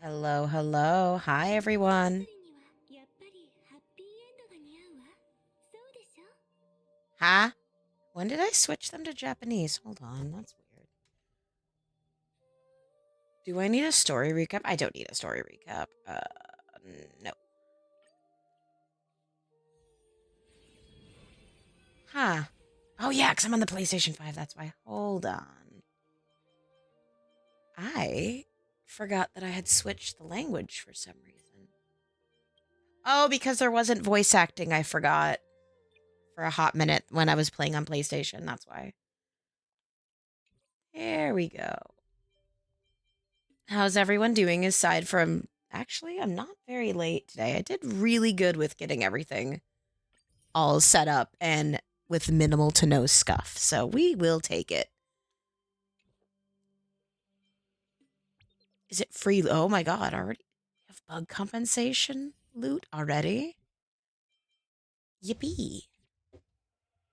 Hello, hello. Hi, everyone. Huh? When did I switch them to Japanese? Hold on, that's weird. Do I need a story recap? I don't need a story recap. No. Huh. Oh, yeah, because I'm on the PlayStation 5. That's why. Hold on. I forgot that I had switched the language for some reason. Oh, because there wasn't voice acting, I forgot for a hot minute when I was playing on PlayStation. That's why. There we go. How's everyone doing aside from. Actually, I'm not very late today. I did really good with getting everything all set up and with minimal to no scuff. So we will take it. Is it free? Oh my god, already have bug compensation loot already? Yippee.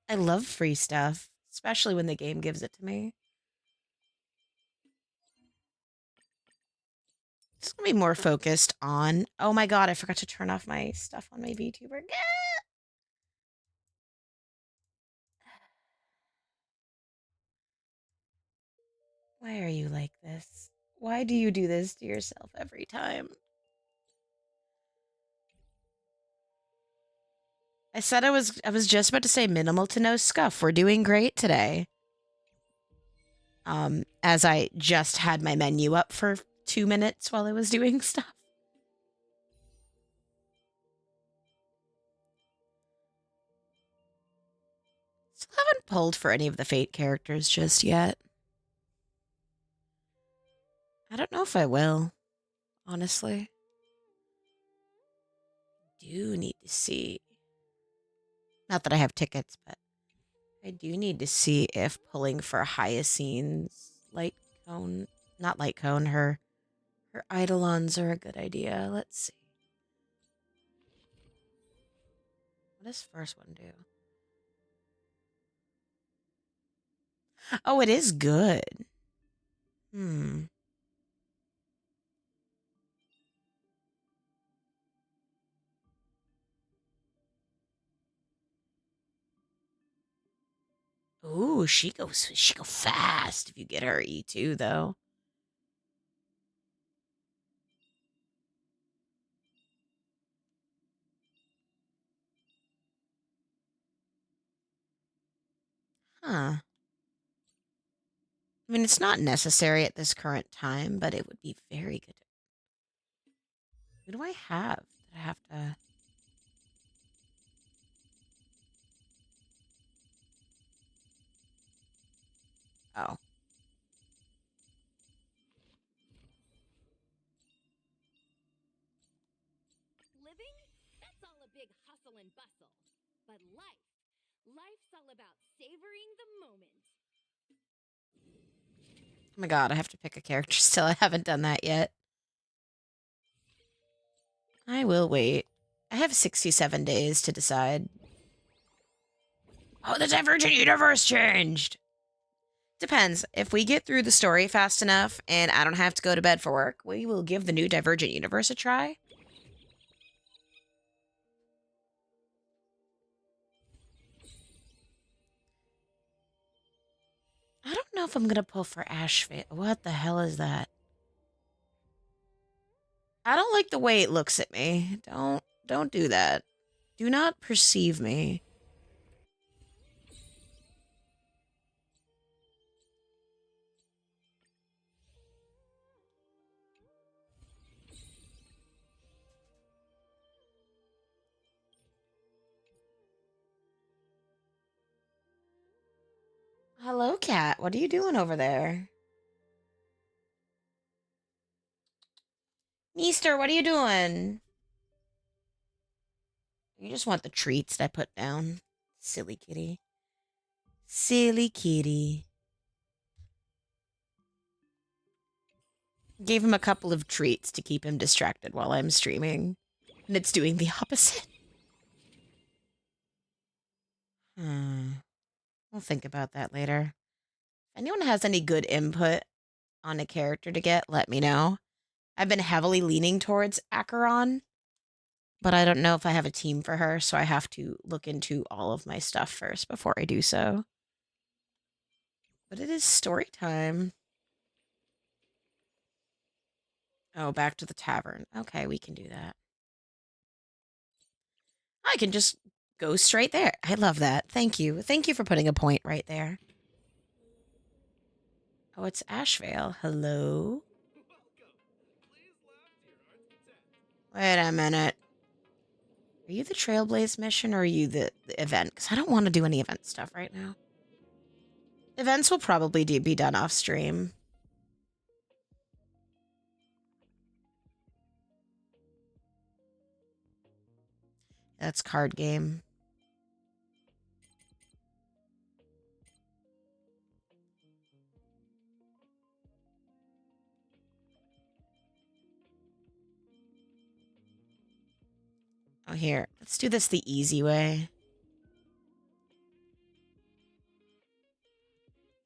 I love free stuff, especially when the game gives it to me. It's gonna be more focused on. Oh my god, I forgot to turn off my stuff on my VTuber. Why are you like this? Why do you do this to yourself every time? I was just about to say minimal to no scuff. We're doing great today. As I just had my menu up for 2 minutes while I was doing stuff. Still haven't pulled for any of the Fate characters just yet. I don't know if I will, honestly. Do need to see. Not that I have tickets, but I do need to see if pulling for Hyacine's light cone, not light cone, her eidolons are a good idea. Let's see. What does first one do? Oh, it is good. Hmm. Ooh, she go fast if you get her E2 though. Huh. I mean, it's not necessary at this current time, but it would be very good. Who do I have that I have to? Oh. Living? That's all a big hustle and bustle. But life's all about savoring the moment. Oh my god, I have to pick a character still. I haven't done that yet. I will wait. I have 67 days to decide. Oh, the Divergent Universe changed! Depends. If we get through the story fast enough and I don't have to go to bed for work, we will give the new Divergent Universe a try. I don't know if I'm gonna pull for Ash. What the hell is that? I don't like the way it looks at me. Don't do that. Do not perceive me. Hello, cat. What are you doing over there? Meester, what are you doing? You just want the treats that I put down. Silly kitty. Silly kitty. Gave him a couple of treats to keep him distracted while I'm streaming. And it's doing the opposite. Hmm. We'll think about that later. If anyone has any good input on a character to get, let me know. I've been heavily leaning towards Acheron, but I don't know if I have a team for her, so I have to look into all of my stuff first before I do so. But it is story time. Oh, back to the tavern. Okay, we can do that. I can just go straight there. I love that. Thank you. Thank you for putting a point right there. Oh, it's Ashvale. Hello? Wait a minute. Are you the Trailblaze mission or are you the event? Because I don't want to do any event stuff right now. Events will probably be done off stream. That's card game. Oh, here. Let's do this the easy way.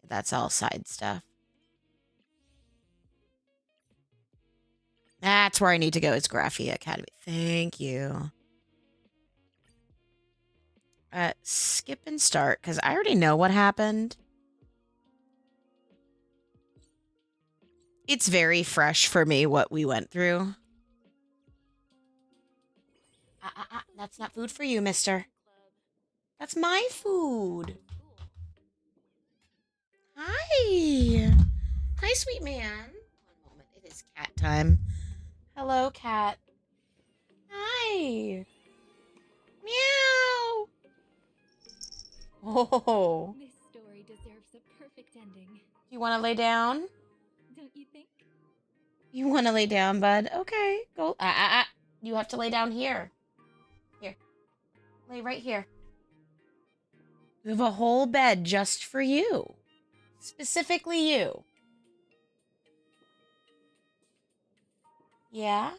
That's all side stuff. That's where I need to go. It's Graphia Academy. Thank you. Skip and start, because I already know what happened. It's very fresh for me what we went through. That's not food for you, mister. That's my food. Hi. Hi, sweet man. One moment. It is cat time. Hello, cat. Hi. Meow. Oh. This story deserves a perfect ending. Do you want to lay down? Don't you think? You want to lay down, bud? Okay. Go. You have to lay down here. Here. Lay right here. We have a whole bed just for you. Specifically you. Yeah?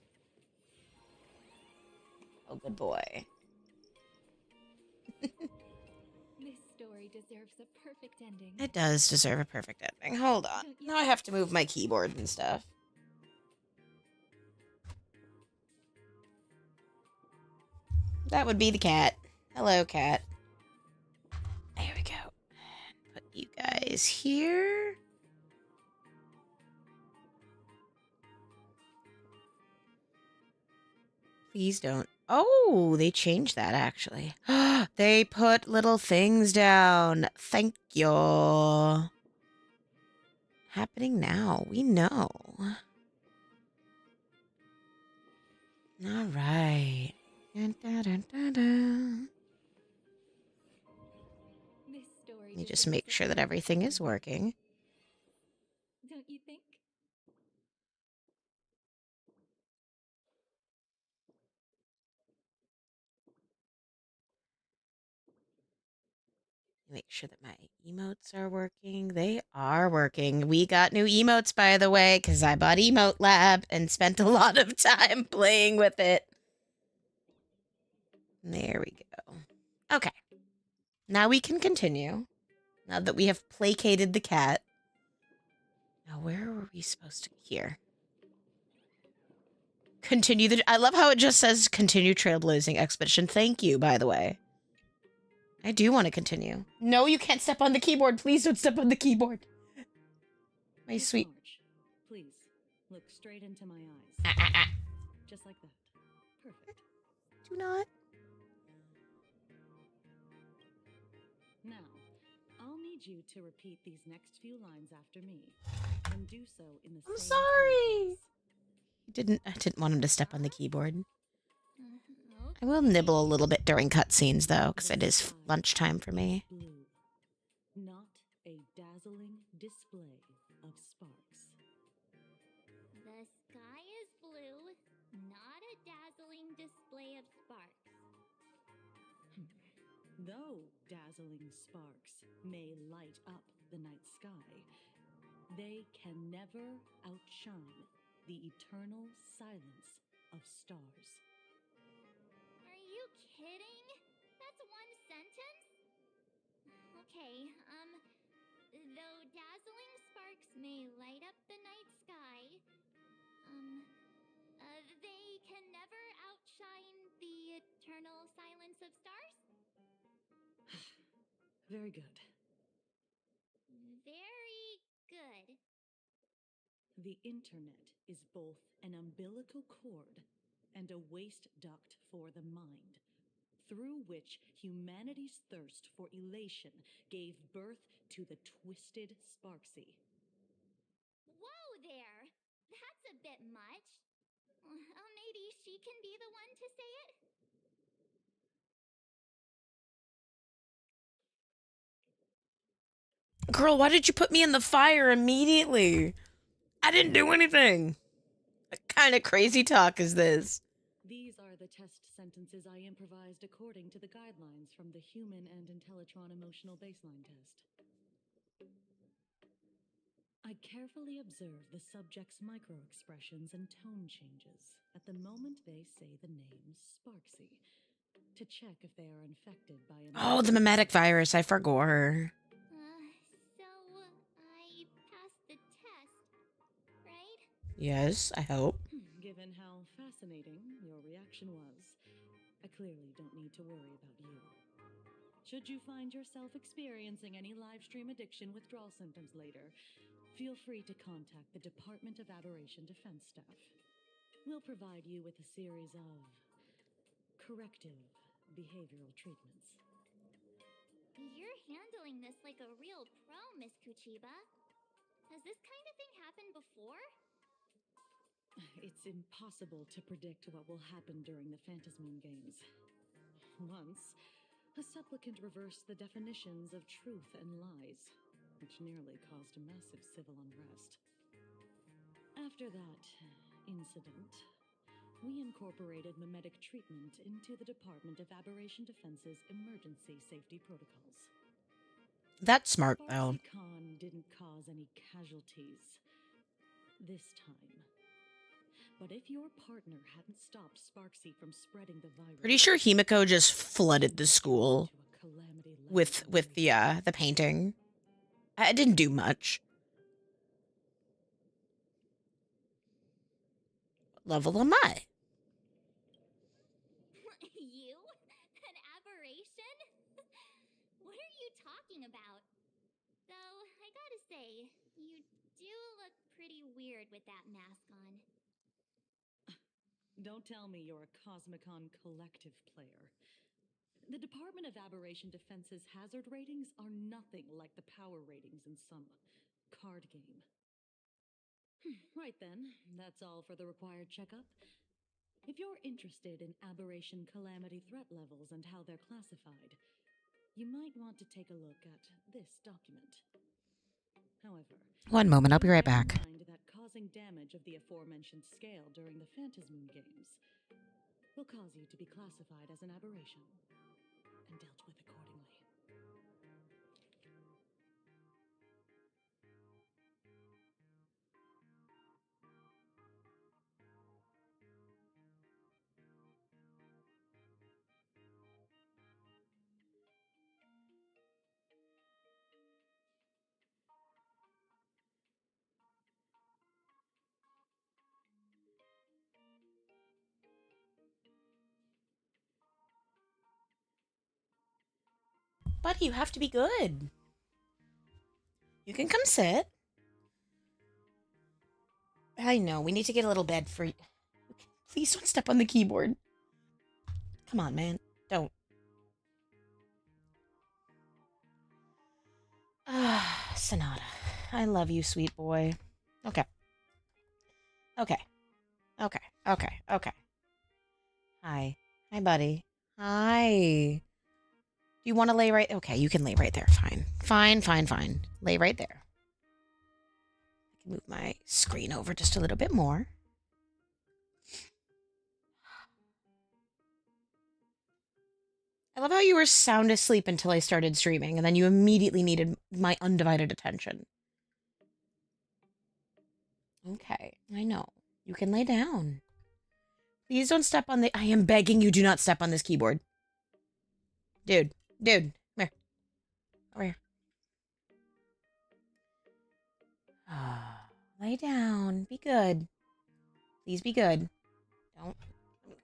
Oh, good boy. This story deserves a perfect ending. It does deserve a perfect ending. Hold on. Now I have to move my keyboard and stuff. That would be the cat. Hello, cat. There we go. Put you guys here. Please don't. Oh, they changed that, actually. They put little things down. Thank you. Happening now. We know. All right. Dun, dun, dun, dun, dun. This story Let me just make sure that everything is working. Don't you think? Make sure that my emotes are working. They are working. We got new emotes, by the way, because I bought Emote Lab and spent a lot of time playing with it. There we go. Okay. Now we can continue. Now that we have placated the cat. Now, where were we supposed to... Here. Continue the... I love how it just says continue Trailblazing Expedition. Thank you, by the way. I do want to continue. No, you can't step on the keyboard. Please don't step on the keyboard. My sweet... March, please, look straight into my eyes. Just like that. Perfect. Do not. Now, I'll need you to repeat these next few lines after me. And do so in the I'm same sorry. cadence. I didn't want him to step on the keyboard. Okay. I will nibble a little bit during cutscenes, though, because it is lunchtime for me. Blue, not a dazzling display of sparks. The sky is blue, not a dazzling display of sparks. Though dazzling sparks may light up the night sky, they can never outshine the eternal silence of stars. Are you kidding? That's one sentence? Okay, though dazzling sparks may light up the night sky, eternal silence of stars? Very good. Very good. The internet is both an umbilical cord and a waste duct for the mind, through which humanity's thirst for elation gave birth to the twisted Sparksy. Whoa there! That's a bit much. Maybe she can be the one to say it? Girl, why did you put me in the fire immediately? I didn't do anything. What kind of crazy talk is this? These are the test sentences I improvised according to the guidelines from the Human and Intellitron Emotional Baseline Test. I carefully observe the subject's micro-expressions and tone changes at the moment they say the name Sparksy, to check if they are infected by an... Oh, the mimetic virus. I forgot her. So I passed the test, right? Yes, I hope. Given how fascinating your reaction was, I clearly don't need to worry about you. Should you find yourself experiencing any live stream addiction withdrawal symptoms later, feel free to contact the Department of Aberration Defense staff. We'll provide you with a series of corrective behavioral treatments. You're handling this like a real pro, Miss Kuchiba. Has this kind of thing happened before? It's impossible to predict what will happen during the Phantasmoon Games. Once, a supplicant reversed the definitions of truth and lies, which nearly caused massive civil unrest. After that incident, we incorporated mimetic treatment into the Department of Aberration Defense's emergency safety protocols. That's smart, though. Con didn't cause any casualties this time. But if your partner hadn't stopped Sparksy from spreading the virus... Pretty sure Himiko just flooded the school with the painting. I didn't do much. What level am I? You? An aberration? What are you talking about? Though, I gotta say, you do look pretty weird with that mask on. Don't tell me you're a Cosmicon collective player. The Department of Aberration Defense's hazard ratings are nothing like the power ratings in some card game. Right then, that's all for the required checkup. If you're interested in aberration calamity threat levels and how they're classified, you might want to take a look at this document. However, One moment, I'll be right back. bear in mind that causing damage of the aforementioned scale during the Phantasmoon Games will cause you to be classified as an aberration and dealt with accordingly. Buddy, you have to be good. You can come sit. I know, we need to get a little bed for you. Please don't step on the keyboard. Come on, man. Don't. Ah, Sonata. I love you, sweet boy. Okay. Okay. Okay. Okay. Okay. Hi. Hi, buddy. Hi. Do you want to lay right? Okay, you can lay right there. Fine. Fine, fine, fine. Lay right there. I can move my screen over just a little bit more. I love how you were sound asleep until I started streaming, and then you immediately needed my undivided attention. Okay, I know. You can lay down. Please don't step on the... I am begging you, do not step on this keyboard. Dude, come here. Over here. Lay down. Be good. Please be good. Don't. There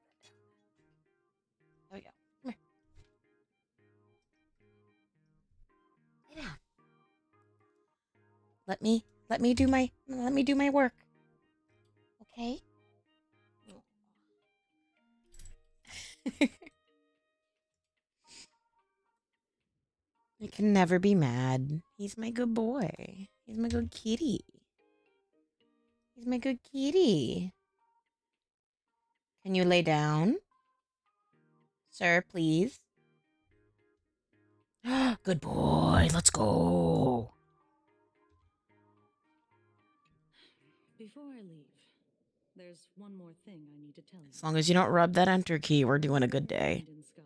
we go. Let me do my work. Okay? I can never be mad. He's my good boy. He's my good kitty. He's my good kitty. Can you lay down? Sir, please. Good boy. Let's go. Before I leave, there's one more thing I need to tell you. As long as you don't rub that enter key, we're doing a good day. Brandon Scott,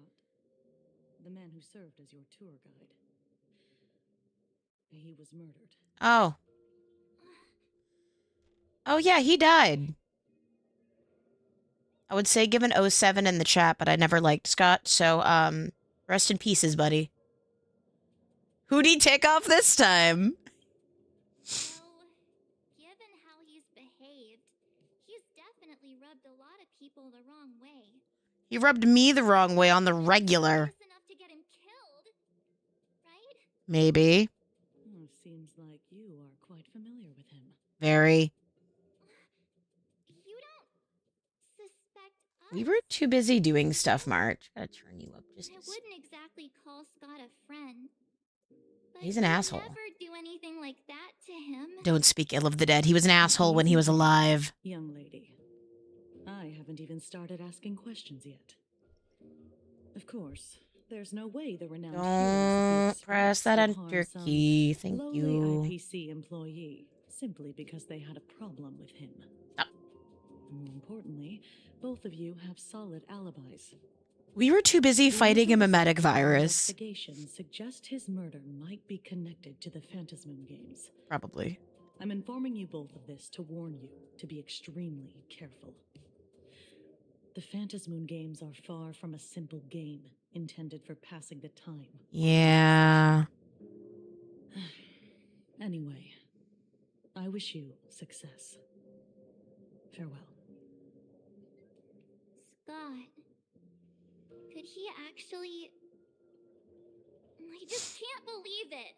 the man who served as your tour guide. He was murdered. Oh. Oh, yeah, he died. I would say give an 07 in the chat, but I never liked Scott, so, rest in pieces, buddy. Who'd he take off this time? Well, given how he's behaved, he's definitely rubbed a lot of people the wrong way. He rubbed me the wrong way on the regular. Close enough to get him killed, right? Maybe. Oh, seems like you are quite familiar with him. Very. You don't suspect us? We were too busy doing stuff, March. Gotta turn you up just I a wouldn't exactly call Scott a friend. But He's an you'd asshole. never do anything like that to him. Don't speak ill of the dead. He was an asshole when he was alive. Young lady, I haven't even started asking questions yet. Of course, there's no way the renowned heroes Don't press that would harm enter some key. Thank lowly you. IPC employee simply because they had a problem with him. Oh. More importantly, both of you have solid alibis. We were too busy fighting a mimetic The virus. investigations suggest his murder might be connected to the Phantasmoon games. Probably. I'm informing you both of this to warn you to be extremely careful. The Phantasmoon games are far from a simple game intended for passing the time. Yeah. Anyway, I wish you success. Farewell. Scott. Could he actually... I just can't believe it.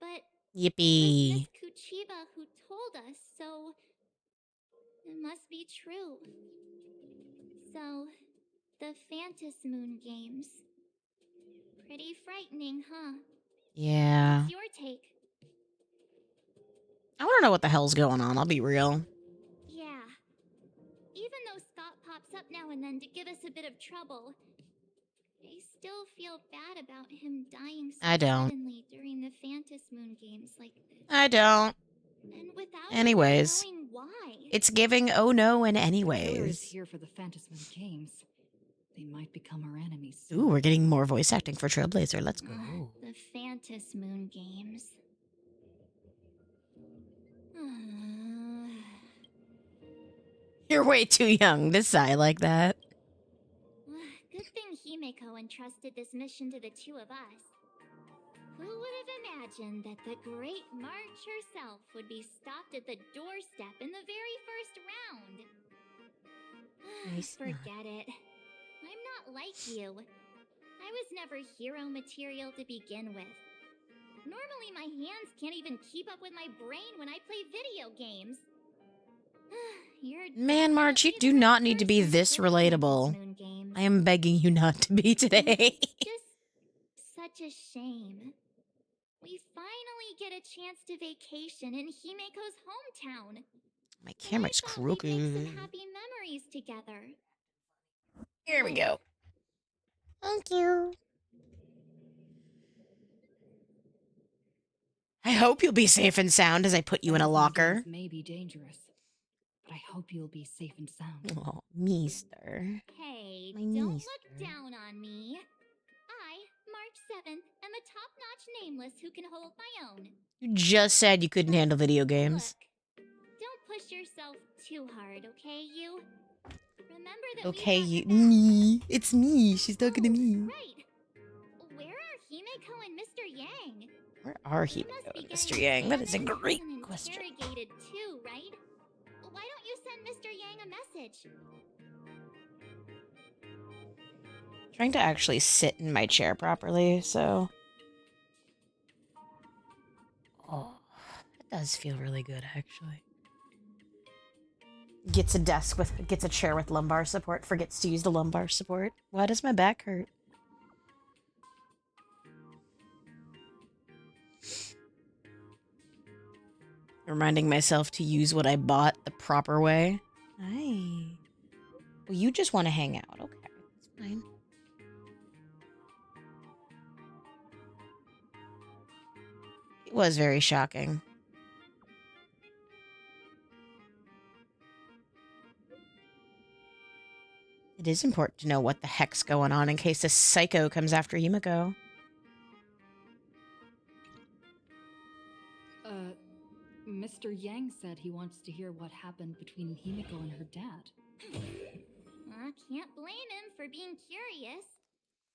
But it was Yippee. Miss Kuchiba who told us, so it must be true. So, the Phantasmoon games. Pretty frightening, huh? Yeah. What's your take? I want to know what the hell's going on. I'll be real. Yeah. Even though Scott pops up now and then to give us a bit of trouble, I still feel bad about him dying so I don't. suddenly during the Phantasmoon games like this. I don't. And without Anyways. even knowing why. It's giving oh no and The killer is anyways. here for the Phantasmoon games. They might become our enemies. Ooh, we're getting more voice acting for Trailblazer. Let's go. The Phantasmoon games. You're way too young to sigh like that. Good thing Himeko entrusted this mission to the two of us. Who would have imagined that the great March herself would be stopped at the doorstep in the very first round? Nice. Forget it. I'm not like you. I was never hero material to begin with. Normally my hands can't even keep up with my brain when I play video games. You're Man, March, you definitely do the not need to be person this for relatable. Phantasmoon games. I am begging you not to be today. Just such a shame. We finally get a chance to vacation in Himeko's hometown. My camera's And I thought we'd make crooked. some happy memories together. Here we go. Thank you. I hope you'll be safe and sound as I put you in a Phantasmoon locker. games may be dangerous, but I hope you'll be safe and sound. Oh, meester. Hey, My don't niece, look sir. down on me. I, March 7th, am a top-notch nameless who can hold my own. You just said you couldn't handle video games. Look, don't push yourself too hard, okay, you? Remember that Okay, we you. have the best- Me. It's me. She's talking to Oh, me. Right. Where are Himeko and Mr. Yang? Where are They he, must be Mr. getting Yang? That is a examined great and question. interrogated too, right? Why don't you send Mr. Yang a message? Trying to actually sit in my chair properly, so. Oh. does feel really good, actually. Gets a chair with lumbar support, forgets to use the lumbar support. Why does my back hurt? Reminding myself to use what I bought the proper way. Hi. Well, you just want to hang out. Okay, that's fine. It was very shocking. It is important to know what the heck's going on in case this psycho comes after Yumiko. Mr. Yang said he wants to hear what happened between Himiko and her dad. I can't blame him for being curious.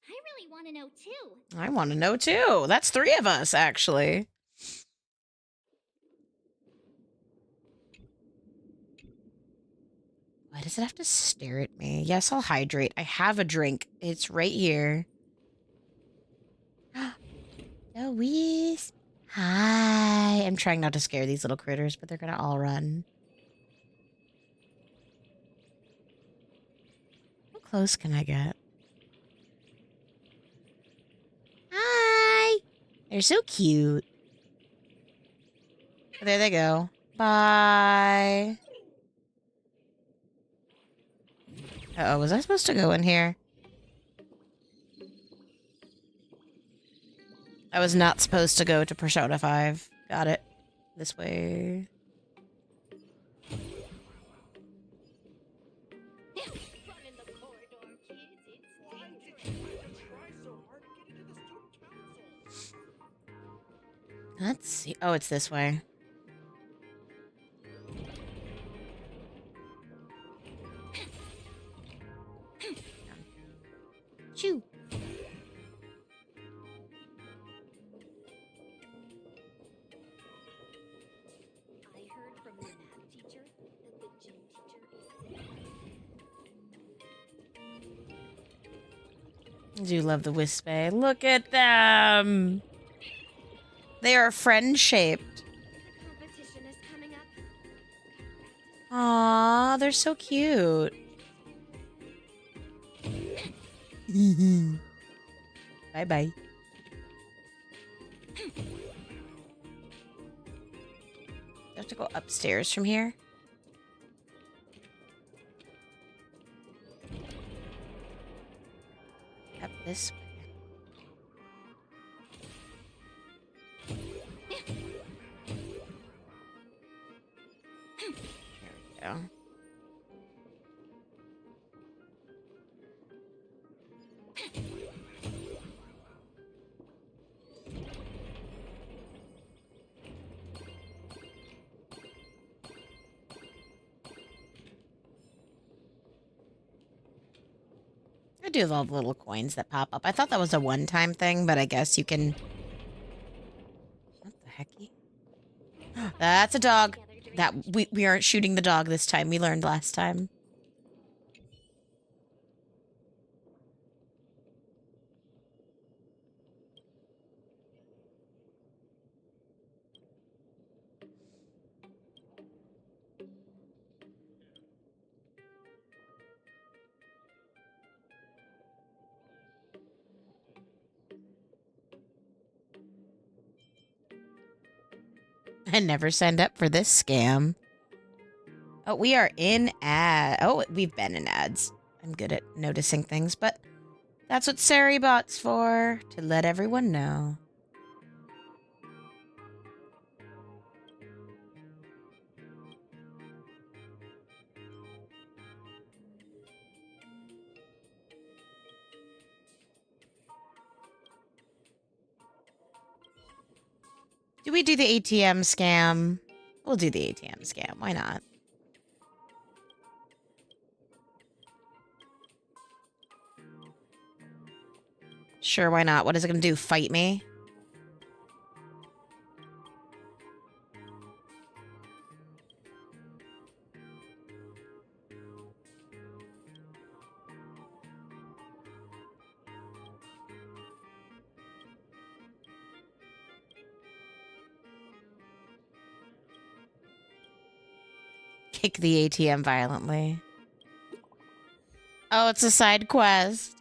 I really want to know too. I want to know too. That's 3 of us, actually. Why does it have to stare at me? Yes, I'll hydrate. I have a drink. It's right here. The wisp. Hi. I'm trying not to scare these little critters, but they're gonna all run. How close can I get? Hi. They're so cute. There they go. Bye. Uh-oh, was I supposed to go in here? I was not supposed to go to Persona 5. Got it. This way. Let's see. Oh, it's this way. Shoo. I heard from the math teacher that the gym teacher is. I do love the Wispy. Look at them. They are friend-shaped. Competition is coming up. Aww, they're so cute. Bye-bye. I have to go upstairs from here. Up this way. There we go. I do love little coins that pop up. I thought that was a one-time thing, but I guess you can... What the hecky? That's a dog. That we aren't shooting the dog this time. We learned last time. I never signed up for this scam. Oh, we are in ad. Oh, we've been in ads. I'm good at noticing things, but that's what Saribot's for, to let everyone know. Do we do the ATM scam? We'll do the ATM scam. Why not? Sure, why not? What is it going to do? Fight me? Kick the ATM violently. Oh, it's a side quest.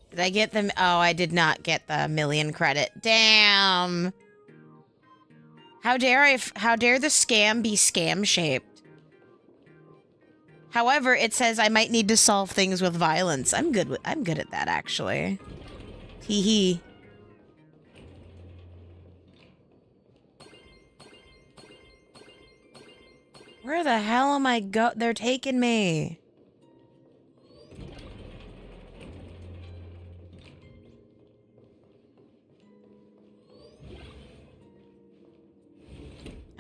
Did I get them? Oh, I did not get the million credit. Damn. How dare how dare the scam be scam shaped? However, it says I might need to solve things with violence. I'm good at that actually. Hee hee. Where the hell am I go? They're taking me.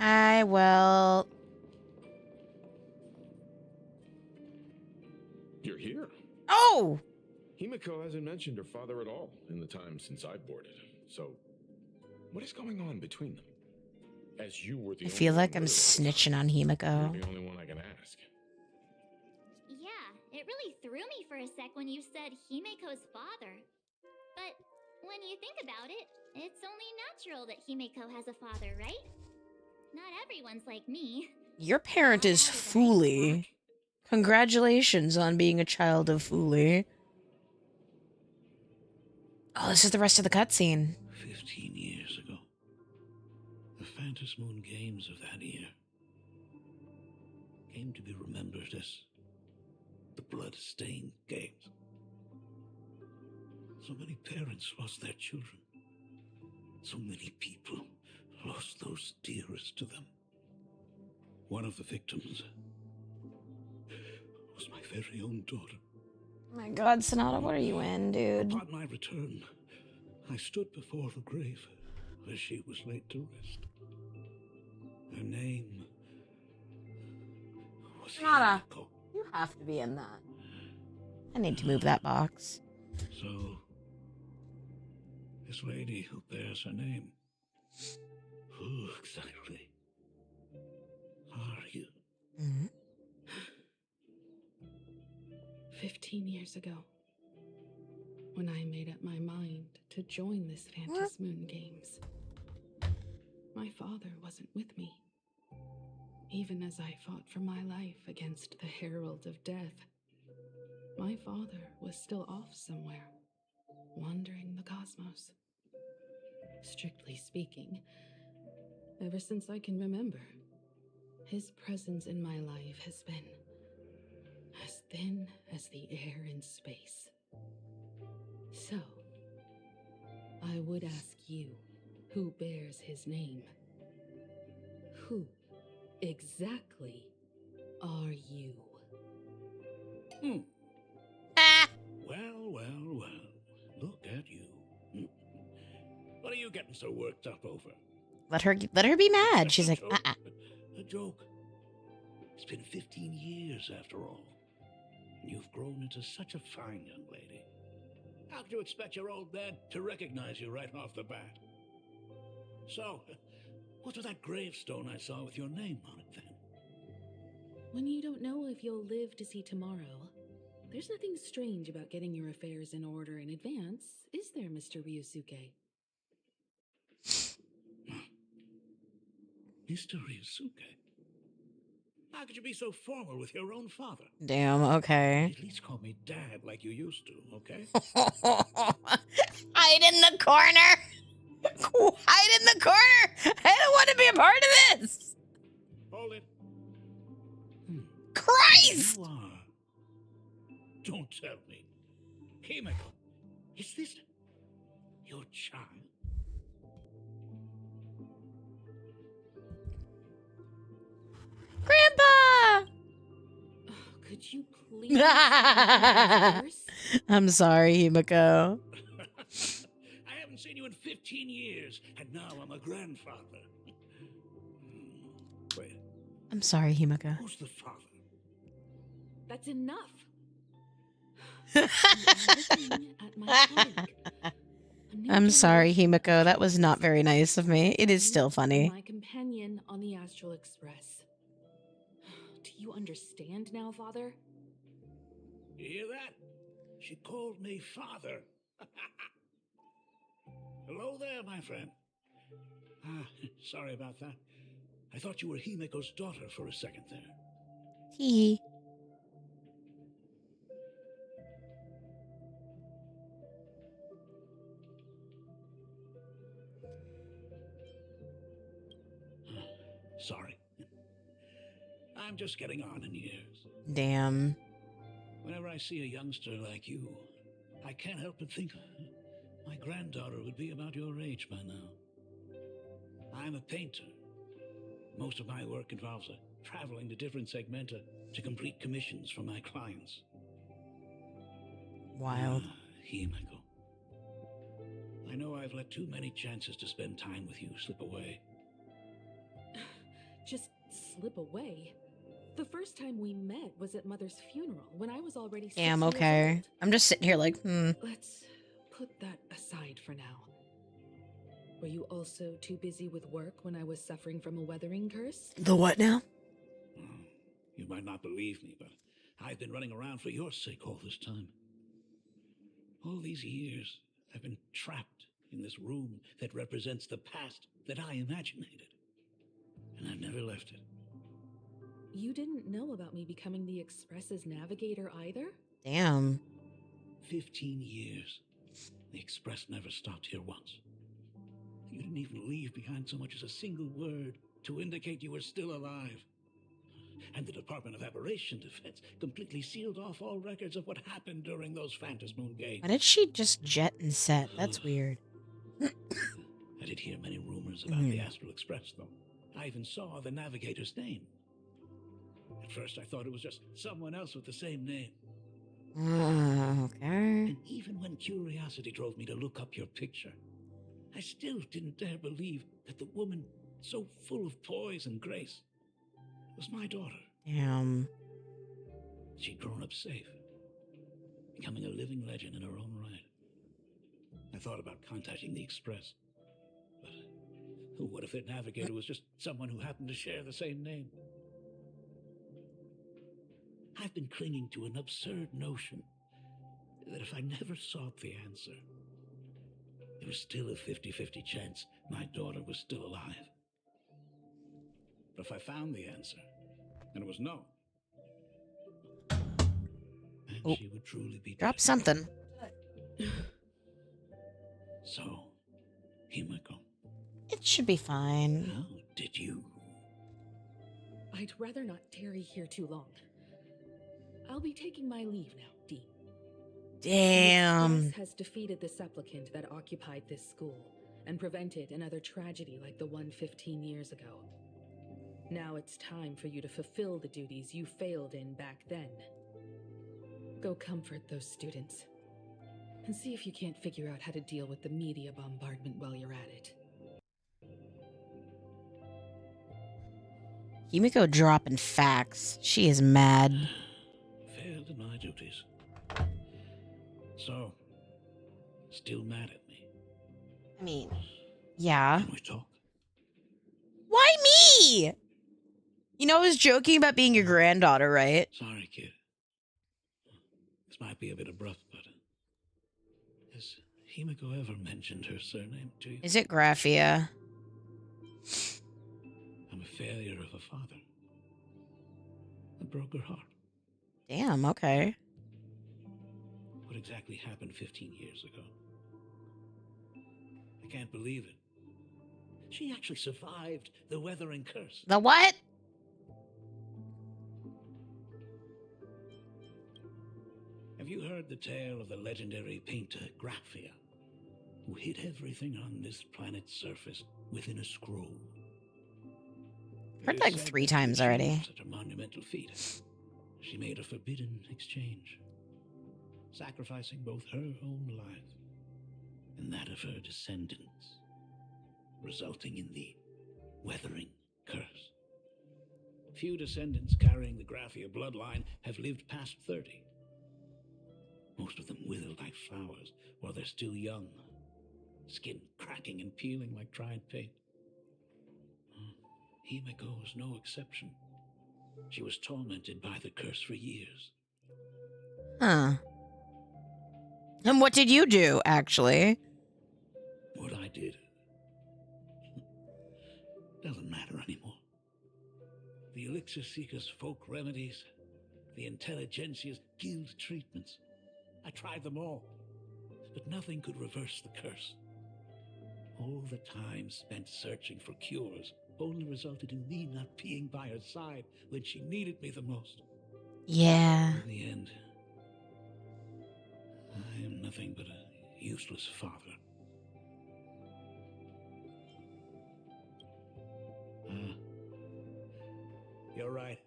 I will. You're here. Oh! Himiko hasn't mentioned her father at all in the time since I boarded. So, what is going on between them? As you were the I only feel one like I'm with her at the snitching time, on Himiko. You're the only one I can ask. Yeah, it really threw me for a sec when you said Himiko's father. But when you think about it, it's only natural that Himiko has a father, right? Not everyone's like me. Your parent is Fooly. Congratulations on being a child of Fooly. Oh, this is the rest of the cutscene. 15 years ago. The Phantom Moon Games of that year came to be remembered as the Blood-Stained Games. So many parents lost their children. So many people lost those dearest to them. One of the victims was my very own daughter. Oh my god, Sonata, what are you in, dude? Upon my return, I stood before the grave where she was laid to rest. Her name was Sonata, Himiko. you have to be in that. I need to move that box. So, this lady who bears her name, who exactly are you? 15 years ago, when I made up my mind to join this Phantom Moon Games, my father wasn't with me. Even as I fought for my life against the Herald of Death, my father was still off somewhere, wandering the cosmos. Strictly speaking, ever since I can remember, his presence in my life has been as thin as the air in space. So, I would ask you, who bears his name? Who exactly are you? Ah! Well. Look at you. What are you getting so worked up over? Let her be mad. She's like, A joke. It's been 15 years after all. And you've grown into such a fine young lady. How could you expect your old dad to recognize you right off the bat? So, what's with that gravestone I saw with your name on it then? When you don't know if you'll live to see tomorrow, there's nothing strange about getting your affairs in order in advance, is there, Mr. Ryusuke? Mr. Ryusuke? How could you be so formal with your own father? damn, okay. At least call me Dad like you used to, okay? Hide in the corner. Hide in the corner. I don't want to be a part of this. Hold it. Christ. You are. Don't tell me. Himiko, is this your child? Grandpa. Oh, could you please reverse? I'm sorry, Himiko. I haven't seen you in 15 years, and now I'm a grandfather. Wait, I'm sorry, Himiko. Who's the father? That's enough. You are looking at my colleague. A new I'm sorry, generation of Himiko. That was not journalists. very nice of me. It is still And funny. my companion on the Astral Express. Do you understand now, Father? You hear that? She called me father. Hello there, my friend. Sorry about that. I thought you were Himiko's daughter for a second there. Tee. Sorry. I'm just getting on in years. Damn. Whenever I see a youngster like you, I can't help but think my granddaughter would be about your age by now. I'm a painter. Most of my work involves traveling to different segmenta to complete commissions for my clients. Wild. Himiko. I know I've let too many chances to spend time with you slip away. Just slip away. The first time we met was at Mother's funeral when I was already 6 Damn, years okay. old. I'm just sitting here like, Let's put that aside for now. Were you also too busy with work when I was suffering from a weathering curse? The what now? You might not believe me, but I've been running around for your sake all this time. All these years, I've been trapped in this room that represents the past that I imaginated. And I've never left it. You didn't know about me becoming the Express's navigator either? Damn. 15 years. The Express never stopped here once. You didn't even leave behind so much as a single word to indicate you were still alive. And the Department of Aberration Defense completely sealed off all records of what happened during those Phantasmoon games. Why did she just jet and set? That's weird. I did hear many rumors about the Astral Express, though. I even saw the navigator's name. At first, I thought it was just someone else with the same name. Okay. And even when curiosity drove me to look up your picture, I still didn't dare believe that the woman so full of poise and grace was my daughter. Damn. She'd grown up safe, becoming a living legend in her own right. I thought about contacting the Express, but what if their navigator was just someone who happened to share the same name? I've been clinging to an absurd notion that if I never sought the answer, there was still a 50-50 chance my daughter was still alive. But if I found the answer, and it was no, then she would truly be Drop dead. something. So, Himiko, It should be fine. how did you... I'd rather not tarry here too long. I'll be taking my leave now, Dee. The Damn. Express has defeated the supplicant that occupied this school and prevented another tragedy like the one 15 years ago. Now it's time for you to fulfill the duties you failed in back then. Go comfort those students. And see if you can't figure out how to deal with the media bombardment while you're at it. Himiko dropping facts. She is mad. failed in my duties? So, still mad at me? I mean, yeah. Can we talk? Why me? You know, I was joking about being your granddaughter, right? Sorry, kid. This might be a bit abrupt, but has Himiko ever mentioned her surname to you? Is it Graphia? I'm a failure of a father. I broke her heart. Damn, okay. What exactly happened 15 years ago? I can't believe it. She actually survived the weathering curse. The what? Have you heard the tale of the legendary painter Graphia, who hid everything on this planet's surface within a scroll? Heard It is like said 3 that to times achieve already. Such a monumental feat. She made a forbidden exchange, sacrificing both her own life and that of her descendants, resulting in the weathering curse. Few descendants carrying the Graphia bloodline have lived past 30. Most of them wither like flowers while they're still young, skin cracking and peeling like dried paint. Himeko was no exception. She was tormented by the curse for years. Huh. And what did you do, actually? What I did doesn't matter anymore. The elixir seekers' folk remedies, the intelligentsia's guild treatments. I tried them all, but nothing could reverse the curse. All the time spent searching for cures only resulted in me not being by her side when she needed me the most. Yeah. In the end, I am nothing but a useless father. You're right.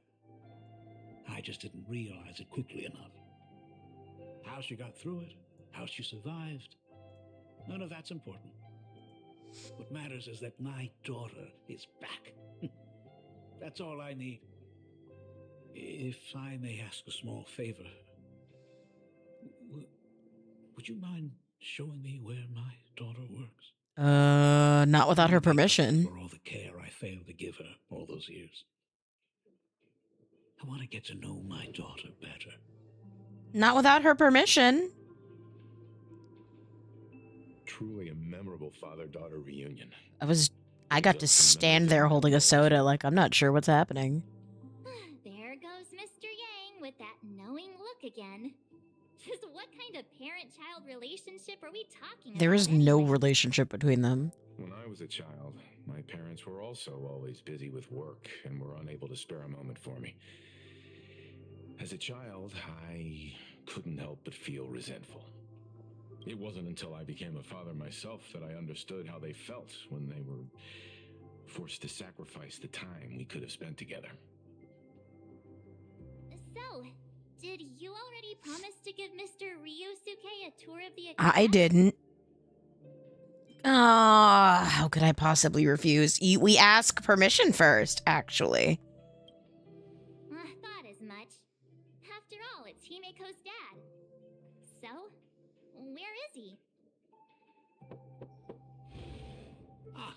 I just didn't realize it quickly enough. How she got through it, how she survived, none of that's important. What matters is that my daughter is back. That's all I need. If I may ask a small favor, would you mind showing me where my daughter works? Not without her permission. For all the care I failed to give her all those years. I want to get to know my daughter better. Not without her permission. Truly a memorable father-daughter reunion. I got to stand there holding a soda like I'm not sure what's happening. There goes Mr. Yang with that knowing look again. Just what kind of parent-child relationship are we talking about? There is no relationship between them. When I was a child, my parents were also always busy with work and were unable to spare a moment for me. As a child, I couldn't help but feel resentful. It wasn't until I became a father myself that I understood how they felt when they were forced to sacrifice the time we could have spent together. So, did you already promise to give Mr. Ryosuke a tour of the academy? I didn't. How could I possibly refuse? We ask permission first, actually. I thought as much. After all, it's Himeko's dad. So, where is he? Ah,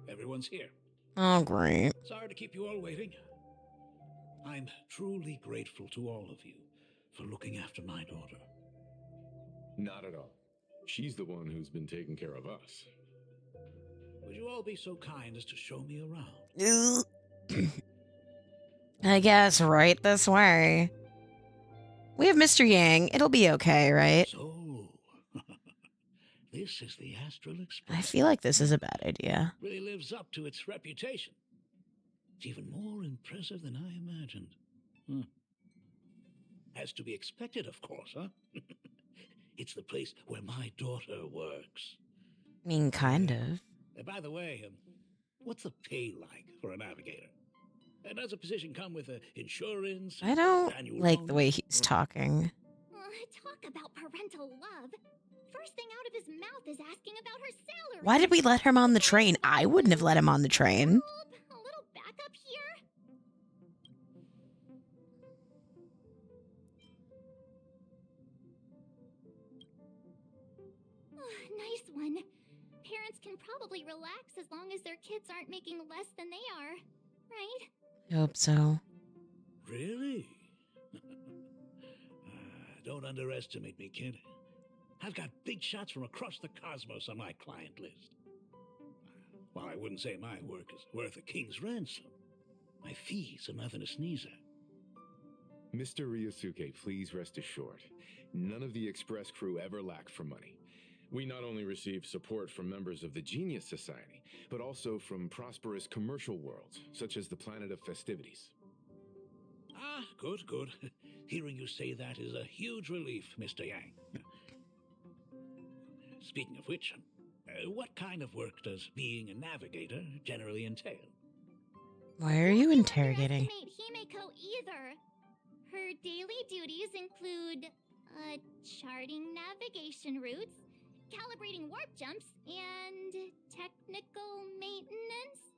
everyone's here. Oh, great. Sorry to keep you all waiting. I'm truly grateful to all of you for looking after my daughter. Not at all. She's the one who's been taking care of us. Would you all be so kind as to show me around? I guess right this way. We have Mr. Yang. It'll be okay, right? So, this is the Astral Express. I feel like this is a bad idea. Really lives up to its reputation. It's even more impressive than I imagined. As to be expected, of course, huh? It's the place where my daughter works. I mean, kind of. By the way, what's the pay like for a navigator? Does a position come with insurance? I don't annual like the bonus? way he's talking. Talk about parental love. First thing out of his mouth is asking about her salary. Why did we let him on the train? I wouldn't have let him on the train. A little backup here. Nice one. Parents can probably relax as long as their kids aren't making less than they are, right? I hope so. Really? Don't underestimate me, kid. I've got big shots from across the cosmos on my client list. While I wouldn't say my work is worth a king's ransom, my fees are nothing to sneeze at. Mr. Ryosuke, please rest assured. None of the Express crew ever lack for money. We not only receive support from members of the Genius Society, but also from prosperous commercial worlds, such as the Planet of Festivities. Ah, good, good. Hearing you say that is a huge relief, Mr. Yang. Speaking of which, what kind of work does being a navigator generally entail? Why are you interrogating? Don't underestimate Himeko either. Her daily duties include charting navigation routes, calibrating warp jumps, and technical maintenance.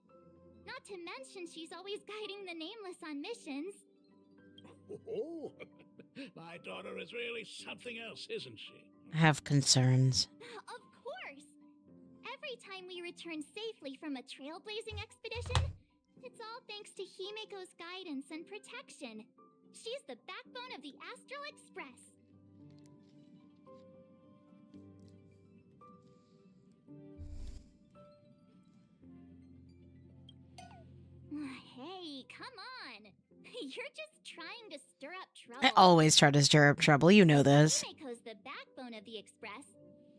Not to mention she's always guiding the Nameless on missions. Oh, my daughter is really something else, isn't she? I have concerns. Of course! Every time we return safely from a trailblazing expedition, it's all thanks to Himiko's guidance and protection. She's the backbone of the Astral Express. Hey, come on! You're just trying to stir up trouble. I always try to stir up trouble, you know this. Himiko's the backbone of the Express.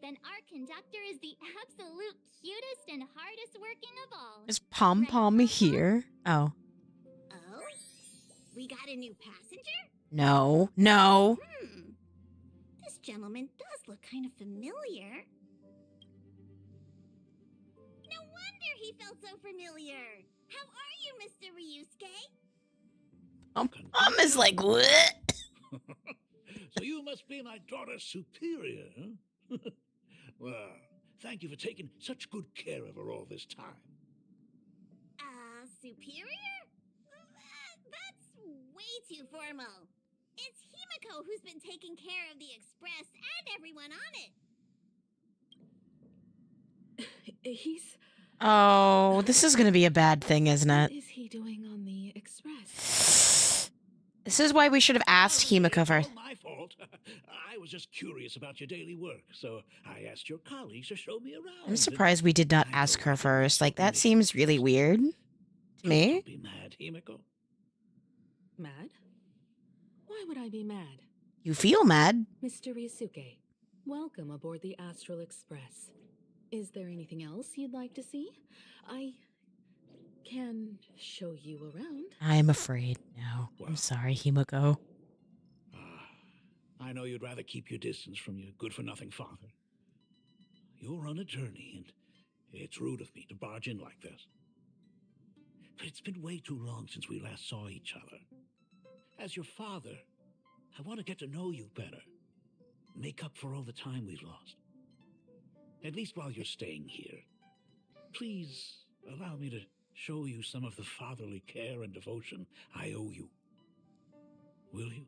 Then our conductor is the absolute cutest and hardest working of all. Is Pom Pom here? Oh. Oh? We got a new passenger? No. No. This gentleman does look kind of familiar. No wonder he felt so familiar. How are you, Mr. Ryusuke? Pom Pom is like, what? So you must be my daughter's superior, huh? Well, thank you for taking such good care of her all this time. Superior? That's way too formal. It's Himiko who's been taking care of the Express and everyone on it. He's... Oh, this is gonna be a bad thing, isn't What it? is he doing on the Express? This is why we should have asked Himiko It's first. all my fault. I was just curious about your daily work, so I asked your colleagues to show me around. I'm surprised we did not ask her first. Like, that seems really weird to me. Don't be mad, Himiko. Mad? Why would I be mad? You feel mad. Mr. Ryusuke, welcome aboard the Astral Express. Is there anything else you'd like to see? I can show you around. I'm afraid. No. I'm sorry, Himiko. I know you'd rather keep your distance from your good-for-nothing father. You're on a journey, and it's rude of me to barge in like this. But it's been way too long since we last saw each other. As your father, I want to get to know you better. Make up for all the time we've lost. At least while you're staying here. Please allow me to show you some of the fatherly care and devotion I owe you. Will you?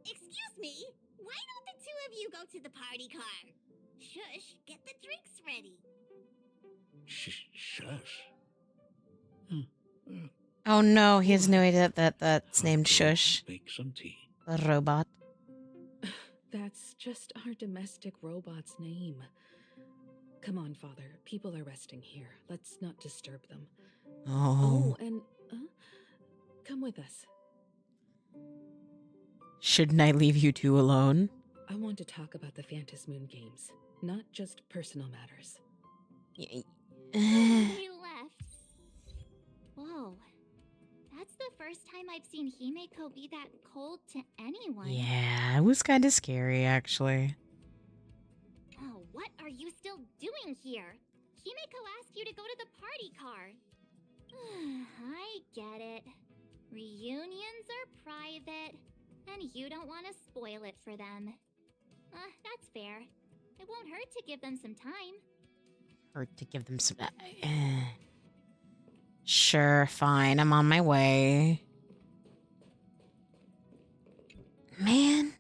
Excuse me, why don't the two of you go to the party car? Shush, get the drinks ready. Shush. Oh no, he has no idea that that's named Shush. Make some tea. The robot. That's just our domestic robot's name. Come on, Father. People are resting here. Let's not disturb them. Oh. Oh, and come with us. Shouldn't I leave you two alone? I want to talk about the Phantom Moon games, not just personal matters. They left. Whoa. That's the first time I've seen Himiko be that cold to anyone. Yeah, it was kind of scary, actually. Oh, what are you still doing here? Himiko asked you to go to the party car. I get it. Reunions are private, and you don't want to spoil it for them. That's fair. It won't hurt to give them some time. Or to give them some... Sure, fine. I'm on my way. Man.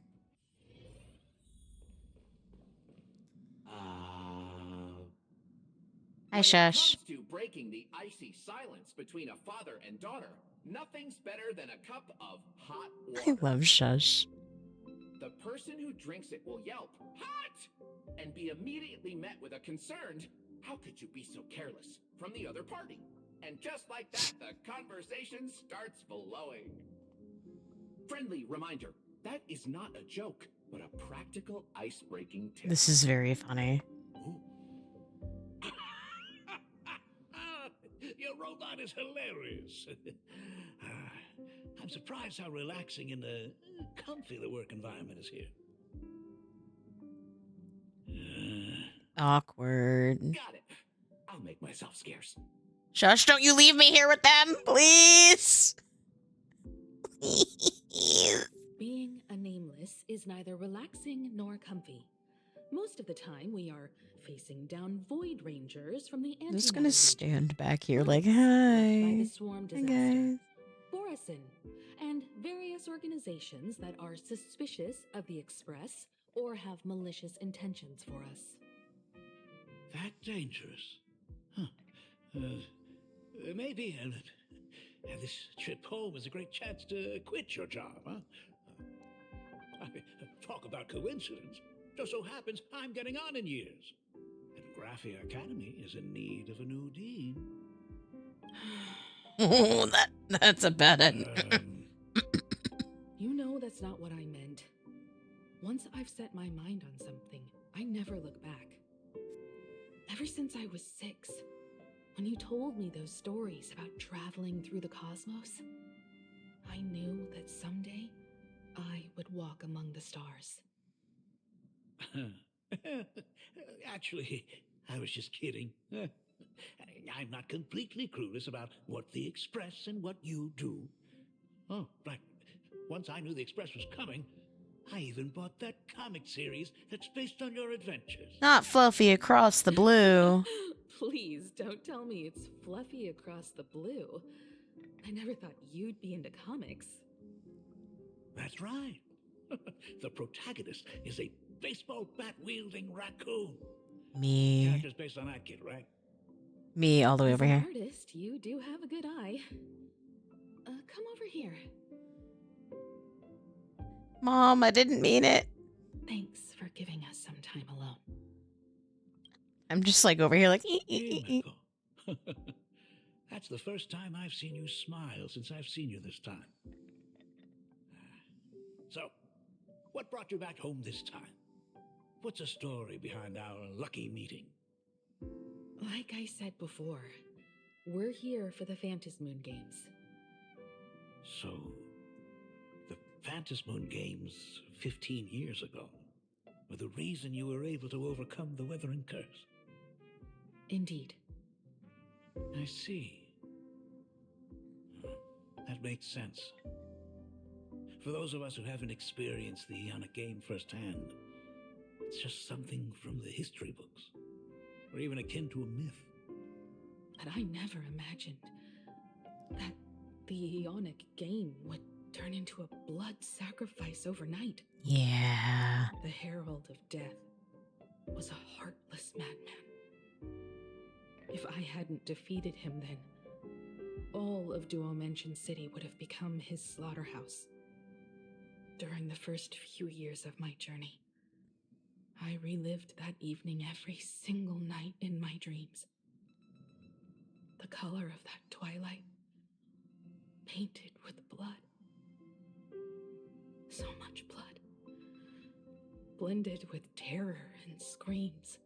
Hi, Shush. When it comes to breaking the icy silence between a father and daughter, nothing's better than a cup of hot I water. love Shush. The person who drinks it will yelp, "Hot!" and be immediately met with a concerned, "How could you be so careless?" from the other party. And just like that, the conversation starts flowing. Friendly reminder, that is not a joke, but a practical ice-breaking tip. This is very funny. Your robot is hilarious. I'm surprised how relaxing and comfy the work environment is here. Awkward. Got it. I'll make myself scarce. Shush, don't you leave me here with them, please. Please. Being a nameless is neither relaxing nor comfy. Most of the time, we are facing down Void Rangers from the I'm just Antimatter gonna League. stand back here like, Left by the hi. Swarm Hi, disaster. guys. Borison, and various organizations that are suspicious of the Express or have malicious intentions for us. That dangerous? Huh. Maybe this trip home is a great chance to quit your job, huh? Talk about coincidence. Just so happens I'm getting on in years. And Graphia Academy is in need of a new dean. Oh, that's a bad end. You know that's not what I meant. Once I've set my mind on something, I never look back. Ever since I was 6, when you told me those stories about traveling through the cosmos, I knew that someday I would walk among the stars. Actually, I was just kidding. I'm not completely clueless about what the Express and what you do. Oh, right. Once I knew the Express was coming, I even bought that comic series that's based on your adventures. Not fluffy across the blue. Please don't tell me it's fluffy across the blue. I never thought you'd be into comics. That's right. The protagonist is a baseball bat-wielding raccoon. Me. Character's based on that kid, right? Me all the way As over an here. artist, you do have a good eye. Come over here. Mom, I didn't mean it. Thanks for giving us some time alone. I'm just like over here like, Himiko. That's the first time I've seen you smile since I've seen you this time. So, what brought you back home this time? What's the story behind our lucky meeting? Like I said before, we're here for the Phantasmoon Games. So, the Phantasmoon Games 15 years ago were the reason you were able to overcome the Weathering Curse. Indeed. I see. That makes sense. For those of us who haven't experienced the Ionic game firsthand, it's just something from the history books, or even akin to a myth. But I never imagined that the Ionic game would turn into a blood sacrifice overnight. yeah. The Herald of Death was a heartless madman. If I hadn't defeated him then, all of Duomension City would have become his slaughterhouse. During the first few years of my journey, I relived that evening every single night in my dreams. The color of that twilight, painted with blood. So much blood. Blended with terror and screams.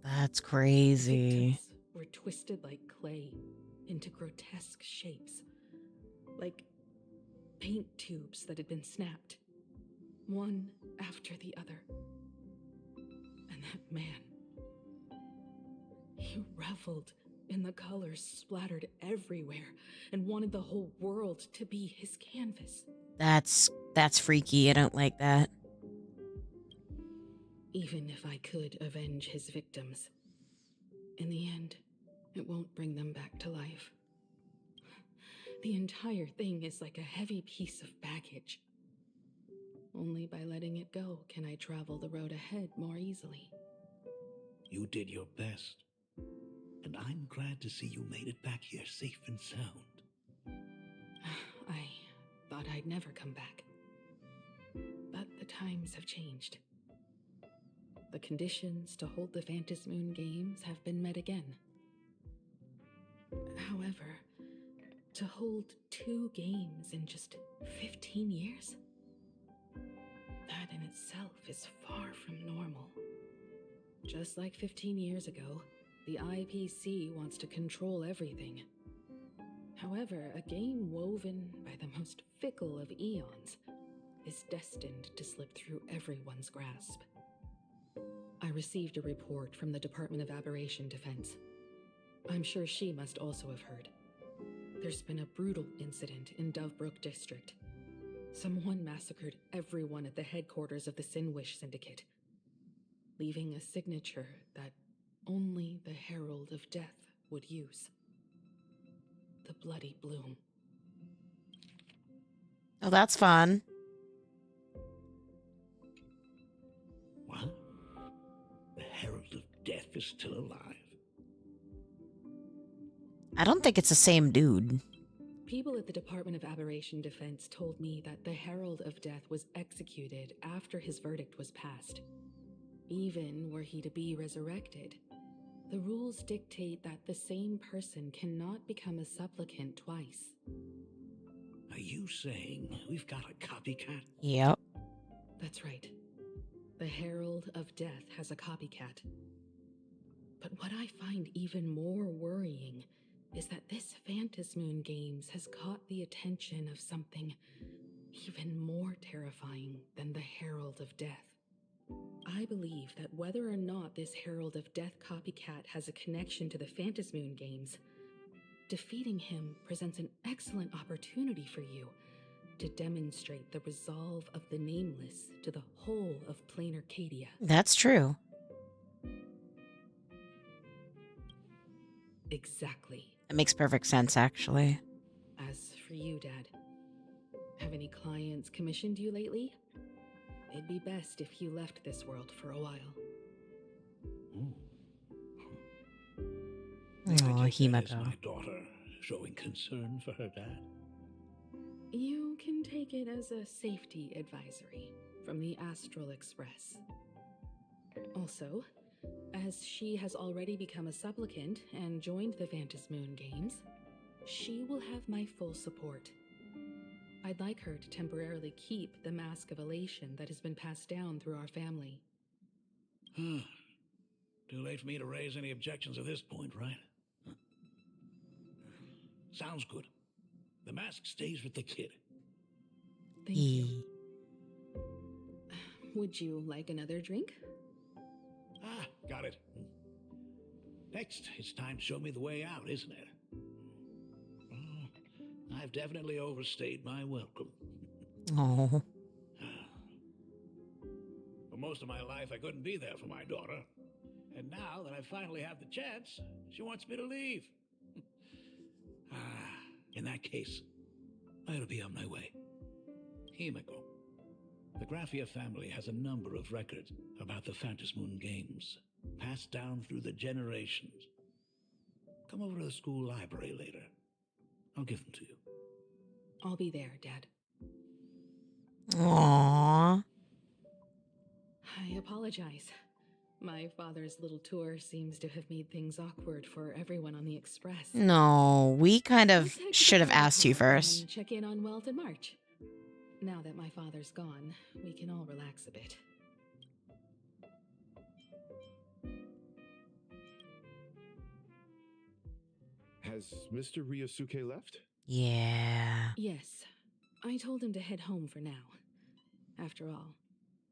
That's crazy. Victims were twisted like clay into grotesque shapes. Like paint tubes that had been snapped, one after the other. And that man, he reveled in the colors splattered everywhere and wanted the whole world to be his canvas. That's freaky. I don't like that. Even if I could avenge his victims, in the end, it won't bring them back to life. The entire thing is like a heavy piece of baggage. Only by letting it go can I travel the road ahead more easily. You did your best, and I'm glad to see you made it back here safe and sound. I thought I'd never come back. But the times have changed. The conditions to hold the Phantasmoon Games have been met again. However, to hold 2 games in just 15 years? That in itself is far from normal. Just like 15 years ago, the IPC wants to control everything. However, a game woven by the most fickle of eons is destined to slip through everyone's grasp. I received a report from the Department of Aberration Defense. I'm sure she must also have heard. There's been a brutal incident in Dovebrook District. Someone massacred everyone at the headquarters of the Sinwish Syndicate. leaving a signature that only the Herald of Death would use. The Bloody Bloom. Oh, that's fun. What? The Herald of Death is still alive. I don't think it's the same dude. People at the Department of Aberration Defense told me that the Herald of Death was executed after his verdict was passed. Even were he to be resurrected, the rules dictate that the same person cannot become a supplicant twice. Are you saying we've got a copycat? Yep. That's right. The Herald of Death has a copycat. But what I find even more worrying is that this Phantasmoon Games has caught the attention of something even more terrifying than the Herald of Death. I believe that whether or not this Herald of Death copycat has a connection to the Phantasmoon Games, defeating him presents an excellent opportunity for you to demonstrate the resolve of the Nameless to the whole of Plain Arcadia. That's true. Exactly. That makes perfect sense, actually. As for you, Dad, have any clients commissioned you lately? It'd be best if you left this world for a while. I Oh, take that as Himiko. my daughter showing concern for her dad. You can take it as a safety advisory from the Astral Express. Also, as she has already become a supplicant and joined the Phantasmoon Games, she will have my full support. I'd like her to temporarily keep the Mask of Elation that has been passed down through our family. Too late for me to raise any objections at this point, right? Sounds good. The mask stays with the kid. Thank you. Would you like another drink? Got it. Next, it's time to show me the way out, isn't it? I've definitely overstayed my welcome. Oh. For most of my life, I couldn't be there for my daughter. And now that I finally have the chance, she wants me to leave. In that case, I ought to be on my way. Himiko, the Graphia family has a number of records about the Phantasmoon Games, passed down through the generations. Come over to the school library later. I'll give them to you. I'll be there, Dad. Aww. I apologize. My father's little tour seems to have made things awkward for everyone on the Express. No, we kind Let's of head to the should have party asked you hall first. and check in on Welt and March. Now that my father's gone, we can all relax a bit. Has Mr. Ryosuke left? Yeah. Yes, I told him to head home for now. After all,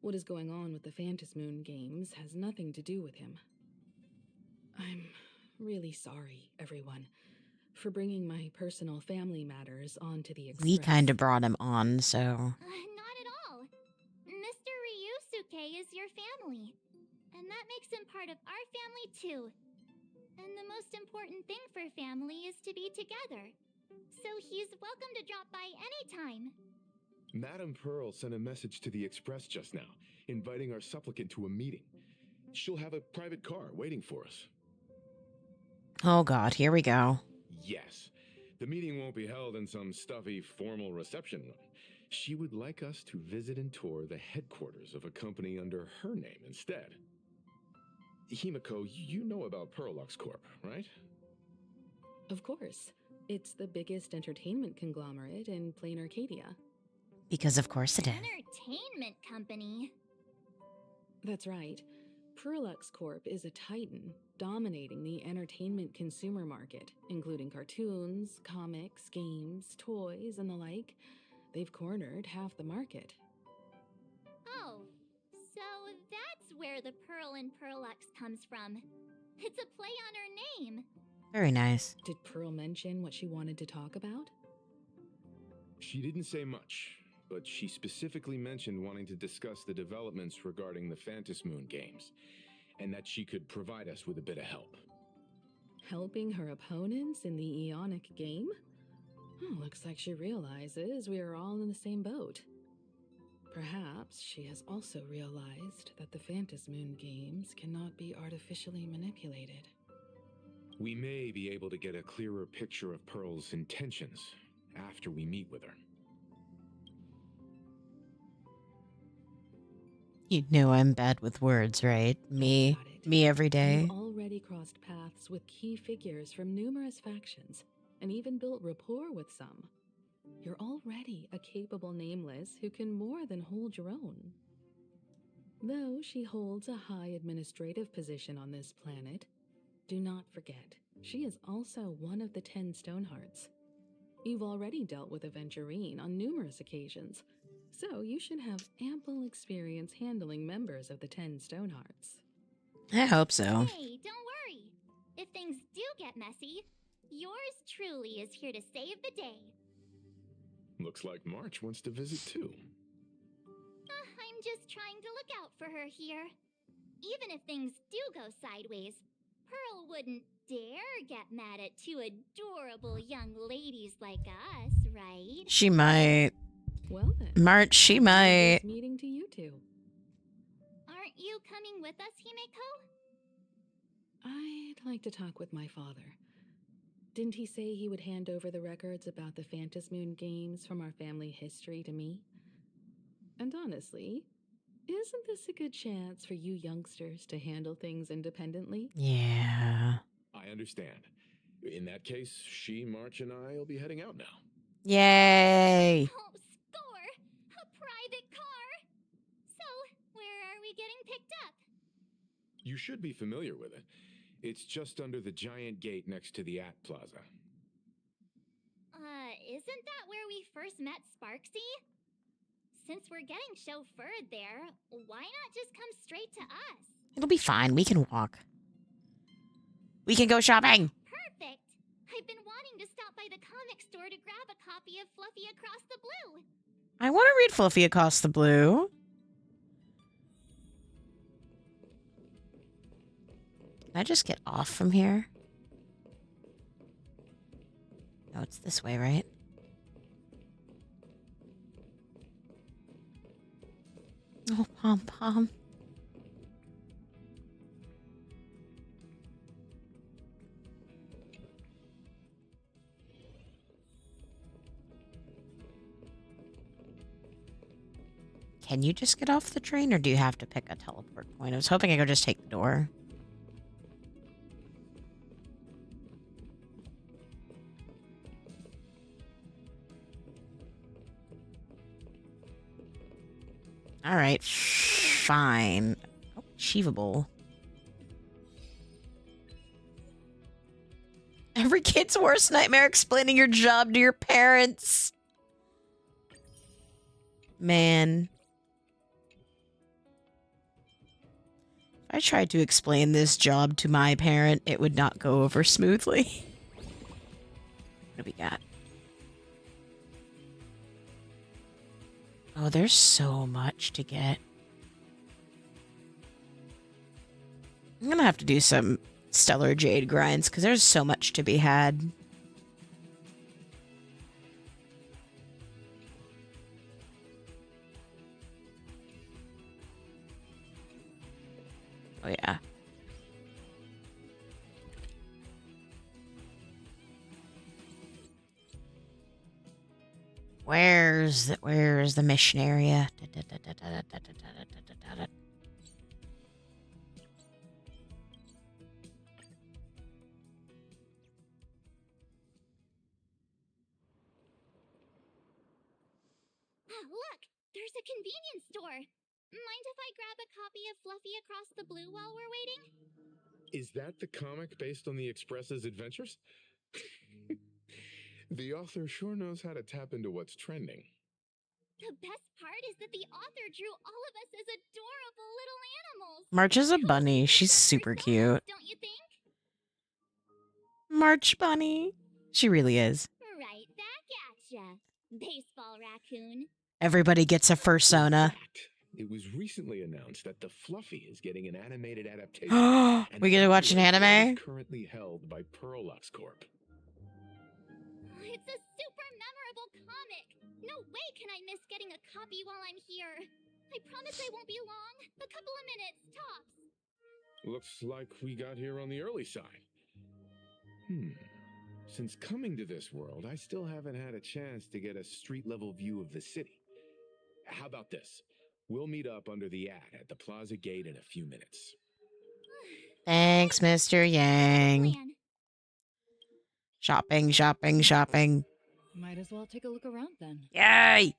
what is going on with the Phantasmoon Games has nothing to do with him. I'm really sorry, everyone, for bringing my personal family matters onto the Express. We kind of brought him on, so. Not at all. Mr. Ryusuke is your family. And that makes him part of our family too. And the most important thing for family is to be together. So he's welcome to drop by anytime. Madame Pearl sent a message to the Express just now, inviting our supplicant to a meeting. She'll have a private car waiting for us. Oh god, here we go. Yes. The meeting won't be held in some stuffy formal reception room. She would like us to visit and tour the headquarters of a company under her name instead. Himiko, you know about Pearlux Corp, right? Of course. It's the biggest entertainment conglomerate in Plain Arcadia. Because of course it is. Entertainment company. That's right. Pearlux Corp is a titan, dominating the entertainment consumer market, including cartoons, comics, games, toys, and the like. They've cornered half the market. Oh, so that's where the Pearl in Pearlux comes from. It's a play on her name. Very nice. Did Pearl mention what she wanted to talk about? She didn't say much. but she specifically mentioned wanting to discuss the developments regarding the Phantom Moon games, and that she could provide us with a bit of help. Helping her opponents in the Ionic game? Looks like she realizes we are all in the same boat. Perhaps she has also realized that the Phantom Moon games cannot be artificially manipulated. We may be able to get a clearer picture of Pearl's intentions after we meet with her. You know I'm bad with words, right? Me every day. You've already crossed paths with key figures from numerous factions, and even built rapport with some. You're already a capable nameless who can more than hold your own. Though she holds a high administrative position on this planet, do not forget, she is also one of the 10 Stonehearts. You've already dealt with Aventurine on numerous occasions, so you should have ample experience handling members of the 10 Stonehearts. I hope so. Hey, don't worry. If things do get messy, yours truly is here to save the day. Looks like March wants to visit too. I'm just trying to look out for her here. Even if things do go sideways, Pearl wouldn't dare get mad at two adorable young ladies like us, right? She might. Well then, March, she might. Meeting to you two. Aren't you coming with us, Himeko? I'd like to talk with my father. Didn't he say he would hand over the records about the Phantom Moon games from our family history to me? And honestly, isn't this a good chance for you youngsters to handle things independently? Yeah. I understand. In that case, she, March, and I will be heading out now. Yay! Oh, score! A private car! So, where are we getting picked up? You should be familiar with it. It's just under the giant gate next to the At Plaza. Isn't that where we first met Sparksy? Since we're getting chauffeured there, why not just come straight to us? It'll be fine. We can walk. We can go shopping. Perfect! I've been wanting to stop by the comic store to grab a copy of Fluffy Across the Blue. I want to read Fluffy Across the Blue. Can I just get off from here? No, it's this way, right? Oh, pom-pom. Can you just get off the train, or do you have to pick a teleport point? I was hoping I could just take the door. All right, fine. Oh, achievable. Every kid's worst nightmare, explaining your job to your parents. Man. If I tried to explain this job to my parent, it would not go over smoothly. What do we got? Oh, there's so much to get. I'm gonna have to do some Stellar Jade grinds, because there's so much to be had. Oh, yeah. Where's the mission area? Look! There's a convenience store! Mind if I grab a copy of Fluffy Across the Blue while we're waiting? Is that the comic based on the Express's adventures? The author sure knows how to tap into what's trending. The best part is that the author drew all of us as adorable little animals. March is a bunny. She's super cute. Don't you think? March bunny. She really is. Right back at ya, baseball raccoon. Everybody gets a fursona. In fact, it was recently announced that the Fluffy is getting an animated adaptation. We get to watch an anime? Is currently held by Perlux Corp. It's a super memorable comic. No way can I miss getting a copy while I'm here. I promise I won't be long. A couple of minutes, tops. Looks like we got here on the early side. Since coming to this world, I still haven't had a chance to get a street-level view of the city. How about this? We'll meet up under the ad at the Plaza Gate in a few minutes. Thanks, Mr. Yang. Plan. Shopping, shopping, shopping. Might as well take a look around then. Yay!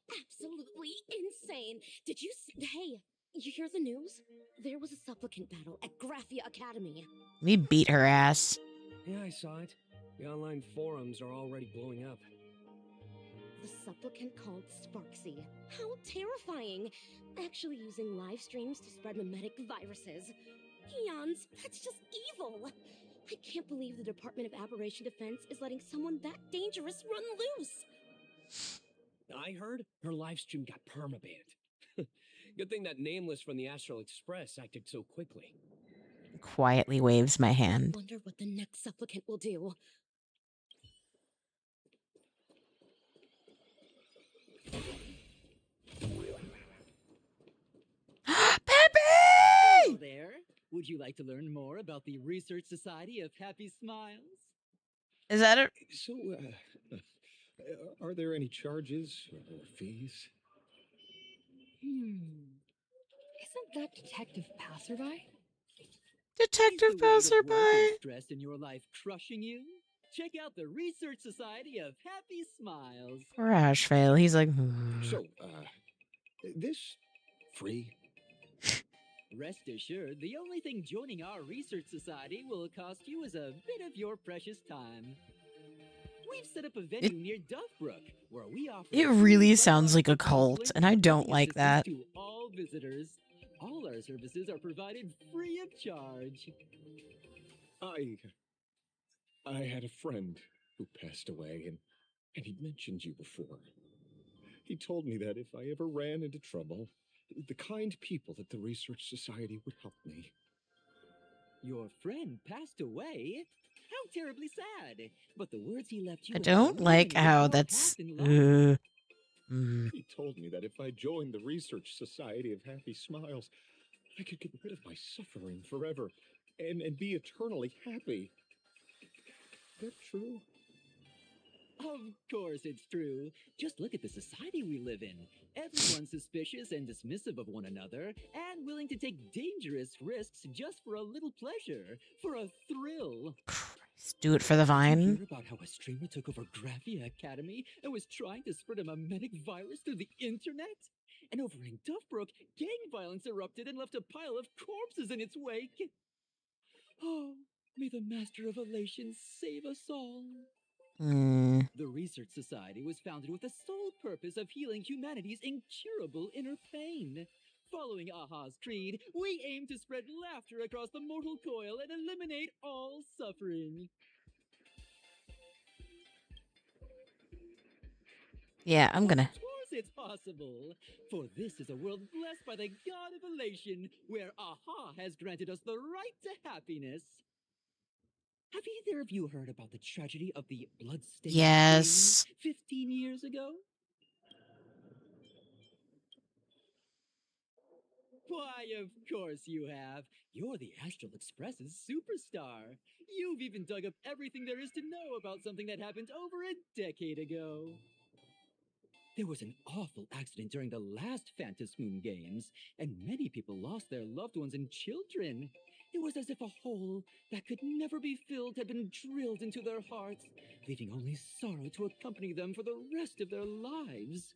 Absolutely insane. Did you hey, you hear the news? There was a supplicant battle at Graphia Academy. We beat her ass. Yeah, I saw it. The online forums are already blowing up. The supplicant called Sparksy. How terrifying! Actually using live streams to spread mimetic viruses. Eons, that's just evil. I can't believe the Department of Aberration Defense is letting someone that dangerous run loose. I heard her livestream got permabanned. Good thing that Nameless from the Astral Express acted so quickly. Quietly waves my hand. Wonder what the next supplicant will do. Peppy! There. Would you like to learn more about the Research Society of Happy Smiles? Is that a... So, are there any charges or fees? Isn't that Detective Passerby? Detective Is the weight of work and Passerby? stress in your life crushing you? Check out the Research Society of Happy Smiles. Crash fail. He's like... So, this free? Rest assured, the only thing joining our Research Society will cost you is a bit of your precious time. We've set up a venue near Duffbrook, where we offer... It really sounds like a cult, and I don't like that. To all visitors. All our services are provided free of charge. I had a friend who passed away, and he mentioned you before. He told me that if I ever ran into trouble, the kind people at the Research Society would help me. Your friend passed away? How terribly sad. But the words he left you... I don't like how that's... He told me that if I joined the Research Society of Happy Smiles, I could get rid of my suffering forever and be eternally happy. Is that true? Of course it's true. Just look at the society we live in. Everyone's suspicious and dismissive of one another, and willing to take dangerous risks just for a little pleasure, for a thrill. Christ, do it for the vine. Hear about how a streamer took over Graphia Academy and was trying to spread a mimetic virus through the internet? And over in Duffbrook, gang violence erupted and left a pile of corpses in its wake. Oh, may the Master of Elation save us all. The Research Society was founded with the sole purpose of healing humanity's incurable inner pain. Following Aha's creed, we aim to spread laughter across the mortal coil and eliminate all suffering. Yeah, I'm gonna... Of course it's possible. For this is a world blessed by the God of Elation, where Aha has granted us the right to happiness. Have either of you heard about the tragedy of the bloodstained Yes. Games 15 years ago? Why, of course you have. You're the Astral Express's superstar. You've even dug up everything there is to know about something that happened over a decade ago. There was an awful accident during the last Phantom Moon Games, and many people lost their loved ones and children. It was as if a hole that could never be filled had been drilled into their hearts, leaving only sorrow to accompany them for the rest of their lives.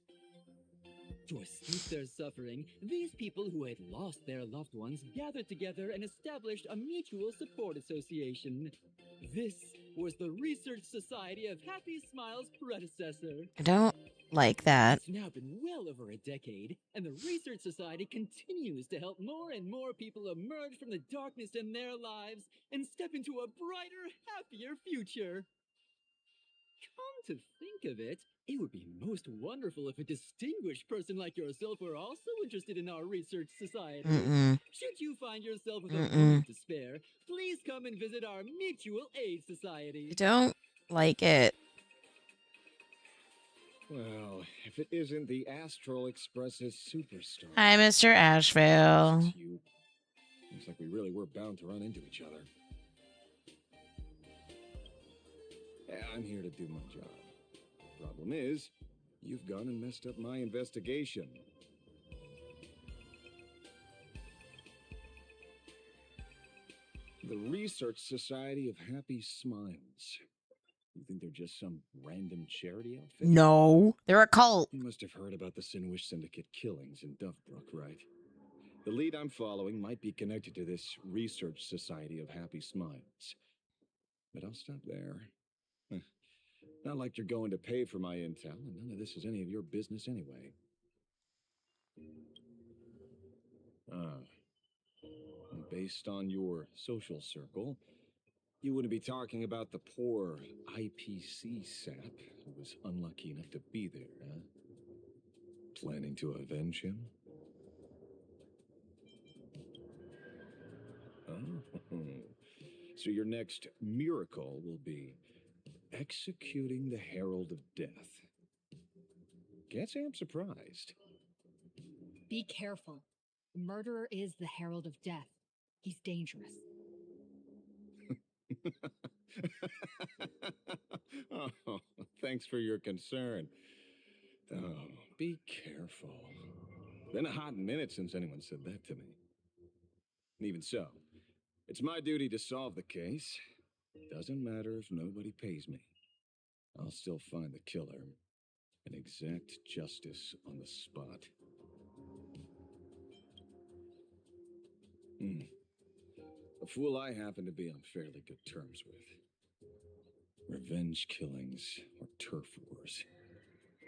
To escape their suffering, these people who had lost their loved ones gathered together and established a mutual support association. This was the Research Society of Happy Smiles' predecessor. I don't like that. It's now been well over a decade, and the Research Society continues to help more and more people emerge from the darkness in their lives and step into a brighter, happier future. Come to think of it, it would be most wonderful if a distinguished person like yourself were also interested in our research society. Mm-mm. Should you find yourself with a Mm-mm. moment to spare, please come and visit our mutual aid society. I don't like it. Well, if it isn't the Astral Express's superstar. Hi, Mr. Asheville. It's you. Looks like we really were bound to run into each other. I'm here to do my job. Problem is, you've gone and messed up my investigation. The Research Society of Happy Smiles. You think they're just some random charity outfit? No, they're a cult. You must have heard about the Sinwish Syndicate killings in Dovebrook, right? The lead I'm following might be connected to this Research Society of Happy Smiles. But I'll stop there. Not like you're going to pay for my intel, and none of this is any of your business anyway. Based on your social circle, you wouldn't be talking about the poor IPC sap who was unlucky enough to be there, huh? Planning to avenge him? Oh. So your next miracle will be executing the Herald of Death. Can't say I'm surprised. Be careful. The murderer is the Herald of Death. He's dangerous. Oh, thanks for your concern. Oh, be careful. Been a hot minute since anyone said that to me. Even so, it's my duty to solve the case. Doesn't matter if nobody pays me. I'll still find the killer and exact justice on the spot. A fool I happen to be on fairly good terms with. Revenge killings or turf wars.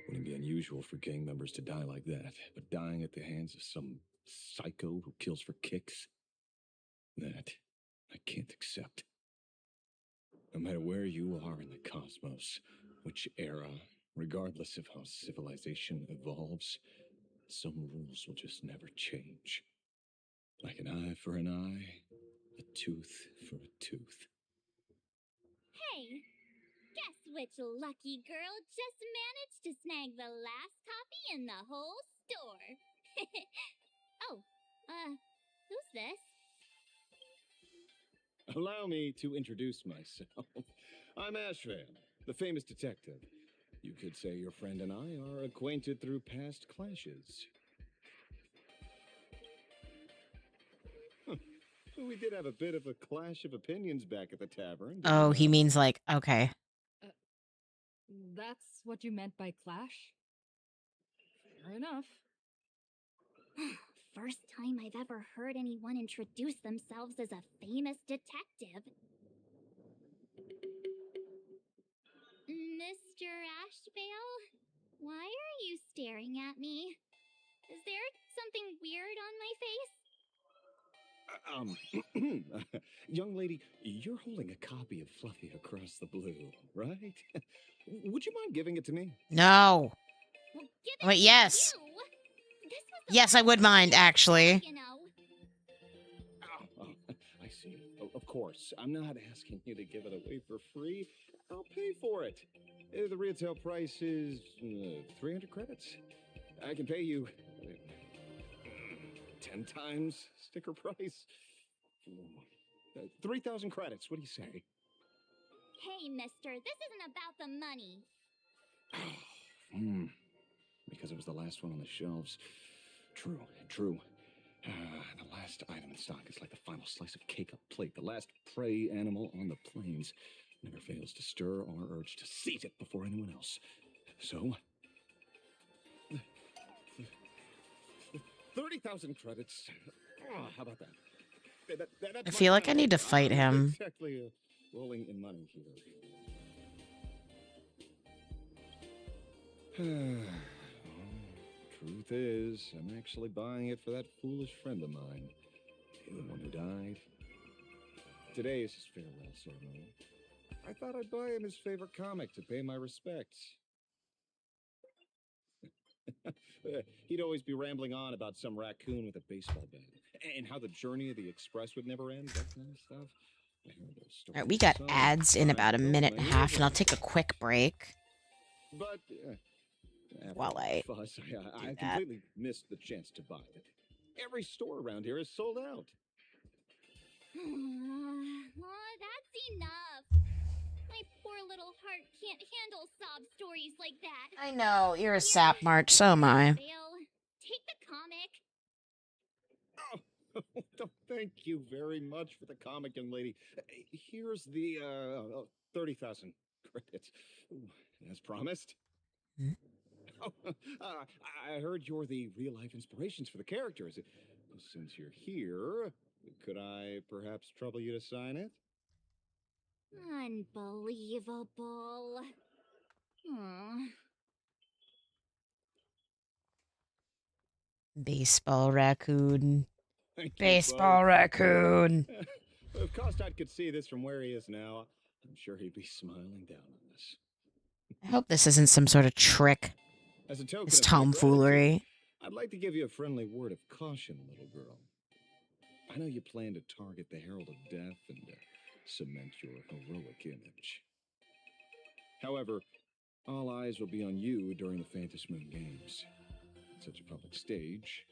Wouldn't be unusual for gang members to die like that, but dying at the hands of some psycho who kills for kicks? That I can't accept. No matter where you are in the cosmos, which era, regardless of how civilization evolves, some rules will just never change. Like an eye for an eye, a tooth for a tooth. Hey, guess which lucky girl just managed to snag the last copy in the whole store? Oh, who's this? Allow me to introduce myself. I'm Ashvan, the famous detective. You could say your friend and I are acquainted through past clashes. We did have a bit of a clash of opinions back at the tavern. Oh, he means like, okay. That's what you meant by clash? Fair enough. First time I've ever heard anyone introduce themselves as a famous detective. Mr. Ashvale, why are you staring at me? Is there something weird on my face? Young lady, you're holding a copy of Fluffy Across the Blue, right? Would you mind giving it to me? No. Well, give it Wait, to yes. you. This was the Yes, I would mind, actually. you know. Oh, I see. Of course. I'm not asking you to give it away for free. I'll pay for it. The retail price is 300 credits. I can pay you 10 times sticker price. 3,000 credits. What do you say? Hey, mister, this isn't about the money. Because it was the last one on the shelves. True. The last item in stock is like the final slice of cake up plate. The last prey animal on the plains never fails to stir our urge to seize it before anyone else. So, 30,000 credits. How about that? I feel like I need to fight him. Exactly rolling in money here. Truth is, I'm actually buying it for that foolish friend of mine. The one who died. Today is his farewell ceremony. I thought I'd buy him his favorite comic to pay my respects. He'd always be rambling on about some raccoon with a baseball bat and how the journey of the express would never end, that kind of stuff. I heard those All right, we stories got so ads in many about a times minute over and a my half, years, and I'll take a quick break but after while all I the fuss, do I that. completely missed the chance to buy it. Every store around here is sold out. Oh, that's enough. My poor little heart can't handle sob stories like that. I know, you're a Here, sap, March, so am without I. fail, take the comic. Oh, thank you very much for the comic, young lady. Here's the 30,000 credits. As promised. Hmm? Oh, I heard you're the real life inspirations for the characters. Since you're here, could I perhaps trouble you to sign it? Unbelievable. Hmm. Baseball raccoon. Thank you, Baseball folks. raccoon. If Kostat could see this from where he is now, I'm sure he'd be smiling down on us. I hope this isn't some sort of trick. As a token It's of my gratitude, tomfoolery. I'd like to give you a friendly word of caution, little girl. I know you plan to target the Herald of Death and cement your heroic image. However, all eyes will be on you during the Phantom Moon Games. At such a public stage,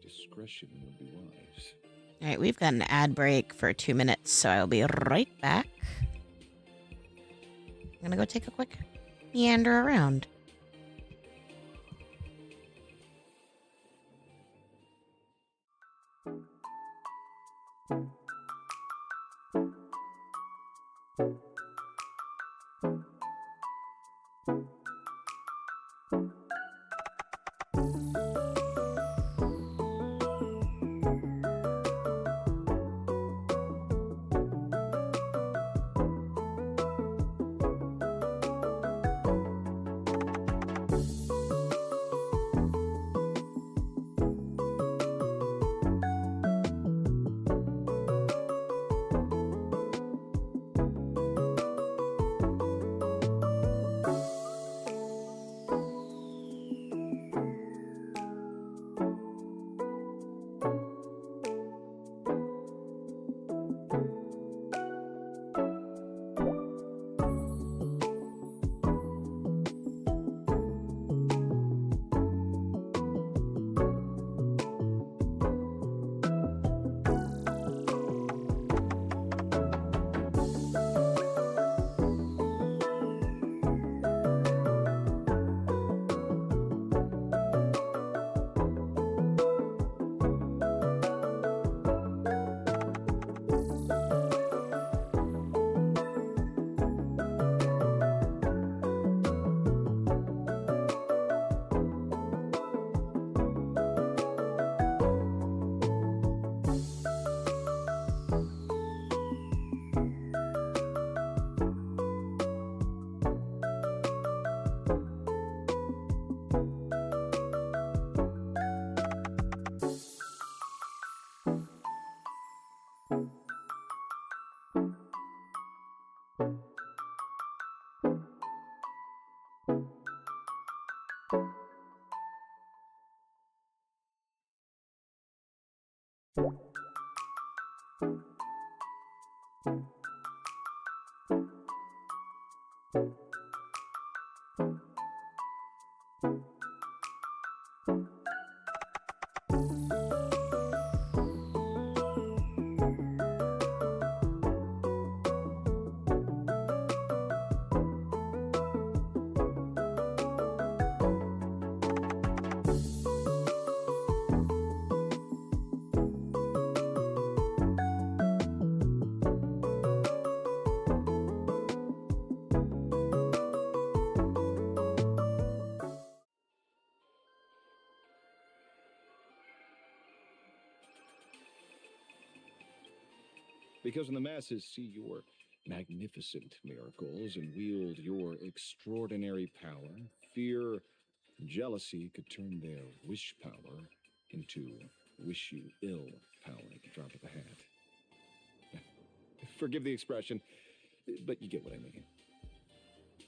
discretion would be wise. All right, we've got an ad break for 2 minutes, so I'll be right back. I'm gonna go take a quick meander around. Because when the masses see your magnificent miracles and wield your extraordinary power, fear, jealousy could turn their wish power into wish you ill power at the drop of a hat. Forgive the expression, but you get what I mean.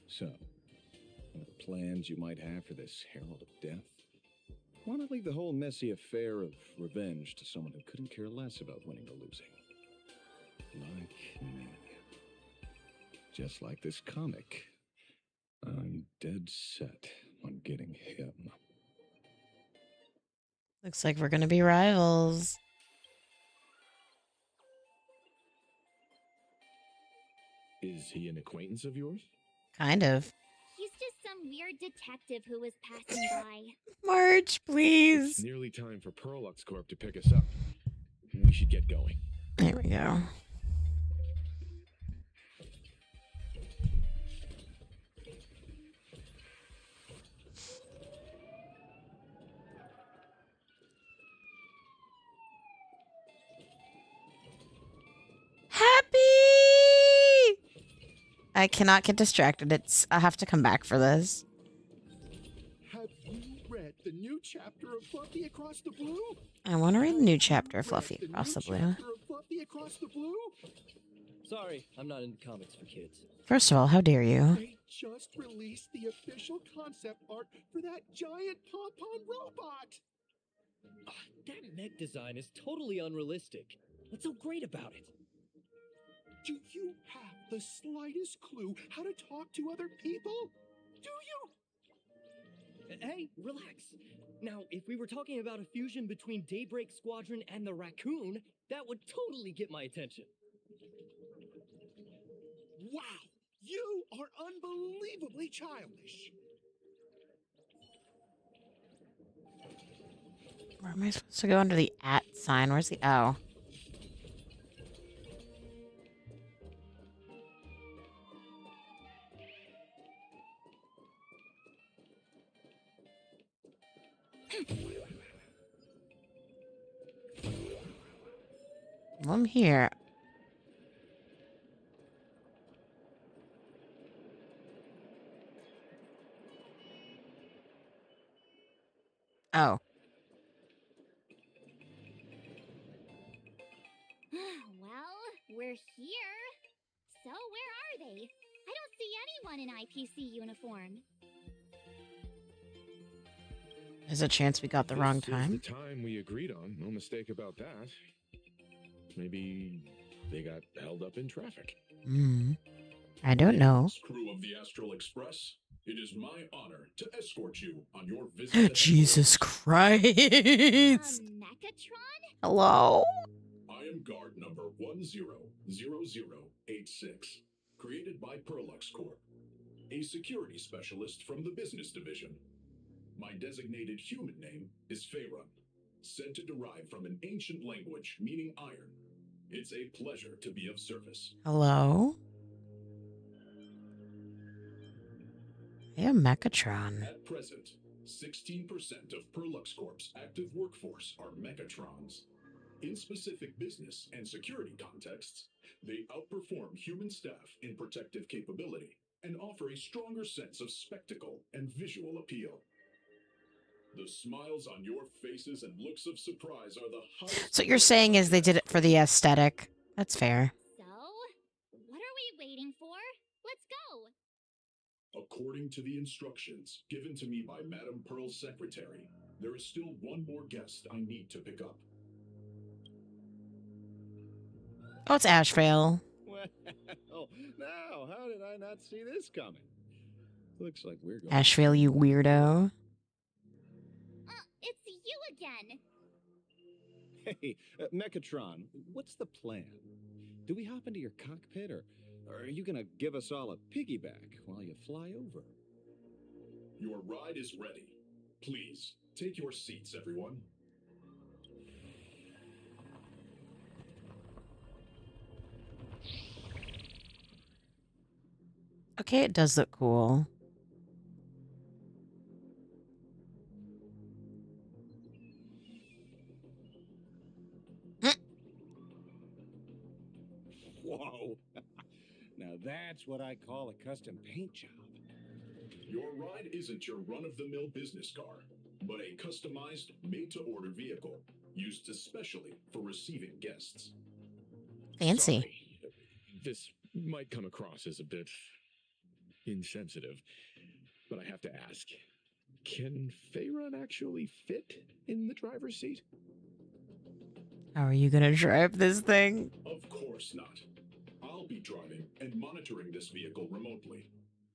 So, what are the plans you might have for this Herald of Death? Why not leave the whole messy affair of revenge to someone who couldn't care less about winning or losing? Like me. Just like this comic. I'm dead set on getting him. Looks like we're gonna be rivals. Is he an acquaintance of yours? Kind of. He's just some weird detective who was passing by. March, please. It's nearly time for Perlux Corp to pick us up. We should get going. There we go. Happy! I cannot get distracted. I have to come back for this. Have you read the new chapter of Fluffy Across the Blue? I want to read the new chapter of Fluffy Across the Blue. Sorry, I'm not into comics for kids. First of all, how dare you? They just released the official concept art for that giant pom-pom robot. That mech design is totally unrealistic. What's so great about it? Do you have the slightest clue how to talk to other people? Do you? Hey, relax. Now, if we were talking about a fusion between Daybreak Squadron and the Raccoon, that would totally get my attention. Wow, you are unbelievably childish. Where am I supposed to go under the @ sign? Where's the O? I'm here. Oh. Well, we're here. So where are they? I don't see anyone in IPC uniform. There's a chance we got the wrong time. This is the time we agreed on. No mistake about that. Maybe they got held up in traffic. I don't know. Crew of the Astral Express, it is my honor to escort you on your visit. Jesus Christ! Megatron? Hello? I am guard number 100086, created by Perlux Corp, a security specialist from the business division. My designated human name is Faerun, said to derive from an ancient language meaning iron. It's a pleasure to be of service. Hello? I am Mechatron. At present, 16% of Perlux Corp's active workforce are Mechatrons. In specific business and security contexts, they outperform human staff in protective capability and offer a stronger sense of spectacle and visual appeal. The smiles on your faces and looks of surprise are the highest. So what you're saying is they did it for the aesthetic. That's fair. So, what are we waiting for? Let's go! According to the instructions given to me by Madame Pearl's secretary, there is still one more guest I need to pick up. Oh, it's Ashvale. Well, now, how did I not see this coming? Looks like we're going. Ashvale, you weirdo. It's you again! Hey, Mechatron, what's the plan? Do we hop into your cockpit, or are you gonna give us all a piggyback while you fly over? Your ride is ready. Please, take your seats, everyone. Okay, it does look cool. Whoa. Now that's what I call a custom paint job. Your ride isn't your run-of-the-mill business car, but a customized, made-to-order vehicle used especially for receiving guests. Fancy. Sorry. This might come across as a bit insensitive, but I have to ask, can Faerun actually fit in the driver's seat? How are you gonna drive this thing? Of course not. I'll be driving and monitoring this vehicle remotely.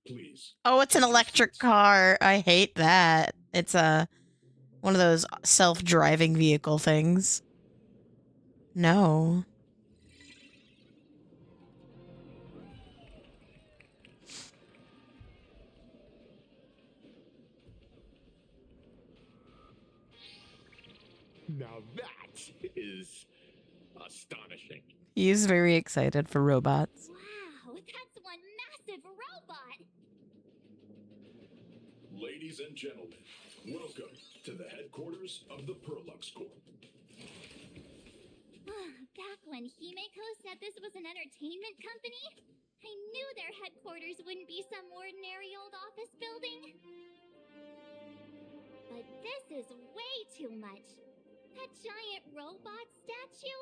Please. Oh, it's an electric car. I hate that. It's one of those self-driving vehicle things. No. Now that is astonishing. He's very excited for robots. Wow, that's one massive robot! Ladies and gentlemen, welcome to the headquarters of the Perlux Corp. Back when Himeko said this was an entertainment company, I knew their headquarters wouldn't be some ordinary old office building. But this is way too much. That giant robot statue?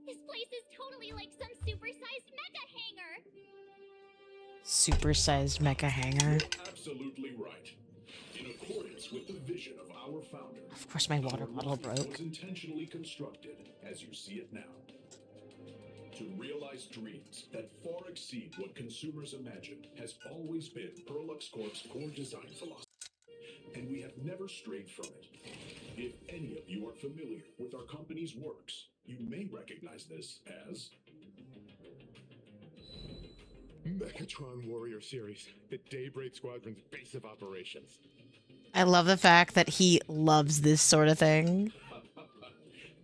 This place is totally like some supersized mecha hangar. Supersized mecha hangar. Absolutely right. In accordance with the vision of our founder, Of course my water bottle broke. was intentionally constructed as you see it now. To realize dreams that far exceed what consumers imagine has always been Perlux Corp's core design philosophy, and we have never strayed from it. If any of you are familiar with our company's works, you may recognize this as Mechatron Warrior Series, the Daybreak Squadron's base of operations. I love the fact that he loves this sort of thing.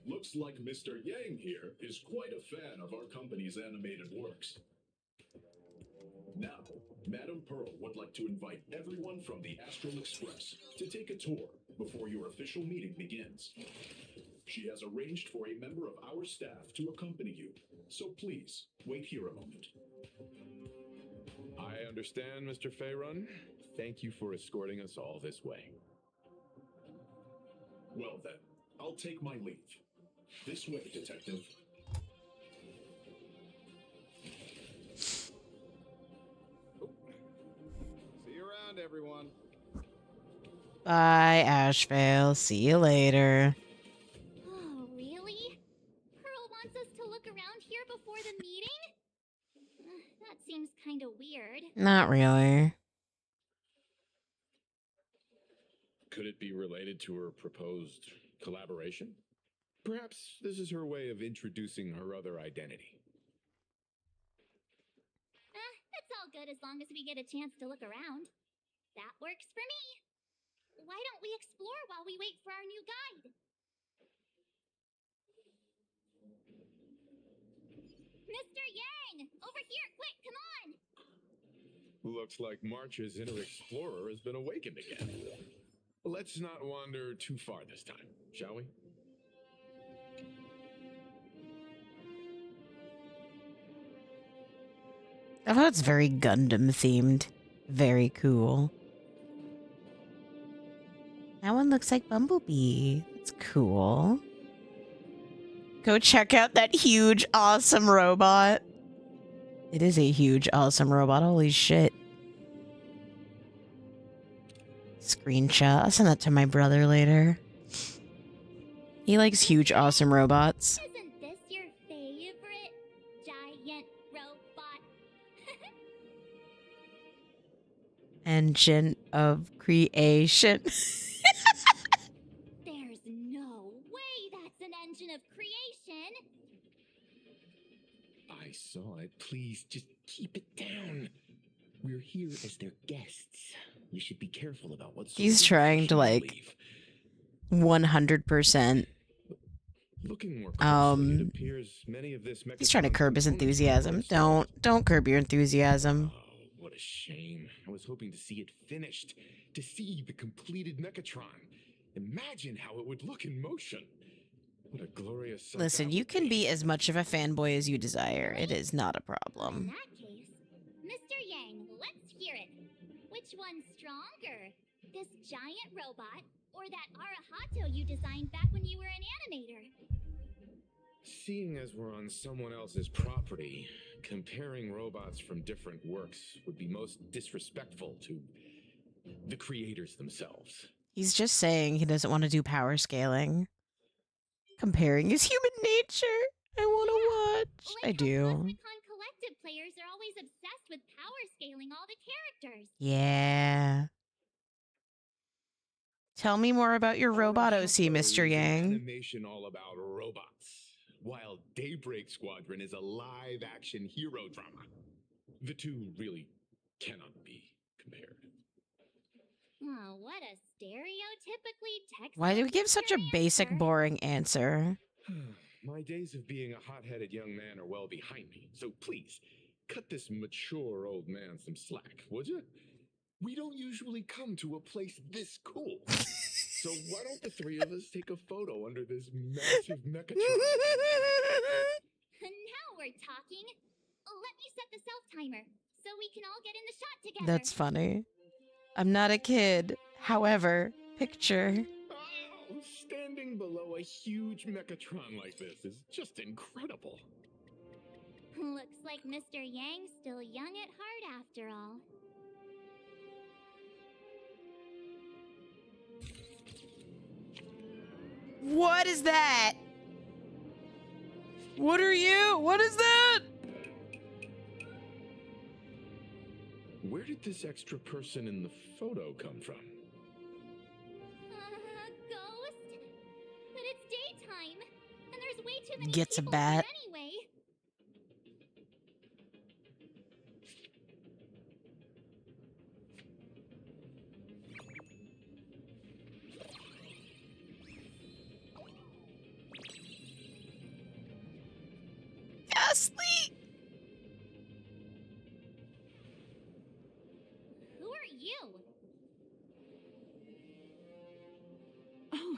Looks like Mr. Yang here is quite a fan of our company's animated works. Now, Madame Pearl would like to invite everyone from the Astral Express to take a tour before your official meeting begins. She has arranged for a member of our staff to accompany you, so please wait here a moment. I understand, Mr. Faerun. Thank you for escorting us all this way. Well then, I'll take my leave. This way, Detective. See you around, everyone. Bye, Ashvale. See you later. Oh, really? Pearl wants us to look around here before the meeting? That seems kind of weird. Not really. Could it be related to her proposed collaboration? Perhaps this is her way of introducing her other identity. It's all good as long as we get a chance to look around. That works for me. Why don't we explore while we wait for our new guide? Mr. Yang! Over here, quick, come on! Looks like March's inner explorer has been awakened again. Let's not wander too far this time, shall we? I thought it's very Gundam themed. Very cool. That one looks like Bumblebee. It's cool. Go check out that huge, awesome robot. It is a huge, awesome robot. Holy shit. Screenshot. I'll send that to my brother later. He likes huge, awesome robots. Isn't this your favorite giant robot? Engine of creation. There's no way that's an engine of creation. I saw it. Please, just keep it down. We're here as their guests. You should be careful about what. He's trying to, like, 100%. Looking more closely, it appears many of this He's trying to curb his enthusiasm. Don't curb your enthusiasm. Oh, what a shame. I was hoping to see it finished, to see the completed Mechatron. Imagine how it would look in motion. What a glorious sight. Listen, you can be as much of a fanboy as you desire. It is not a In problem. that case, Mr. Yang, let's hear it. Which one's stronger? This giant robot or that Arahato you designed back when you were an animator? Seeing as we're on someone else's property, comparing robots from different works would be most disrespectful to the creators themselves. He's just saying he doesn't want to do power scaling. Comparing is human nature. I want to watch. Like I do. Cosmicon Collective players are always obsessed with power scaling all the characters. Yeah. Tell me more about your robot OC, Mr. Yang. Animation all about robots, while Daybreak Squadron is a live-action hero drama. The two really cannot be compared. Oh, what a stereotypically textbook. Why do we give such a basic, boring answer? My days of being a hot-headed young man are well behind me, so please, cut this mature old man some slack, would you? We don't usually come to a place this cool. So why don't the three of us take a photo under this massive Mechatron? Now we're talking. Let me set the self-timer so we can all get in the shot together. That's funny. I'm not a kid. However, picture. Oh, standing below a huge Mechatron like this is just incredible. Looks like Mr. Yang's still young at heart after all. What is that? What are you? What is that? Where did this extra person in the photo come from? Ghost? But it's daytime, and there's way too many Gets a people bat. here anyway. Ghastly! Who are you? Oh.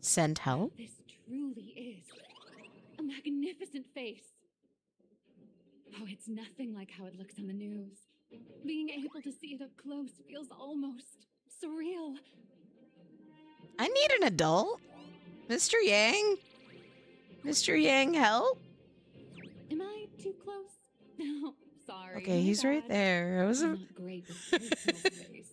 Send help? This truly is a magnificent face. Oh, it's nothing like how it looks on the news. Being able to see it up close feels almost surreal. I need an adult. Mr. Yang? Mr. Yang, help? Am I too close? No, sorry. Okay, my he's right bad. there. I was I'm not great with personal space.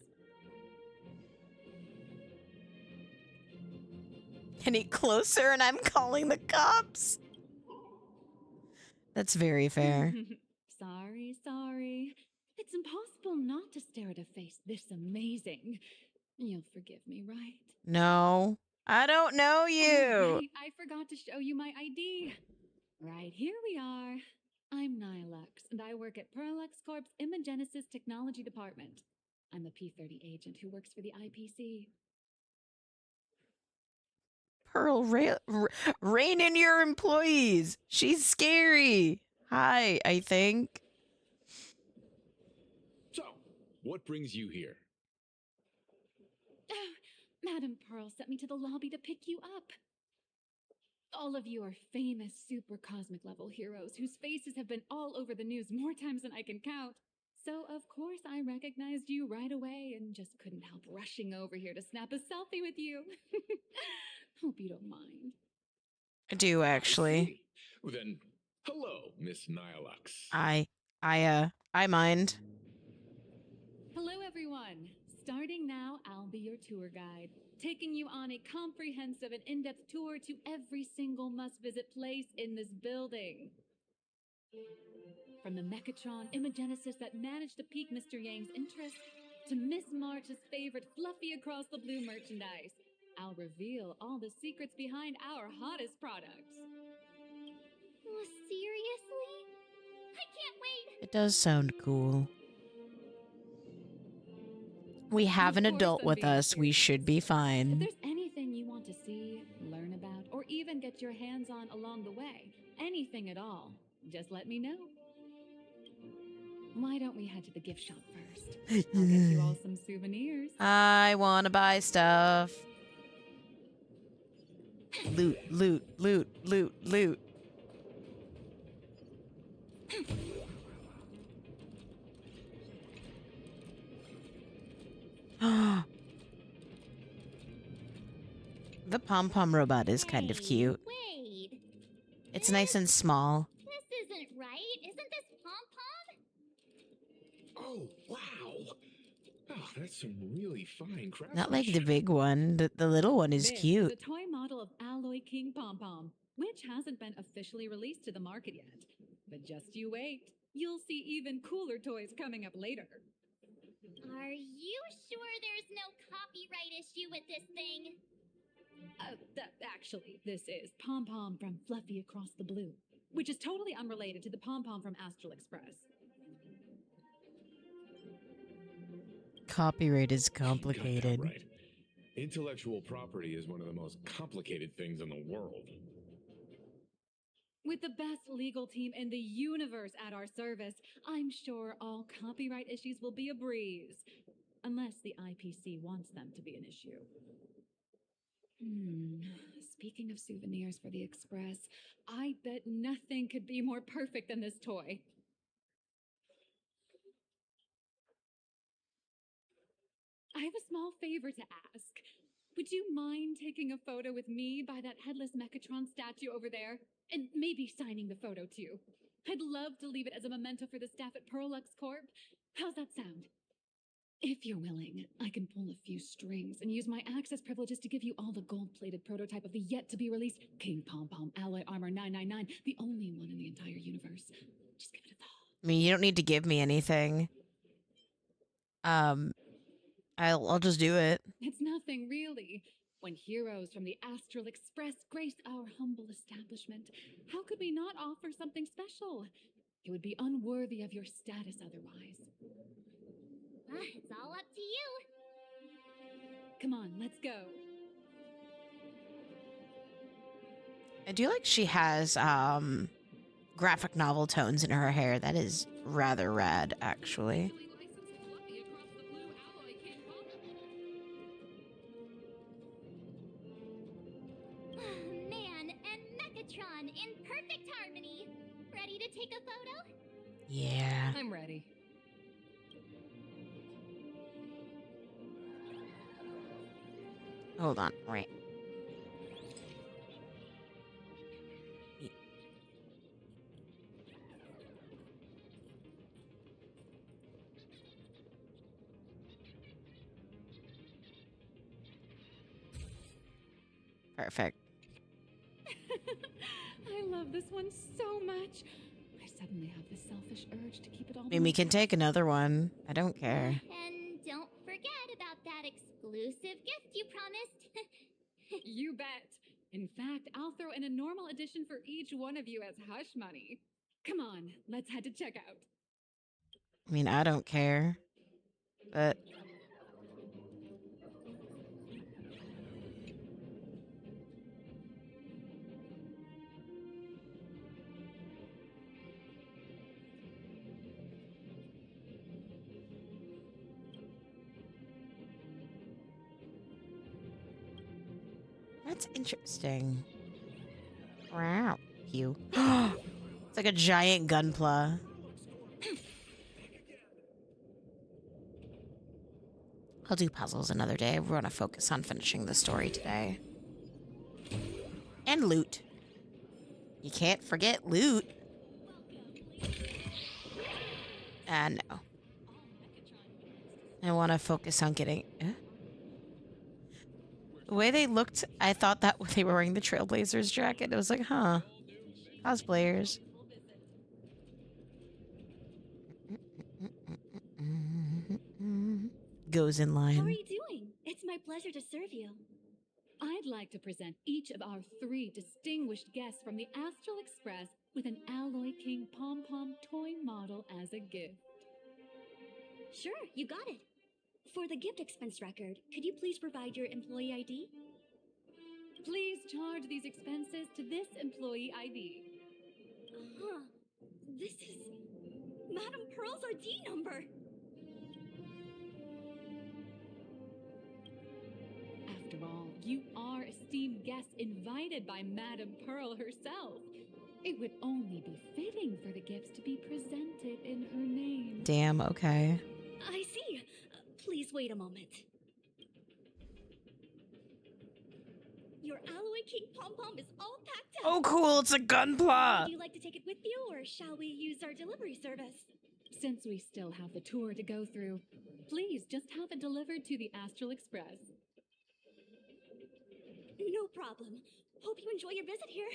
Any closer and I'm calling the cops? That's very fair. Sorry. It's impossible not to stare at a face this amazing. You'll forgive me, right? No. I don't know you. Oh, right. I forgot to show you my ID. Right, here we are. I'm Nilux, and I work at Perlux Corp's Imagenesis Technology Department. I'm a P-30 agent who works for the IPC. Pearl, rein in your employees. She's scary. Hi, I think. So, what brings you here? Madam Pearl sent me to the lobby to pick you up. All of you are famous super cosmic level heroes whose faces have been all over the news more times than I can count. So, of course, I recognized you right away and just couldn't help rushing over here to snap a selfie with you. Hope you don't mind. I do, actually. Well, then, hello, Miss Nilux. I mind. Hello, everyone. Starting now, I'll be your tour guide, taking you on a comprehensive and in-depth tour to every single must-visit place in this building. From the Mechatron Imagenesis that managed to pique Mr. Yang's interest, to Miss March's favorite fluffy across the blue merchandise, I'll reveal all the secrets behind our hottest products. Oh, seriously? I can't wait! It does sound cool. We have an adult with us. We should be If fine. there's anything you want to see, learn about, or even get your hands on along the way, anything at all, just let me know. Why don't we head to the gift shop first? I'll get you all some souvenirs. I want to buy stuff. Loot, loot, loot, loot, loot. The pom-pom robot is kind of cute. Wait. It's nice and small. This isn't right. Isn't this Pom Pom? Oh, wow. Oh, that's some really fine craftsmanship. Not like the big one. The little one is This cute. is a toy model of Alloy King Pom Pom, which hasn't been officially released to the market yet. But just you wait. You'll see even cooler toys coming up later. Are you sure there's no copyright issue with this thing? Actually, this is Pom Pom from Fluffy Across the Blue, which is totally unrelated to the Pom Pom from Astral Express. Copyright is complicated. You got that right. Intellectual property is one of the most complicated things in the world. With the best legal team in the universe at our service, I'm sure all copyright issues will be a breeze. Unless the IPC wants them to be an issue. Speaking of souvenirs for the Express, I bet nothing could be more perfect than this toy. I have a small favor to ask. Would you mind taking a photo with me by that headless Mechatron statue over there? And maybe signing the photo too. I'd love to leave it as a memento for the staff at Perlux Corp. How's that sound? If you're willing, I can pull a few strings and use my access privileges to give you all the gold-plated prototype of the yet-to-be-released King Pom Pom Alloy Armor 999, the only one in the entire universe. Just give it a thought. I mean, you don't need to give me anything. I'll just do it. It's nothing, really. When heroes from the Astral Express grace our humble establishment, how could we not offer something special? It would be unworthy of your status otherwise. It's all up to you. Come on, let's go. I do like she has graphic novel tones in her hair. That is rather rad, actually. Man and Mechatron in perfect harmony. Ready to take a photo? Yeah. I'm ready. Hold on, wait. Perfect. I love this one so much. I suddenly have this selfish urge to keep it all. Mimi can take another one. I don't care. And don't forget about that exclusive gift you promised. You bet. In fact, I'll throw in a normal edition for each one of you as hush money. Come on, let's head to checkout. I mean, I don't care. But that's interesting. Wow. Pew. It's like a giant gunpla. I'll do puzzles another day. We're going to focus on finishing the story today. And loot. You can't forget loot. No. I want to focus on getting... The way they looked, I thought that they were wearing the Trailblazers jacket. It was like, huh. Cosplayers. Goes in line. How are you doing? It's my pleasure to serve you. I'd like to present each of our 3 distinguished guests from the Astral Express with an Alloy King Pom Pom toy model as a gift. Sure, you got it. For the gift expense record, could you please provide your employee ID? Please charge these expenses to this employee ID. Huh. This is Madame Pearl's ID number. After all, you are esteemed guests invited by Madame Pearl herself. It would only be fitting for the gifts to be presented in her name. Damn, okay. I see. Please wait a moment. Your alloy king pom-pom is all packed up. Oh, cool. It's a gunpla. Would you like to take it with you, or shall we use our delivery service? Since we still have the tour to go through, please just have it delivered to the Astral Express. No problem. Hope you enjoy your visit here.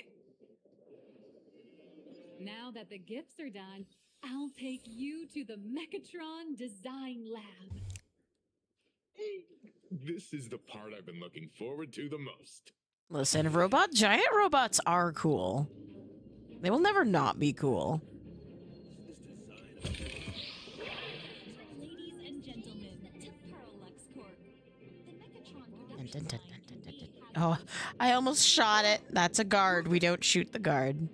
Now that the gifts are done, I'll take you to the Mechatron Design Lab. This is the part I've been looking forward to the most. Listen, giant robots are cool. They will never not be cool. Ladies and gentlemen, to Perlux Corp. The Mechatron production line. Oh, I almost shot it. That's a guard. We don't shoot the guard.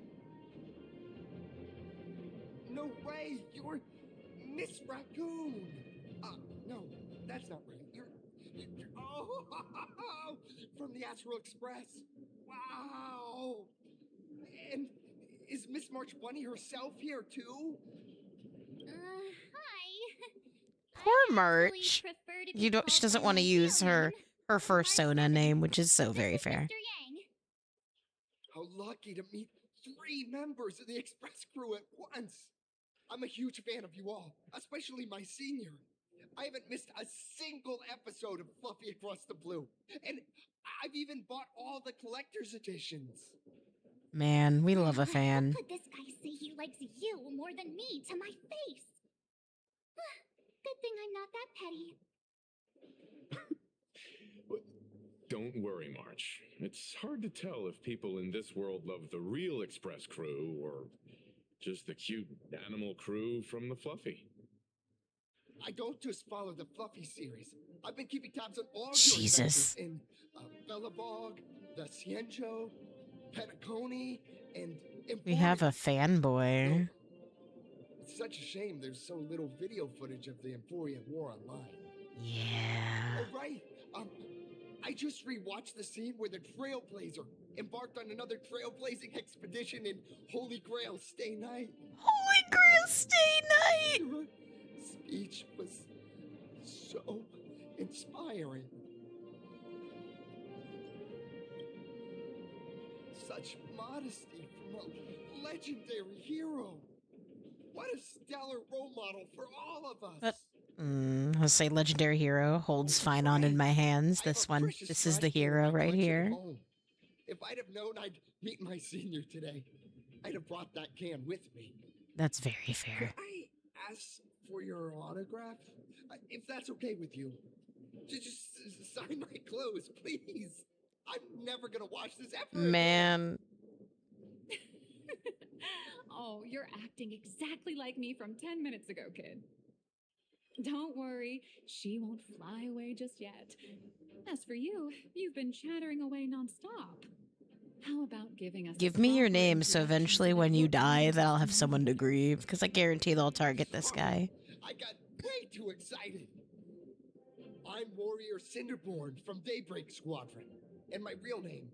No way! You're Miss Raccoon! No, that's not right. You're from the Astral Express. Wow! And is Miss March Bunny herself here too? Hi. Poor March. She doesn't want to use her persona name, which is so very fair. How lucky to meet 3 members of the Express crew at once. I'm a huge fan of you all, especially my senior. I haven't missed a single episode of Fluffy Across the Blue. And I've even bought all the collector's editions. Man, we love a fan. How could this guy say he likes you more than me to my face? Good thing I'm not that petty. Don't worry, March. It's hard to tell if people in this world love the real Express crew or just the cute animal crew from the Fluffy. I don't just follow the Fluffy series. I've been keeping tabs on all Jesus. your adventures in Bellabog, the Ciencho, Petacone, and Emporium. We have a fanboy. It's such a shame there's so little video footage of the Emporium War online. Yeah. Oh, right. I just rewatched the scene where the Trailblazer embarked on another trailblazing expedition in Holy Grail Stay Night. Holy Grail Stay Night! Your speech was so inspiring. Such modesty from a legendary hero. What a stellar role model for all of us. I'll say legendary hero holds fine on in my hands. This is the hero right here. If I'd have known I'd meet my senior today, I'd have brought that can with me. That's very fair. Could I ask for your autograph? If that's okay with you. Just sign my clothes, please. I'm never gonna watch this ever. Man. Oh, you're acting exactly like me from 10 minutes ago, kid. Don't worry, she won't fly away just yet. As for you, you've been chattering away nonstop. How about giving us Give me your name so eventually when you die that I'll have someone to grieve, because I guarantee they'll target this guy. I got way too excited. I'm Warrior Cinderborn from Daybreak Squadron. And my real name...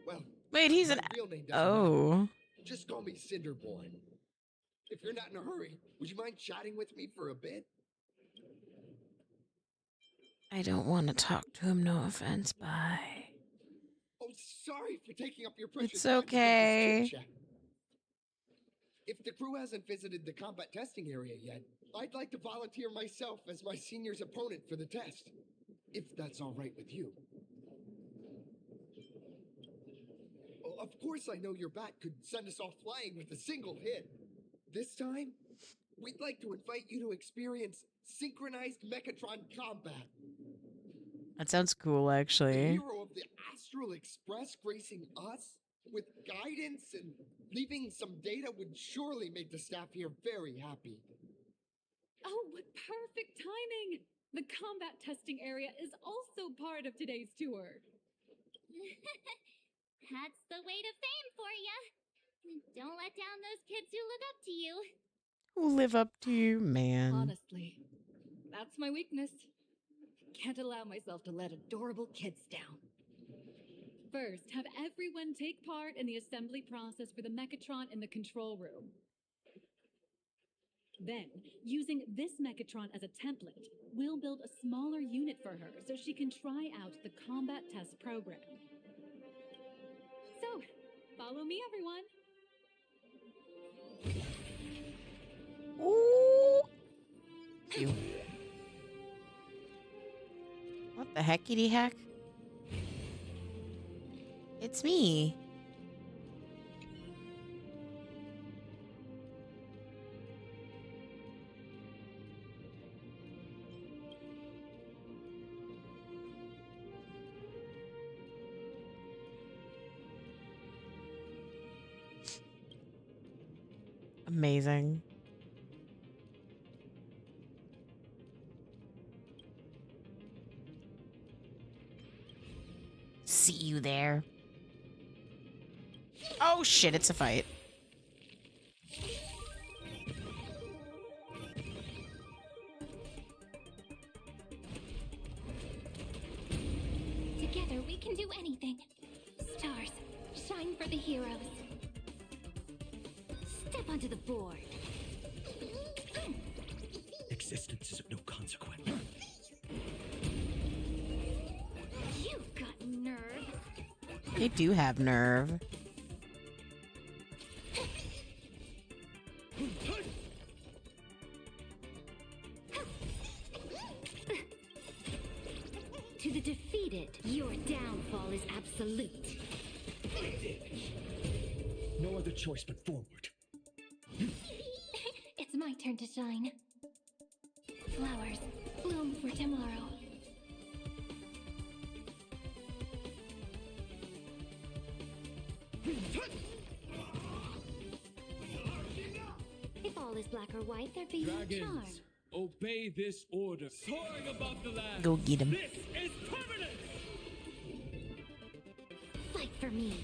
Well... Wait, he's an... Real name Oh. matter. Just call me Cinderborn. If you're not in a hurry, would you mind chatting with me for a bit? I don't want to talk to him, no offense, bye. Oh, sorry for taking up your precious It's time with this okay. chit-chat. If the crew hasn't visited the combat testing area yet, I'd like to volunteer myself as my senior's opponent for the test. If that's all right with you. Oh, of course I know your bat could send us off flying with a single hit. This time, we'd like to invite you to experience synchronized Mechatron combat. That sounds cool, The actually. hero of the Astral Express gracing us with guidance and leaving some data would surely make the staff here very happy. Oh, what perfect timing! The combat testing area is also part of today's tour. That's the way to fame for ya. Don't let down those kids who look up to you. Who live up to you, man. Honestly, that's my weakness. Can't allow myself to let adorable kids down. First, have everyone take part in the assembly process for the Mechatron in the control room. Then, using this Mechatron as a template, we'll build a smaller unit for her so she can try out the combat test program. Follow me, everyone. Ooh. Cute. What the heckity heck? It's me. Amazing. See you there. Oh shit, it's a fight. Together we can do anything. Stars, shine for the heroes. Step onto the board. Existence is of no consequence. You've got nerve. They do have nerve. To the defeated, your downfall is absolute. No other choice but forward. It's my turn to shine. Flowers, bloom for tomorrow. If all is black or white, there'd be no charm. Dragons, obey this order. Soaring above the land. Go get him. This is permanent. Fight for me.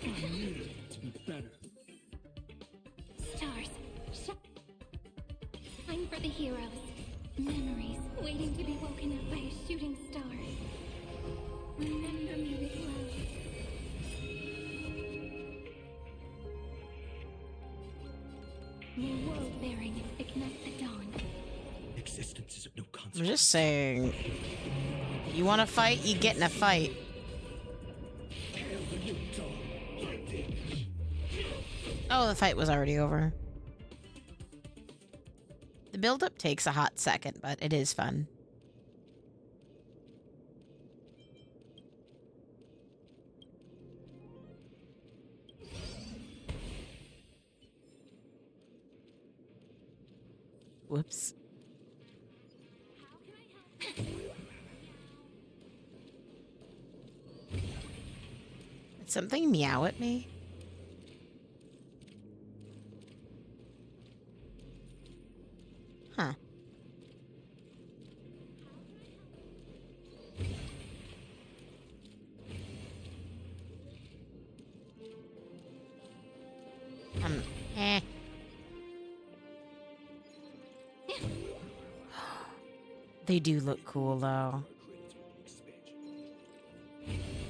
I knew it to be better. Stars, shine for the heroes. Memories waiting to be woken up by a shooting star. Remember me with love. New world bearing, ignite the dawn. Existence is of no I'm consequence. just saying. You want to fight? You get in a fight. Oh, the fight was already over. The build-up takes a hot second, but it is fun. Whoops. Did something meow at me? Huh. Eh. They do look cool, though.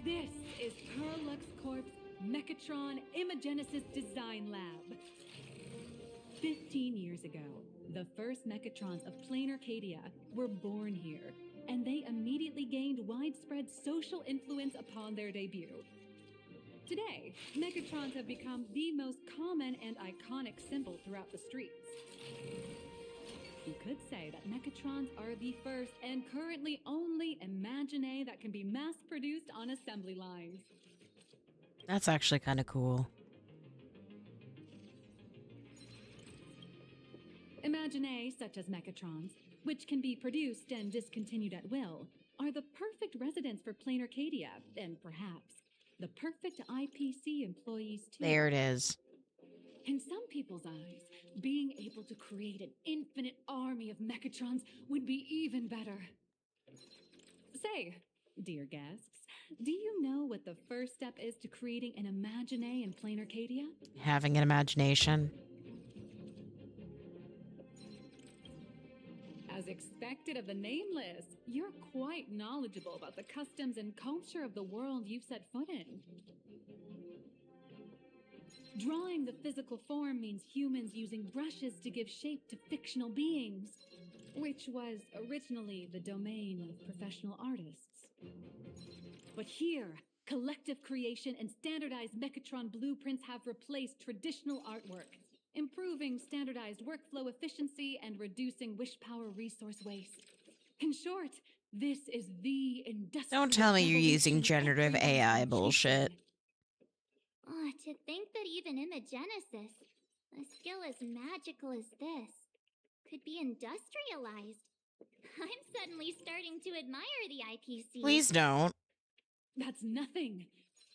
This is Perlux Corp's Mechatron Imagenesis Design Lab. 15 years ago, the first Mechatrons of plain Arcadia were born here, and they immediately gained widespread social influence upon their debut. Today, Mechatrons have become the most common and iconic symbol throughout the streets. You could say that Mechatrons are the first and currently only Imagine that can be mass-produced on assembly lines. That's actually kind of cool. Imagine such as Mechatrons, which can be produced and discontinued at will, are the perfect residents for plain Arcadia, and perhaps the perfect IPC employees too. There it is. In some people's eyes, being able to create an infinite army of Mechatrons would be even better. Say, dear guests, do you know what the first step is to creating an Imagine in plain Arcadia? Having an imagination. As expected of the Nameless, you're quite knowledgeable about the customs and culture of the world you've set foot in. Drawing the physical form means humans using brushes to give shape to fictional beings. which was originally the domain of professional artists. But here, collective creation and standardized Mechatron blueprints have replaced traditional artwork, improving standardized workflow efficiency and reducing wish power resource waste. In short, this is the industrial Don't tell me you're using revolution generative everyone's AI been bullshit. chasing. Oh, to think that even Imagenesis, a skill as magical as this, could be industrialized. I'm suddenly starting to admire the IPC. Please don't. That's nothing.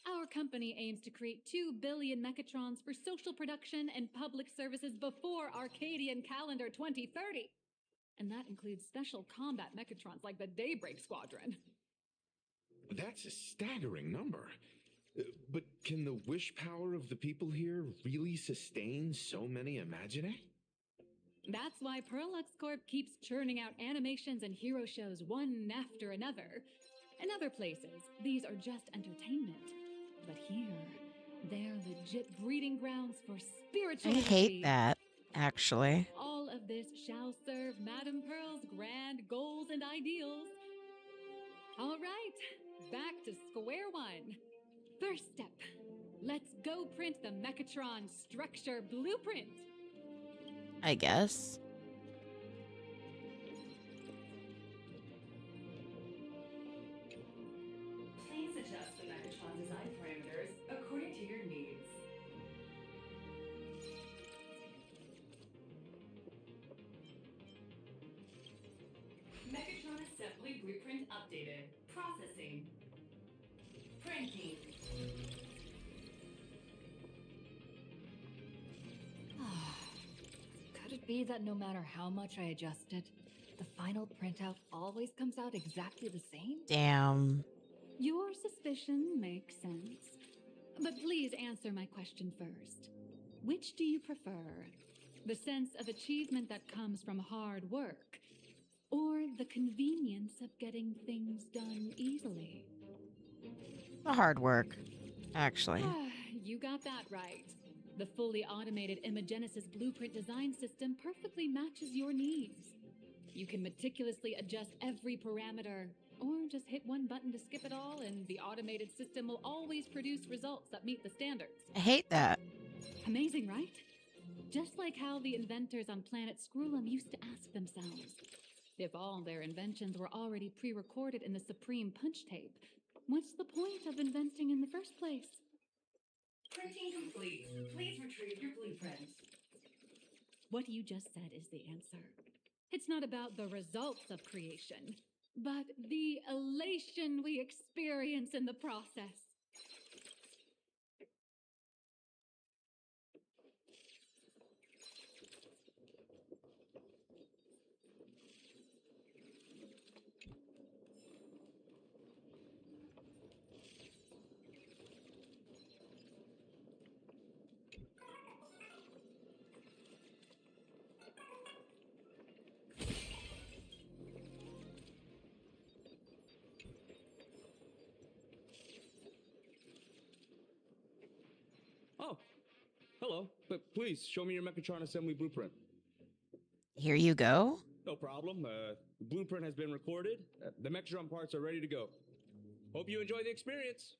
Our company aims to create 2 billion Mechatrons for social production and public services before Arcadian calendar 2030. And that includes special combat Mechatrons like the Daybreak Squadron. That's a staggering number. But can the wish power of the people here really sustain so many Imagine? That's why Perlux Corp keeps churning out animations and hero shows one after another. In other places, these are just entertainment. But here, they're legit breeding grounds for spiritual I energy. hate that, actually. All of this shall serve Madame Pearl's grand goals and ideals. All right, back to square one. First step, let's go print the Mechatron structure blueprint. I guess. Please adjust the Mechatron design parameters according to your needs. Mechatron assembly blueprint updated. Processing. Printing. Could it be that no matter how much I adjust it, the final printout always comes out exactly the same? Damn. Your suspicion makes sense. But please answer my question first. Which do you prefer? The sense of achievement that comes from hard work, or the convenience of getting things done easily? The hard work, actually. You got that right. The fully automated Imagenesis blueprint design system perfectly matches your needs. You can meticulously adjust every parameter, or just hit one button to skip it all, and the automated system will always produce results that meet the standards. I hate that. Amazing, right? Just like how the inventors on planet Skrullum used to ask themselves, if all their inventions were already pre-recorded in the Supreme Punch Tape, what's the point of inventing in the first place? Printing complete. Please retrieve your blueprint. What you just said is the answer. It's not about the results of creation, but the elation we experience in the process. Oh, hello. But please show me your Mechatron assembly blueprint. Here you go. No problem. The blueprint has been recorded. The Mechatron parts are ready to go. Hope you enjoy the experience.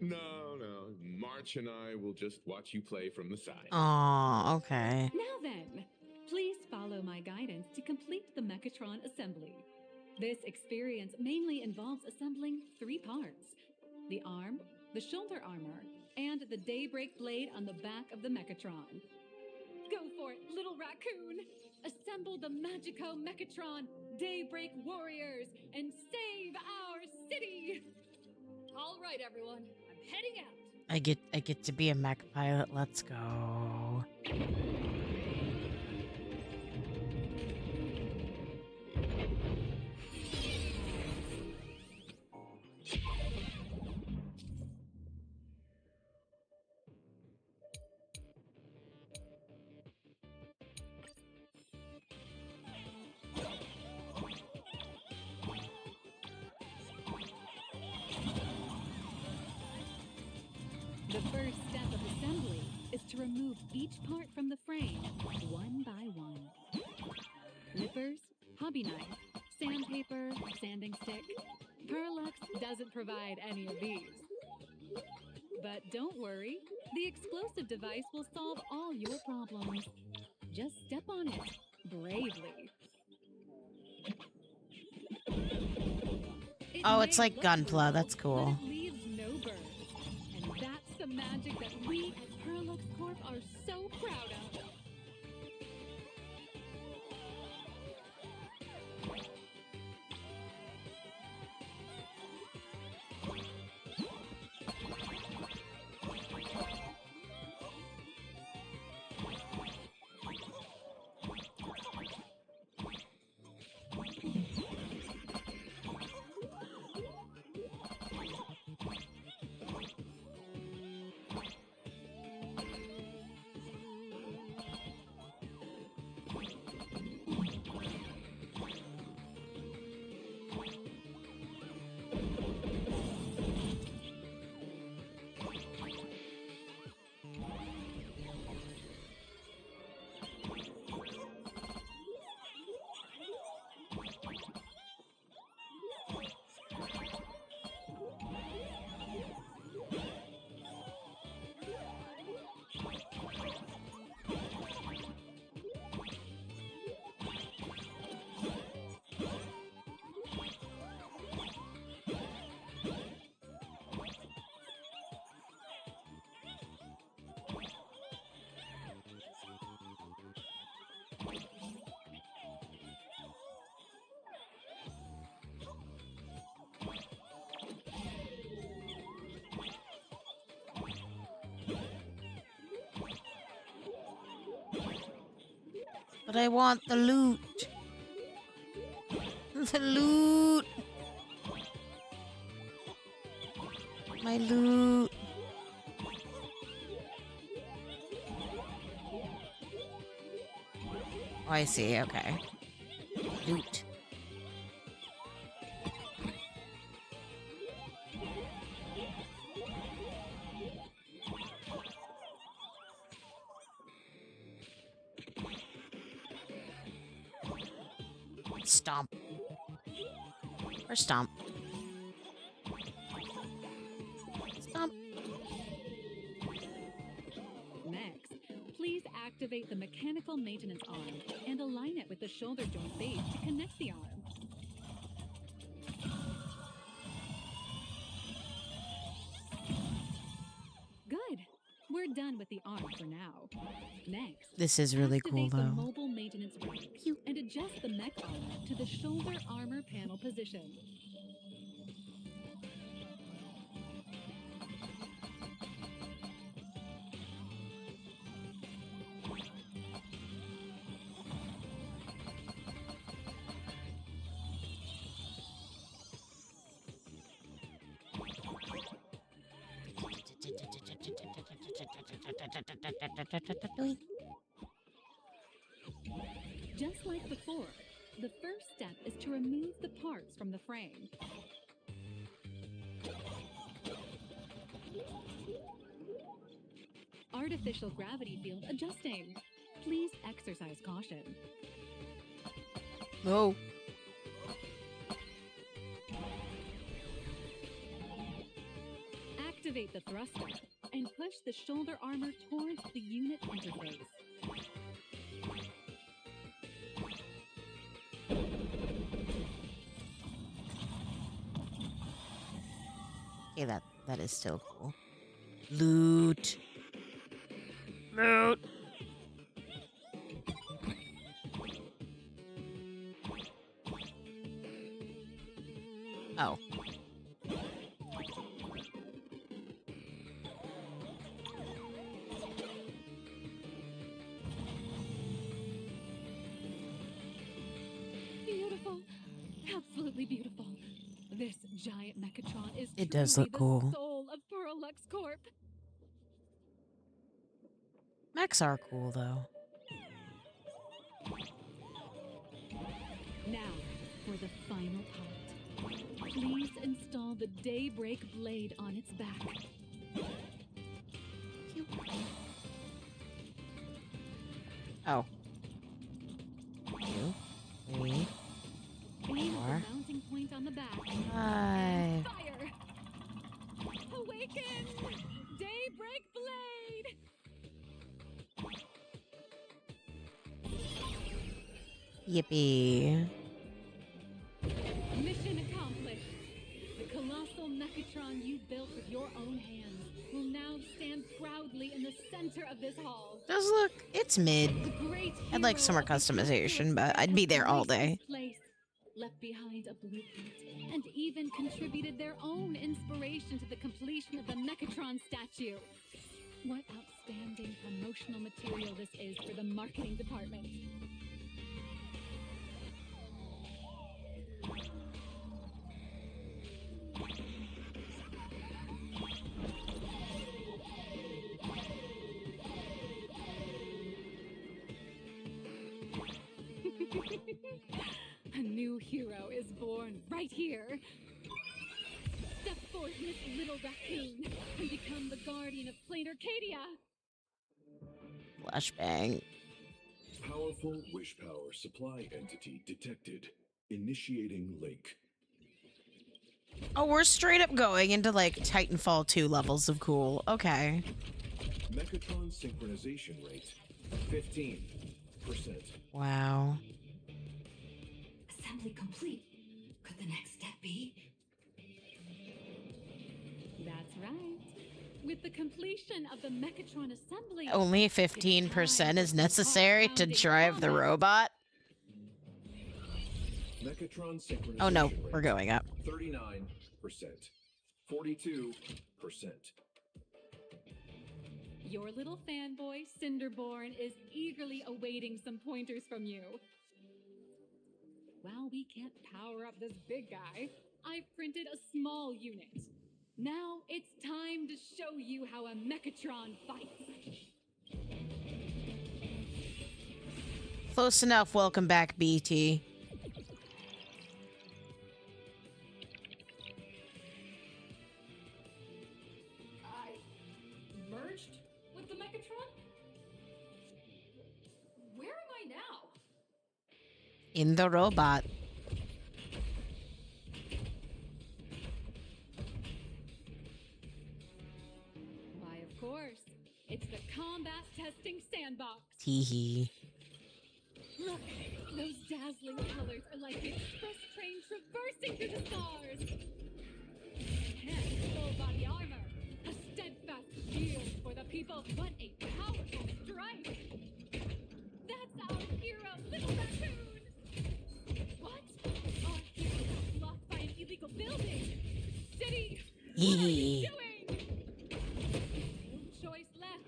No. March and I will just watch you play from the side. Aw, okay. Now then, please follow my guidance to complete the Mechatron assembly. This experience mainly involves assembling 3 parts: the arm, the shoulder armor, and the Daybreak blade on the back of the Mechatron. Go for it, little raccoon! Assemble the Magico Mechatron Daybreak Warriors and save our city! All right, everyone, I'm heading out. I get to be a mech pilot. Let's go. The first step of assembly is to remove each part from the frame, one by one. Nippers, hobby knife, sandpaper, sanding stick. Perlux doesn't provide any of these. But don't worry, the explosive device will solve all your problems. Just step on it, bravely. Oh, it's like Gunpla. That's cool. But it leaves no burns. And that's the magic that we at Perlux Corp are so proud of. But I want the loot. The loot. My loot. Oh, I see. Okay. Loot. Stomp. Or stomp. Stomp. Next, please activate the mechanical maintenance arm and align it with the shoulder joint base to connect the arm. Good. We're done with the arm for now. Next, This is really cool, activate the though. mobile maintenance rack and adjust the mech armor to the shoulder armor panel position. Just like before, the first step is to remove the parts from the frame. Artificial gravity field adjusting. Please exercise caution. No. Activate the thruster and push the shoulder armor towards the unit interface. Okay, that is still cool. Loot. Loot. Oh. Beautiful. Absolutely beautiful. This giant Mechatron is It does truly look cool. the soul of Perlux Corp. Mechs are cool, though. Now, for the final part. Please install the Daybreak blade on its back. Oh. 2, 3, Aim 4. at the mounting point on the back. 5. And fire! Awaken! Daybreak Blade! Yippee. Mission accomplished. The colossal Mechatron you built with your own hands will now stand proudly in the center of this hall. Does look, it's mid. I'd like some more customization, but I'd be there all day. Place, left behind a blueprint, and even contributed their own inspiration to the completion of the Mechatron statue. What outstanding promotional material this is for the marketing department. A new hero is born right here. Step forth, Miss Little Raccoon, and become the guardian of Plain Arcadia. Flashbang. Powerful wish power supply entity detected. Initiating link. Oh, we're straight up going into like Titanfall 2 levels of cool. Okay. Mechatron synchronization rate 15%. Wow. Assembly complete. Could the next step be? That's right. With the completion of the Mechatron assembly, Only 15% is necessary to drive the robot? Mechatron synchronization Oh no, rate, we're going up. 39%. 42%. your little fanboy, Cinderborn, is eagerly awaiting some pointers from you. While we can't power up this big guy, I've printed a small unit. Now it's time to show you how a Mechatron fights. Close enough. Welcome back, BT. I merged with the Mechatron? Where am I now? In the robot. Why, of course. It's the combat testing sandbox. Teehee. Look, those dazzling colors are like the express train traversing through the stars. And full body armor, a steadfast shield for the people. What a powerful strike! That's our hero, Little Raccoon! What? Our hero got blocked by an illegal building! City, what are you doing? No choice left.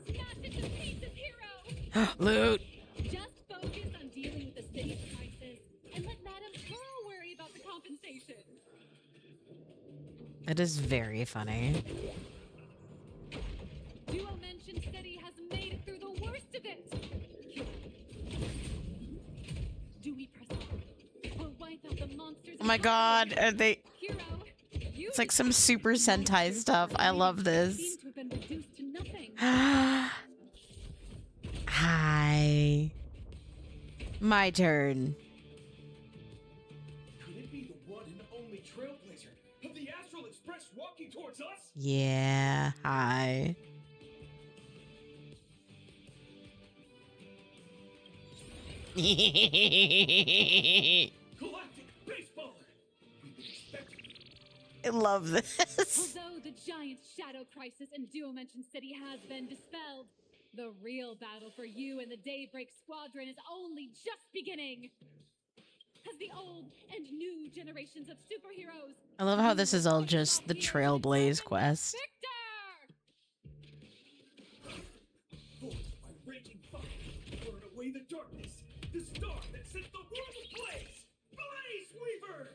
Smash it to pieces, hero! Loot! Just focus on dealing with the city's crisis and let Madame Pearl worry about the compensation. That is very funny. Duo Mention City has made it through the worst of it. Do we press on or wipe out the monsters? Oh my god, are they... Hero, It's like some Super Sentai stuff. I love this. seem to have been reduced to nothing. Hi. My turn. Could it be the one and only Trailblazer of the Astral Express walking towards us? Yeah, hi. Galactic Baseballer! We've been expecting you. I love this. Although the giant shadow crisis in Duo Mention City has been dispelled, the real battle for you and the Daybreak Squadron is only just beginning. As the old and new generations of superheroes, I love how this is all just the Trailblaze quest. Forged by raging fire, burn away the darkness, the star that sets the world ablaze! Blaze Weaver!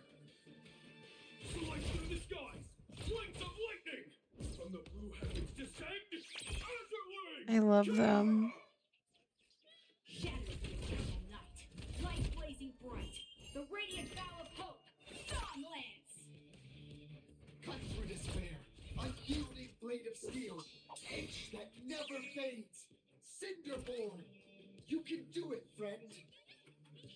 Slice through the skies, flames of lightning! From the blue heavens descend, Azurling! I love them. Shadows of eternal night, light blazing bright, the radiant bow of hope, Dawn Lance! Cut through despair, unyielding blade of steel, edge that never fades. Cinderborn, you can do it, friend.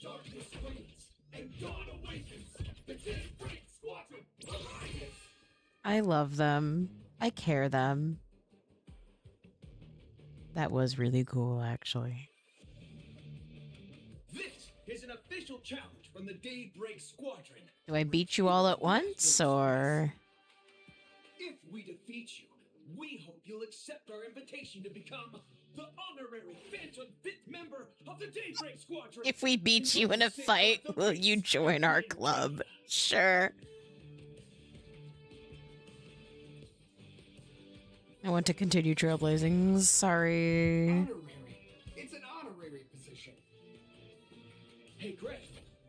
Darkness wanes and dawn awakens. The Daybreak Squadron arises. I love them. I care them. That was really cool, actually. This is an official challenge from the Daybreak Squadron. Do I beat you all at once, or...? If we defeat you, we hope you'll accept our invitation to become the honorary Phantom 5th member of the Daybreak Squadron. If we beat you in a fight, will you join our club? Sure. I want to continue trailblazing. Sorry. Honorary. It's an honorary position. Hey, Greg,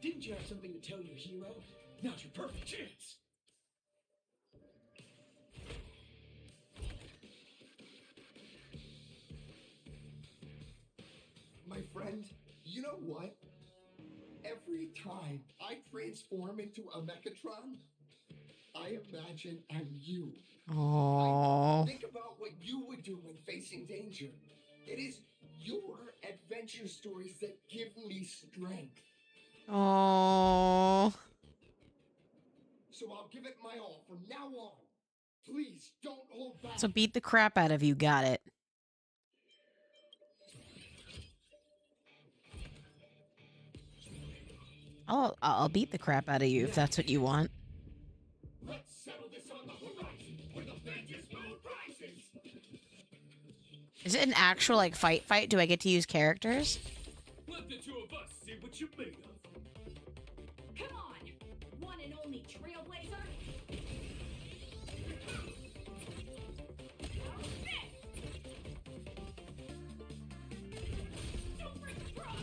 didn't you have something to tell your hero? Now's your perfect chance. My friend, you know what? Every time I transform into a Mechatron, I imagine I'm you. Aww. Think about what you would do when facing danger. It is your adventure stories that give me strength. Aww. So I'll give it my all from now on. Please don't hold back. So beat the crap out of you. Got it. I'll beat the crap out of you if that's what you want. Let's settle this on the horizon where the Phantom moon rises. Is it an actual, like, fight? Do I get to use characters? Let the two of us see what you're made of. Come on! One and only Trailblazer! Don't break the frog!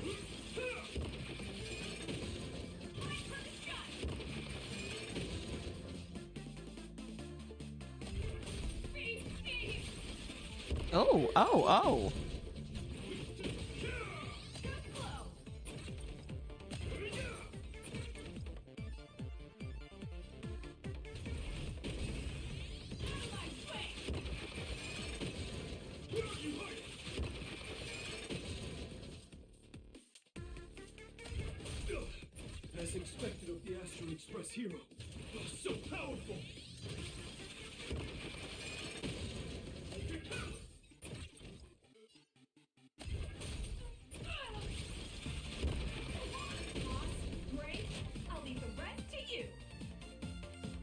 Oh. As expected of the Astral Express hero. So powerful! Great! I'll leave the rest to you!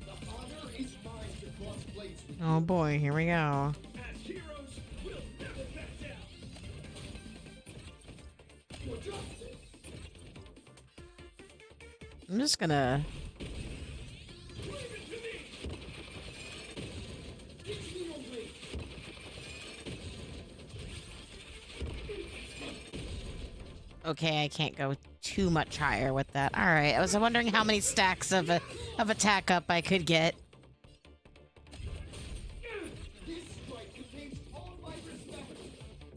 The honor is mine to cross blades with Oh boy, here we go. As heroes, we'll never back down! For justice. I'm just gonna... Okay, I can't go too much higher with that. All right, I was wondering how many stacks of attack up I could get. This strike contains all my respect.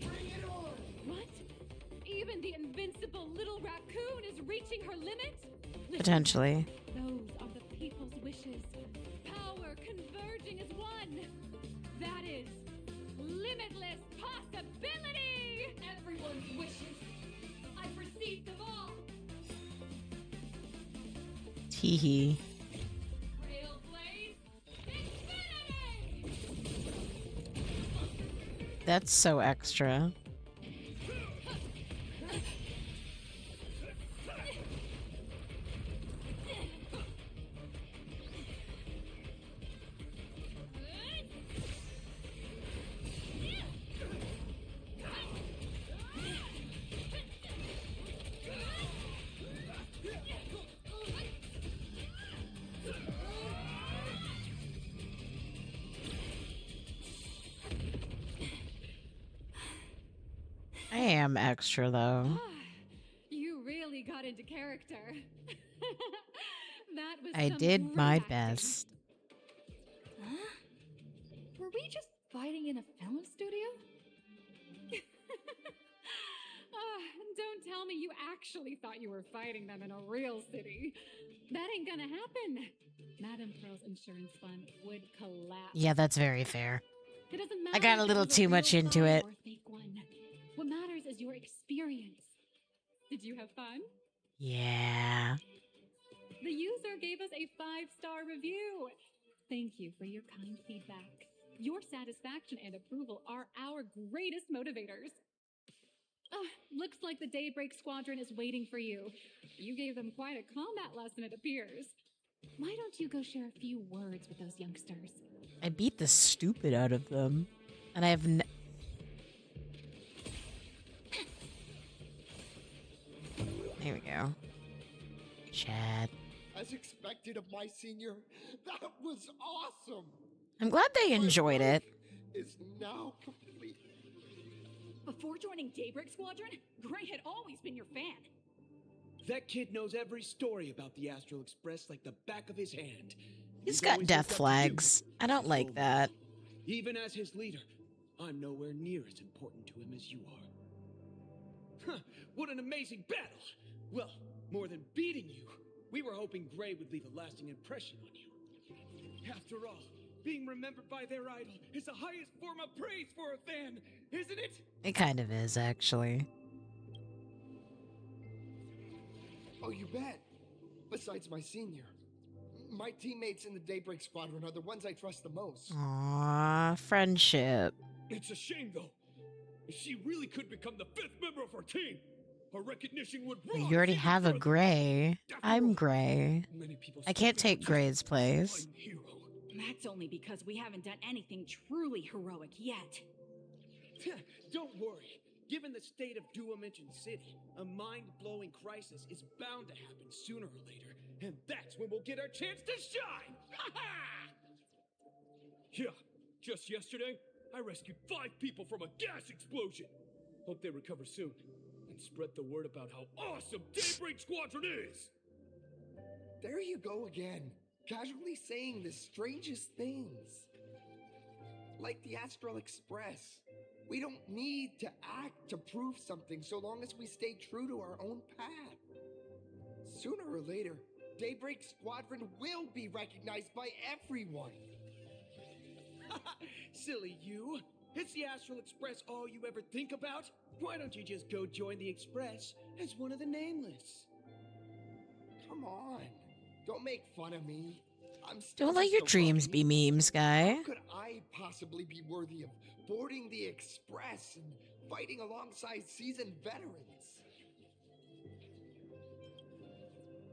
Bring it on. What? Even the invincible little raccoon is reaching her limit? Listen, Potentially. those are the people's wishes. Power converging as one. That is limitless possibility! Everyone's wishes. I've received them all. Teehee. Trailblaze Infinity! That's so extra. I am extra, though. You really got into character. That was I some did great my acting. best. Huh? Were we just fighting in a film studio? Don't tell me you actually thought you were fighting them in a real city. That ain't gonna happen. Madame Pearl's insurance fund would collapse. Yeah, that's very fair. It doesn't I matter got a if little was too real much into fight it. or a fake one. What matters is your experience. Did you have fun? Yeah. The user gave us a 5-star review. Thank you for your kind feedback. Your satisfaction and approval are our greatest motivators. Looks like the Daybreak Squadron is waiting for you. You gave them quite a combat lesson, it appears. Why don't you go share a few words with those youngsters? I beat the stupid out of them. And I have There we go. Chad. As expected of my senior, that was awesome. I'm glad they enjoyed it. Is now complete. Before joining Daybreak Squadron, Gray had always been your fan. That kid knows every story about the Astral Express like the back of his hand. He's got death flags. I don't like that. Even as his leader, I'm nowhere near as important to him as you are. Huh, what an amazing battle! Well, more than beating you, we were hoping Gray would leave a lasting impression on you. After all, being remembered by their idol is the highest form of praise for a fan, isn't it? It kind of is, actually. Oh, you bet. Besides my senior. My teammates in the Daybreak Squadron are the ones I trust the most. Aww, friendship. It's a shame, though. If she really could become the 5th member of our team, her recognition would rise. You already have a Gray. I'm Gray. I can't take Gray's place. That's only because we haven't done anything truly heroic yet. Don't worry. Given the state of Duomension City, a mind-blowing crisis is bound to happen sooner or later, and that's when we'll get our chance to shine! Yeah, just yesterday, I rescued 5 people from a gas explosion. Hope they recover soon, and spread the word about how awesome Daybreak Squadron is! There you go again, casually saying the strangest things. Like the Astral Express. We don't need to act to prove something so long as we stay true to our own path. Sooner or later, Daybreak Squadron will be recognized by everyone. Silly you. Is the Astral Express all you ever think about? Why don't you just go join the Express as one of the Nameless? Come on. Don't make fun of me. I'm still Don't let your dreams be memes, guy. How could I possibly be worthy of boarding the Express and fighting alongside seasoned veterans?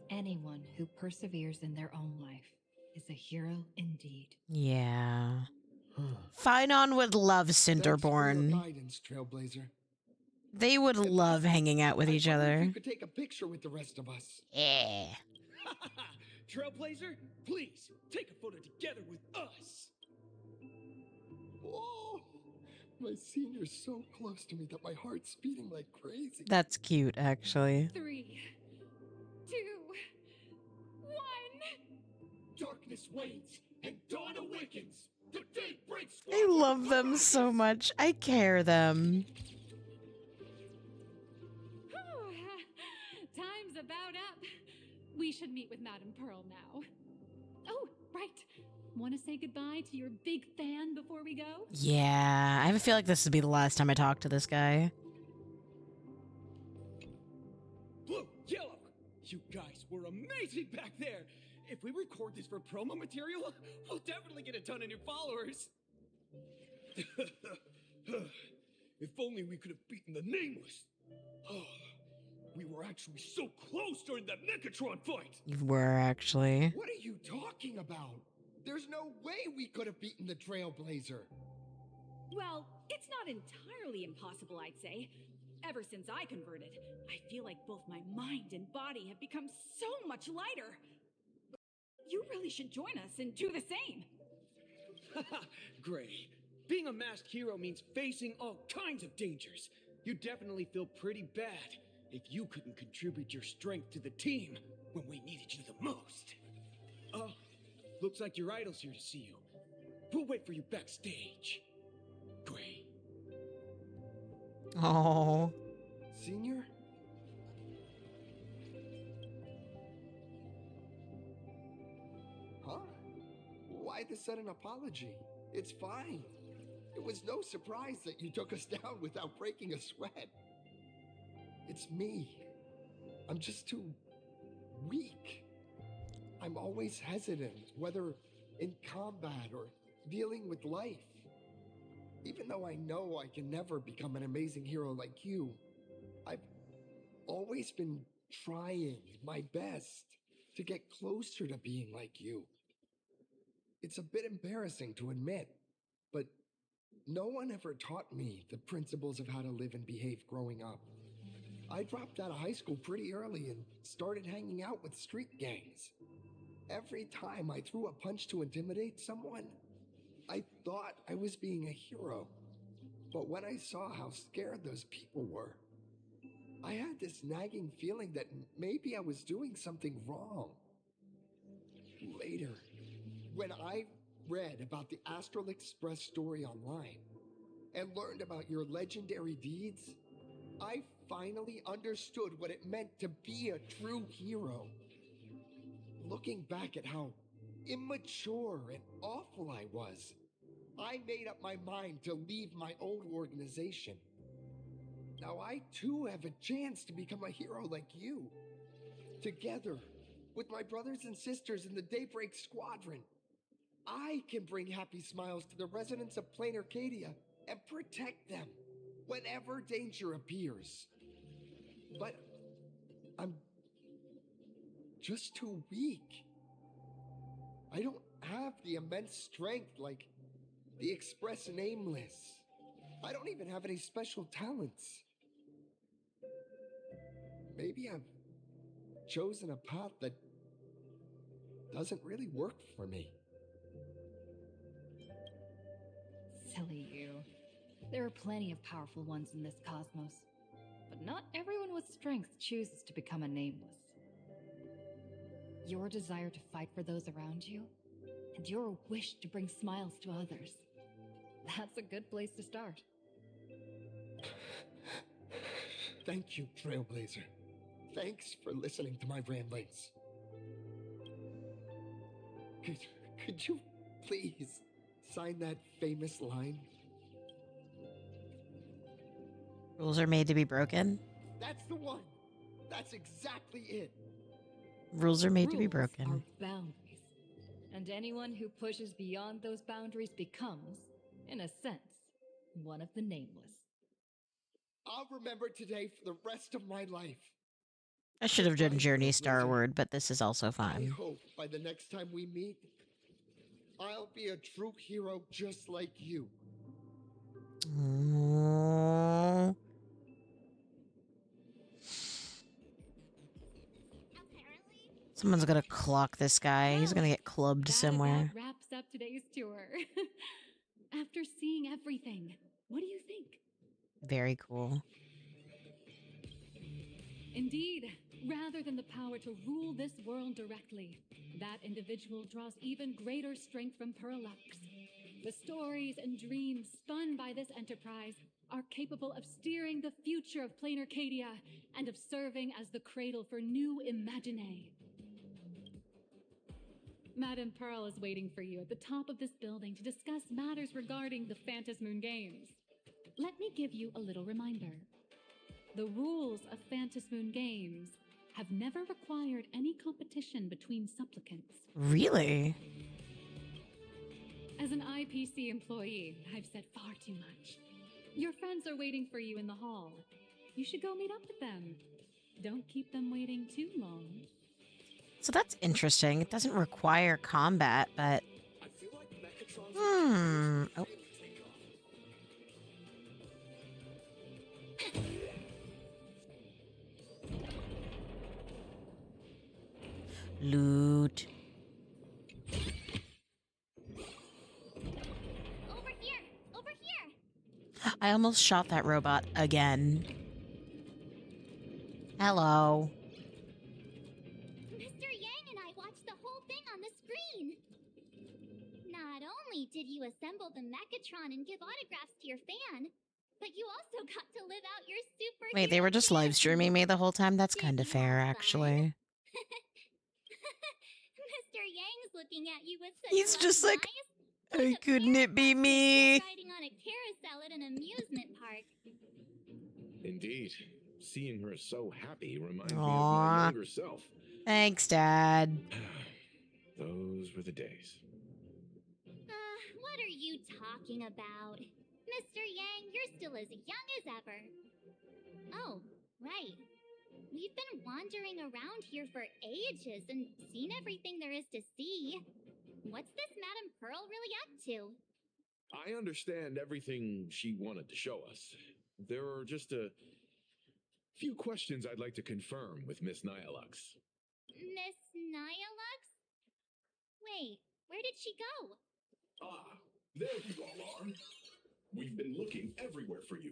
Anyone who perseveres in their own life is a hero indeed. Yeah. Finon would love Cinderborn. Guidance, Trailblazer. They would love hanging out with each other. You could take a picture with the rest of us. Yeah. Trailblazer, please take a photo together with us. Whoa! My senior's so close to me that my heart's beating like crazy. That's cute, actually. 3, 2, 1. Darkness wanes and dawn awakens. The Daybreak I love them so much. I care them. Time's about up. We should meet with Madame Pearl now. Oh, right. Want to say goodbye to your big fan before we go? Yeah, I feel like this would be the last time I talk to this guy. Blue, yellow, you guys were amazing back there. If we record this for promo material, we'll definitely get a ton of new followers. If only we could have beaten the Nameless. Oh, we were actually so close during that Megatron fight. You were, actually. What are you talking about? There's no way we could have beaten the Trailblazer. Well, it's not entirely impossible, I'd say. Ever since I converted, I feel like both my mind and body have become so much lighter. You really should join us and do the same. Gray, being a masked hero means facing all kinds of dangers. You definitely feel pretty bad if you couldn't contribute your strength to the team when we needed you the most. Looks like your idol's here to see you. We'll wait for you backstage. Gray. Oh. Senior? Huh? Why the sudden apology? It's fine. It was no surprise that you took us down without breaking a sweat. It's me, I'm just too weak. I'm always hesitant, whether in combat or dealing with life. Even though I know I can never become an amazing hero like you, I've always been trying my best to get closer to being like you. It's a bit embarrassing to admit, but no one ever taught me the principles of how to live and behave growing up. I dropped out of high school pretty early and started hanging out with street gangs. Every time I threw a punch to intimidate someone, I thought I was being a hero. But when I saw how scared those people were, I had this nagging feeling that maybe I was doing something wrong. Later, when I read about the Astral Express story online and learned about your legendary deeds, I finally understood what it meant to be a true hero. Looking back at how immature and awful I was, I made up my mind to leave my old organization. Now I too have a chance to become a hero like you. Together, with my brothers and sisters in the Daybreak Squadron, I can bring happy smiles to the residents of Plain Arcadia and protect them whenever danger appears. But I'm just too weak. I don't have the immense strength like the Express Nameless. I don't even have any special talents. Maybe I've chosen a path that doesn't really work for me. Silly you. There are plenty of powerful ones in this cosmos, but not everyone with strength chooses to become a nameless. Your desire to fight for those around you, and your wish to bring smiles to others. That's a good place to start. Thank you, Trailblazer. Thanks for listening to my ramblings. Could you please sign that famous line? Rules are made to be broken. That's the one. That's exactly it. Rules are made to be Rules broken. are boundaries. And anyone who pushes beyond those boundaries becomes, in a sense, one of the nameless. I'll remember today for the rest of my life. I should have done Goodbye, Journey Trailblazer. Starward, but this is also I fine. hope by the next time we meet, I'll be a true hero just like you. Aww. Someone's gonna clock this guy. He's gonna get clubbed somewhere. That wraps up today's tour. After seeing everything, what do you think? Very cool. Indeed, rather than the power to rule this world directly, that individual draws even greater strength from Perlux. The stories and dreams spun by this enterprise are capable of steering the future of Plain Arcadia and of serving as the cradle for new imaginae. Madame Pearl is waiting for you at the top of this building to discuss matters regarding the Phantasmoon Games. Let me give you a little reminder. The rules of Phantasmoon Games have never required any competition between supplicants. Really? As an IPC employee, I've said far too much. Your friends are waiting for you in the hall. You should go meet up with them. Don't keep them waiting too long. So that's interesting. It doesn't require combat, but... Oh. Loot. Over here! Over here! I almost shot that robot again. Hello. Mr. Yang and I watched the whole thing on the screen. Not only did you assemble the Mechatron and give autographs to your fan, but you also got to live out your super. Wait, they were just live streaming me the whole time? That's kind of fair, actually. Mr. Yang's looking at you with such He's just like, eyes. couldn't it be me? Riding on a carousel at an amusement park. Indeed. seeing her so happy reminds me of my Aw. younger self. Thanks, Dad. Those were the days. What are you talking about? Mr. Yang, you're still as young as ever. Oh, right. We've been wandering around here for ages and seen everything there is to see. What's this Madame Pearl really up to? I understand everything she wanted to show us. There are just a few questions I'd like to confirm with Miss Nyalux. Miss Nyalux? Wait, where did she go? Ah, there you all are. We've been looking everywhere for you.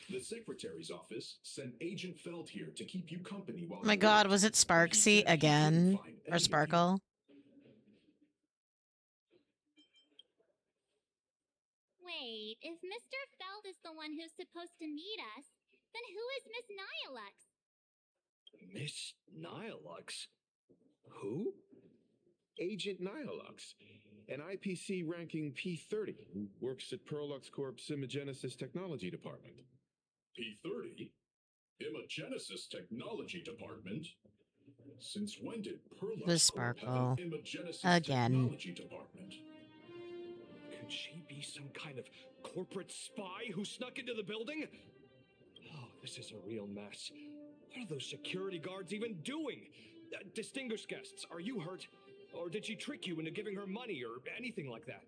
The secretary's office sent Agent Feld here to keep you company while Oh my god, was it Sparksy again? Or Sparkle? Wait, if Mr. Feld is the one who's supposed to meet us, then who is Miss Nyalux? Miss Nyalux? Who? Agent Nyalux, an IPC ranking P30 who works at Perlux Corp's Imagenesis Technology Department. P30? Imagenesis Technology Department? Since when did Perlux The Corp have Sparkle. an Imagenesis Again. Technology Department? Could she be some kind of corporate spy who snuck into the building? Oh, this is a real mess. What are those security guards even doing? Distinguished guests, are you hurt? Or did she trick you into giving her money or anything like that?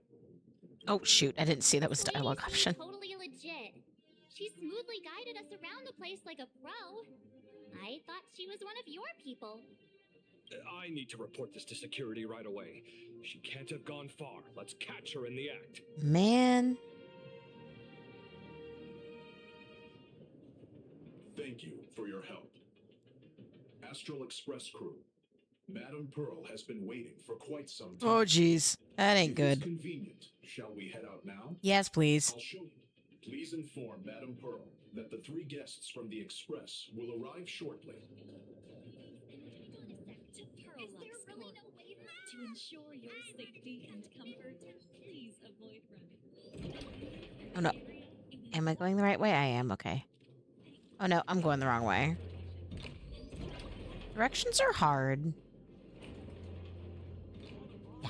Oh shoot, I didn't see that was dialogue option. Totally legit. She smoothly guided us around the place like a pro. I thought she was one of your people. I need to report this to security right away. She can't have gone far. Let's catch her in the act. Man. Thank you for your help. Astral Express crew, Madame Pearl has been waiting for quite some time. Oh jeez, that ain't If it's good. convenient, shall we head out now? Yes, please. I'll show you. Please inform Madame Pearl that the 3 guests from the Express will arrive shortly. To ensure your safety and comfort, please avoid running. Oh no. Am I going the right way? I am, okay. Oh no, I'm going the wrong way. Directions are hard. Yeah.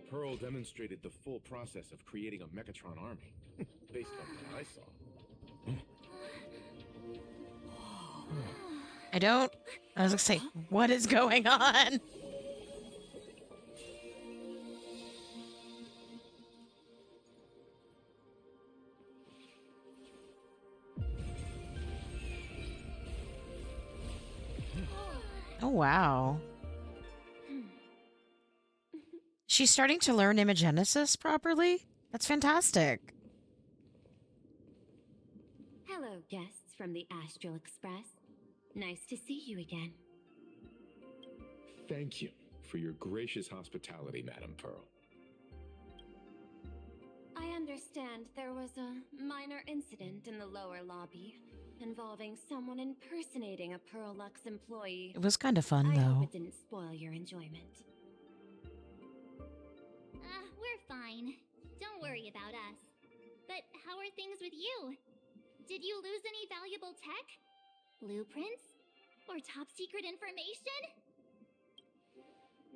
Pearl demonstrated the full process of creating a Mechatron army, based on what I saw. I was gonna say, what is going on? Oh, wow. She's starting to learn Imagenesis properly? That's fantastic. Hello, guests from the Astral Express. Nice to see you again. Thank you for your gracious hospitality, Madame Pearl. I understand there was a minor incident in the lower lobby involving someone impersonating a Perlux employee. It was kind of fun, I hope though. it didn't spoil your enjoyment. We're fine. Don't worry about us. But how are things with you? Did you lose any valuable tech? Blueprints? Or top secret information?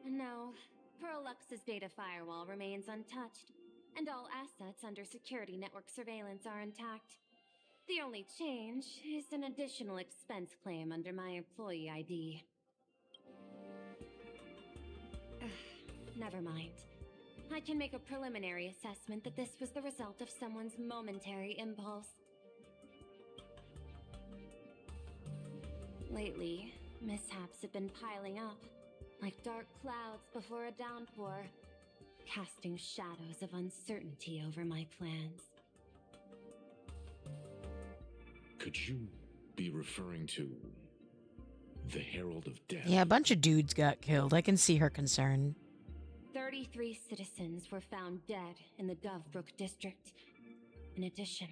No, Perlux's data firewall remains untouched, and all assets under security network surveillance are intact. The only change is an additional expense claim under my employee ID. Never mind. I can make a preliminary assessment that this was the result of someone's momentary impulse. Lately, mishaps have been piling up, like dark clouds before a downpour, casting shadows of uncertainty over my plans. Could you be referring to the Herald of Death? Yeah, a bunch of dudes got killed. I can see her concern. 33 citizens were found dead in the Dovebrook district. In addition,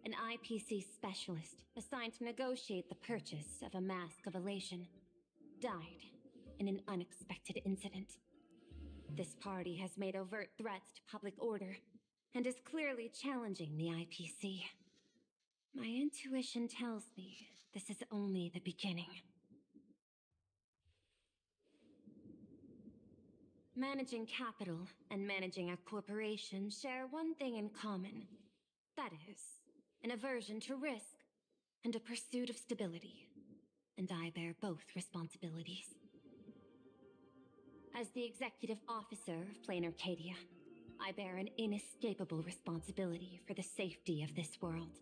an IPC specialist assigned to negotiate the purchase of a Mask of Elation died in an unexpected incident. This party has made overt threats to public order and is clearly challenging the IPC. My intuition tells me this is only the beginning. Managing capital and managing a corporation share one thing in common. That is, an aversion to risk and a pursuit of stability. And I bear both responsibilities. As the executive officer of Plain Arcadia, I bear an inescapable responsibility for the safety of this world.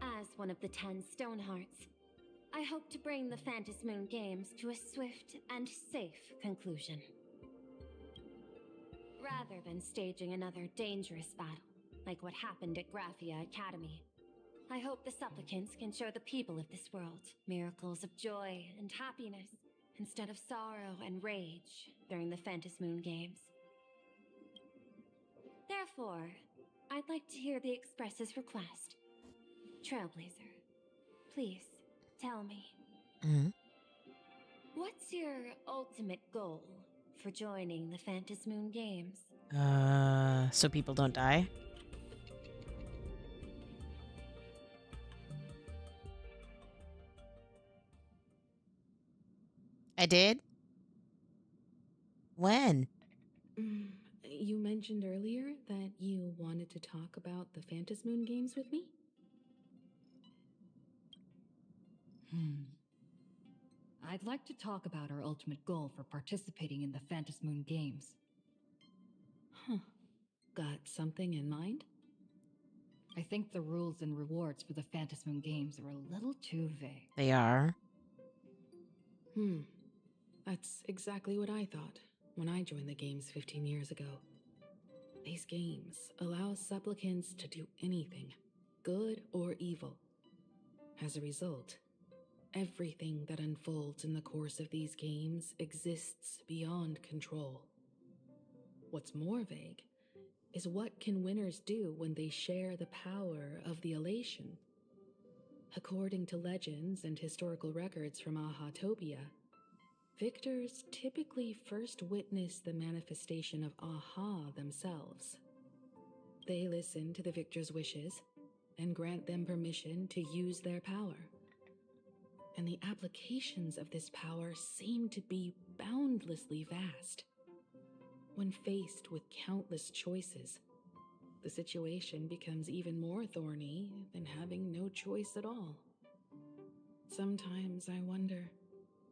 As one of the 10 Stonehearts, I hope to bring the Phantom Moon Games to a swift and safe conclusion. Rather than staging another dangerous battle, like what happened at Graphia Academy, I hope the supplicants can show the people of this world miracles of joy and happiness, instead of sorrow and rage during the Phantom Moon Games. Therefore, I'd like to hear the Express's request. Trailblazer, please, tell me. What's your ultimate goal for joining the Phantom Moon Games? So people don't die? I did? When? You mentioned earlier that you wanted to talk about the Phantom Moon Games with me? I'd like to talk about our ultimate goal for participating in the Phantom Moon Games. Got something in mind? I think the rules and rewards for the Phantom Moon Games are a little too vague. They are. That's exactly what I thought when I joined the games 15 years ago. These games allow supplicants to do anything, good or evil. As a result, everything that unfolds in the course of these games exists beyond control. What's more vague is what can winners do when they share the power of the elation. According to legends and historical records from Ahatopia, victors typically first witness the manifestation of Aha themselves. They listen to the victor's wishes and grant them permission to use their power. And the applications of this power seem to be boundlessly vast. When faced with countless choices, the situation becomes even more thorny than having no choice at all. Sometimes I wonder,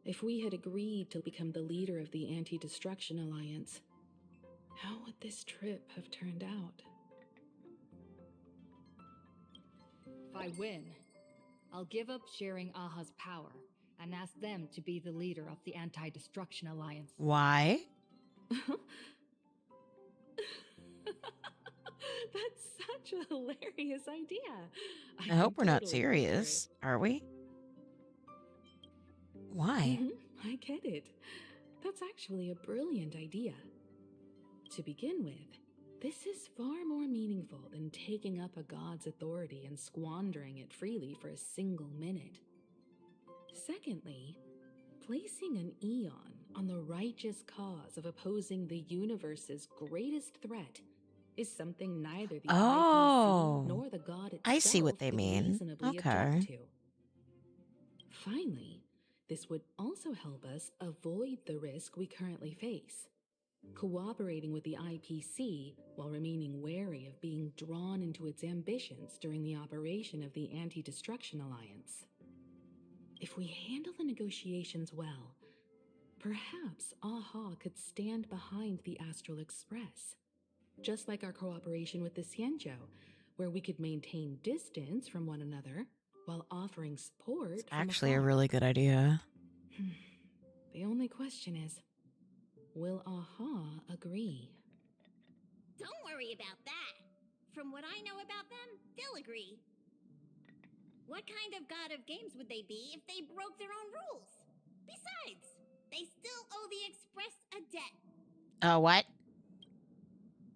if we had agreed to become the leader of the Anti-Destruction Alliance, how would this trip have turned out? If I win, I'll give up sharing Aha's power and ask them to be the leader of the Anti-Destruction Alliance. Why? That's such a hilarious idea. I hope we're not serious, are we? Why? I get it. That's actually a brilliant idea. To begin with, this is far more meaningful than taking up a god's authority and squandering it freely for a single minute. Secondly, placing an Eon on the righteous cause of opposing the universe's greatest threat is something neither the IPC nor the god itself I see what they could mean. reasonably object to. Finally, this would also help us avoid the risk we currently face. Cooperating with the IPC while remaining wary of being drawn into its ambitions during the operation of the Anti-Destruction Alliance. If we handle the negotiations well, perhaps Aha could stand behind the Astral Express, just like our cooperation with the Xianzhou, where we could maintain distance from one another while offering support. It's actually a really good idea. The only question is, will Aha agree? Don't worry about that. From what I know about them, they'll agree. What kind of god of games would they be if they broke their own rules? Besides, they still owe the Express a debt. What?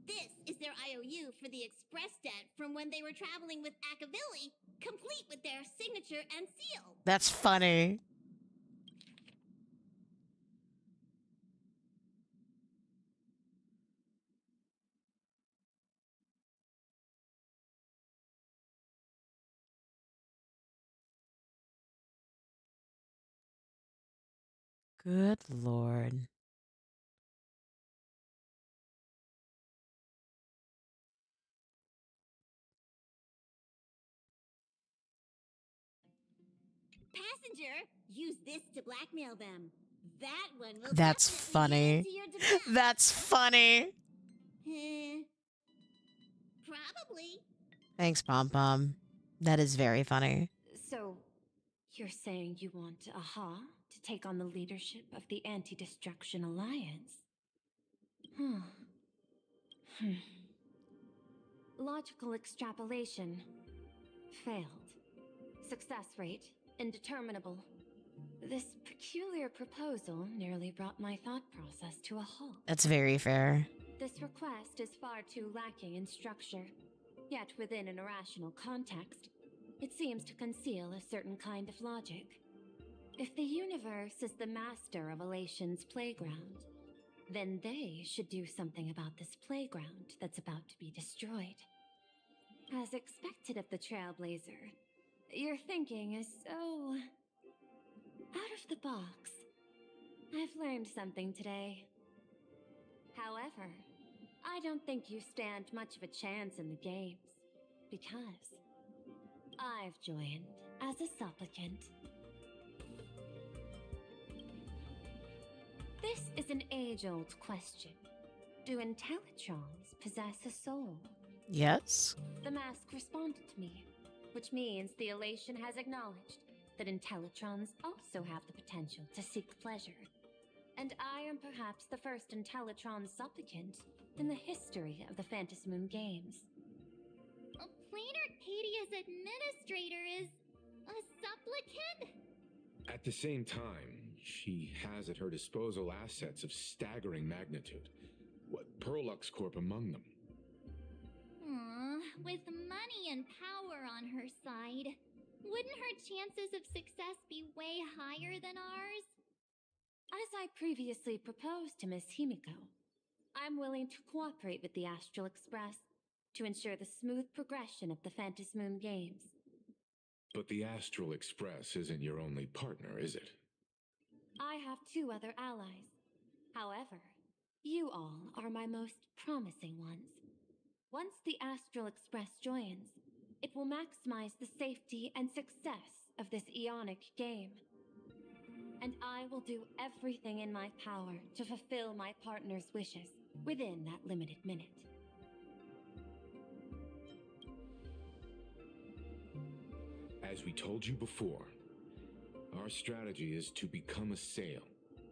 This is their IOU for the Express debt from when they were traveling with Akavilli, complete with their signature and seal. That's funny. Good Lord. Passenger, use this to blackmail them. That one will That's definitely funny. get into your demand. That's funny. Probably. Thanks, Pom Pom. That is very funny. So, you're saying you want Aha to take on the leadership of the Anti-Destruction Alliance? Hmm. Logical extrapolation. Failed. Success rate indeterminable. This peculiar proposal nearly brought my thought process to a halt. That's very fair. This request is far too lacking in structure, yet within an irrational context, it seems to conceal a certain kind of logic. If the universe is the master of Elation's playground, then they should do something about this playground that's about to be destroyed. As expected of the Trailblazer, your thinking is so out of the box. I've learned something today. However, I don't think you stand much of a chance in the games, because I've joined as a supplicant. This is an age-old question. Do Intellitrons possess a soul? Yes. The mask responded to me, which means the Elation has acknowledged that Intellitrons also have the potential to seek pleasure. And I am perhaps the first Intellitron supplicant in the history of the Phantasmoon games. A Plain Arcadia's administrator is a supplicant? At the same time, she has at her disposal assets of staggering magnitude. What Perlux Corp among them. With money and power on her side, wouldn't her chances of success be way higher than ours? As I previously proposed to Miss Himiko, I'm willing to cooperate with the Astral Express to ensure the smooth progression of the Phantasmoon games. But the Astral Express isn't your only partner, is it? I have 2 other allies. However, you all are my most promising ones. Once the Astral Express joins, it will maximize the safety and success of this Ionic game. And I will do everything in my power to fulfill my partner's wishes within that limited minute. As we told you before, our strategy is to become a sail,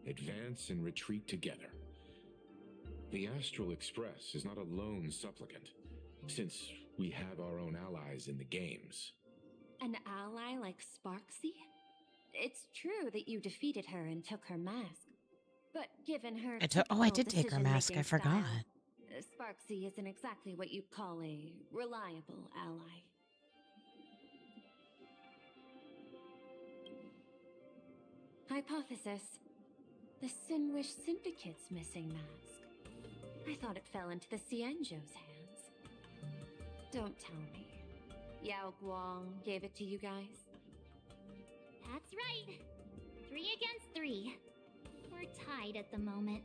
advance and retreat together. The Astral Express is not a lone supplicant, since we have our own allies in the games. An ally like Sparksy? It's true that you defeated her and took her mask, but given her I did take her mask. I forgot. Sparksy isn't exactly what you'd call a reliable ally. Hypothesis. The Sinwish Syndicate's missing mask. I thought it fell into the Cienjo's hands. Don't tell me. Yao Guang gave it to you guys? That's right. 3 against 3. We're tied at the moment.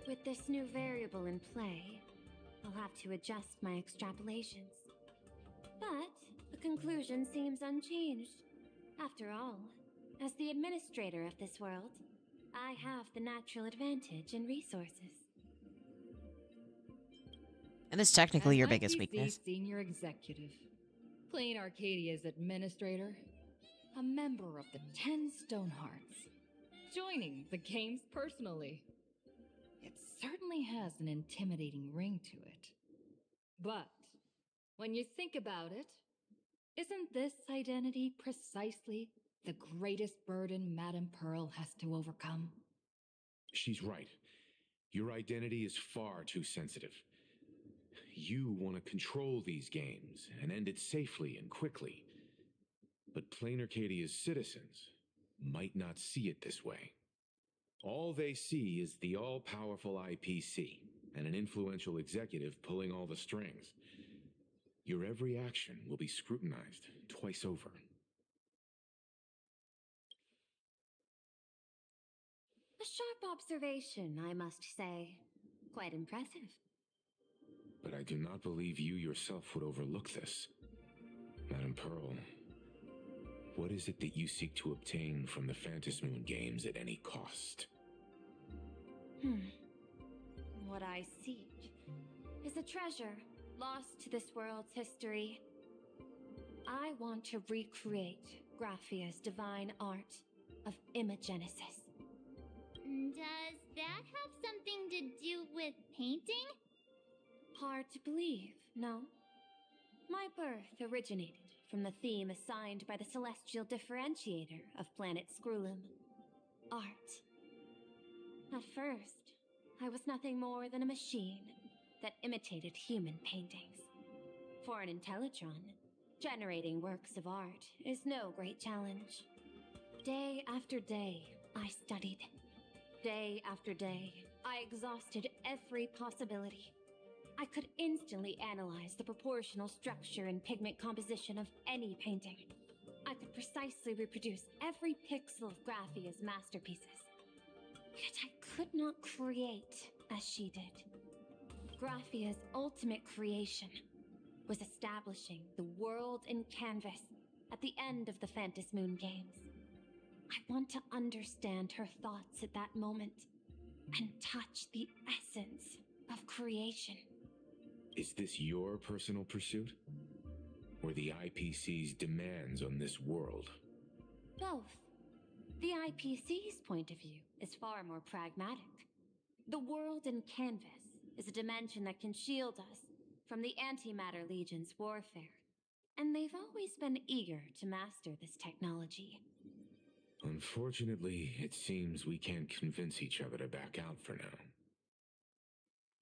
With this new variable in play, I'll have to adjust my extrapolations. But the conclusion seems unchanged. After all, as the administrator of this world, I have the natural advantage in resources. And it's technically As your biggest IPC weakness. Senior Executive, Plain Arcadia's administrator, a member of the 10 Stonehearts, joining the games personally. It certainly has an intimidating ring to it. But when you think about it, isn't this identity precisely the greatest burden Madame Pearl has to overcome? She's right. Your identity is far too sensitive. You want to control these games and end it safely and quickly. But Plain Arcadia's citizens might not see it this way. All they see is the all-powerful IPC and an influential executive pulling all the strings. Your every action will be scrutinized twice over. A sharp observation, I must say. Quite impressive. But I do not believe you yourself would overlook this. Madame Pearl, what is it that you seek to obtain from the Phantom Moon games at any cost? What I seek is a treasure lost to this world's history. I want to recreate Graphia's divine art of imagenesis. Does that have something to do with painting? Hard to believe, no? My birth originated from the theme assigned by the celestial differentiator of planet Scrulum. Art. At first, I was nothing more than a machine that imitated human paintings. For an Intellitron, generating works of art is no great challenge. Day after day, I studied. Day after day, I exhausted every possibility. I could instantly analyze the proportional structure and pigment composition of any painting. I could precisely reproduce every pixel of Graphia's masterpieces. Yet I could not create as she did. Graphia's ultimate creation was establishing the world in canvas at the end of the Phantom Moon games. I want to understand her thoughts at that moment and touch the essence of creation. Is this your personal pursuit? Or the IPC's demands on this world? Both. The IPC's point of view is far more pragmatic. The world in canvas is a dimension that can shield us from the Antimatter Legion's warfare, and they've always been eager to master this technology. Unfortunately, it seems we can't convince each other to back out for now.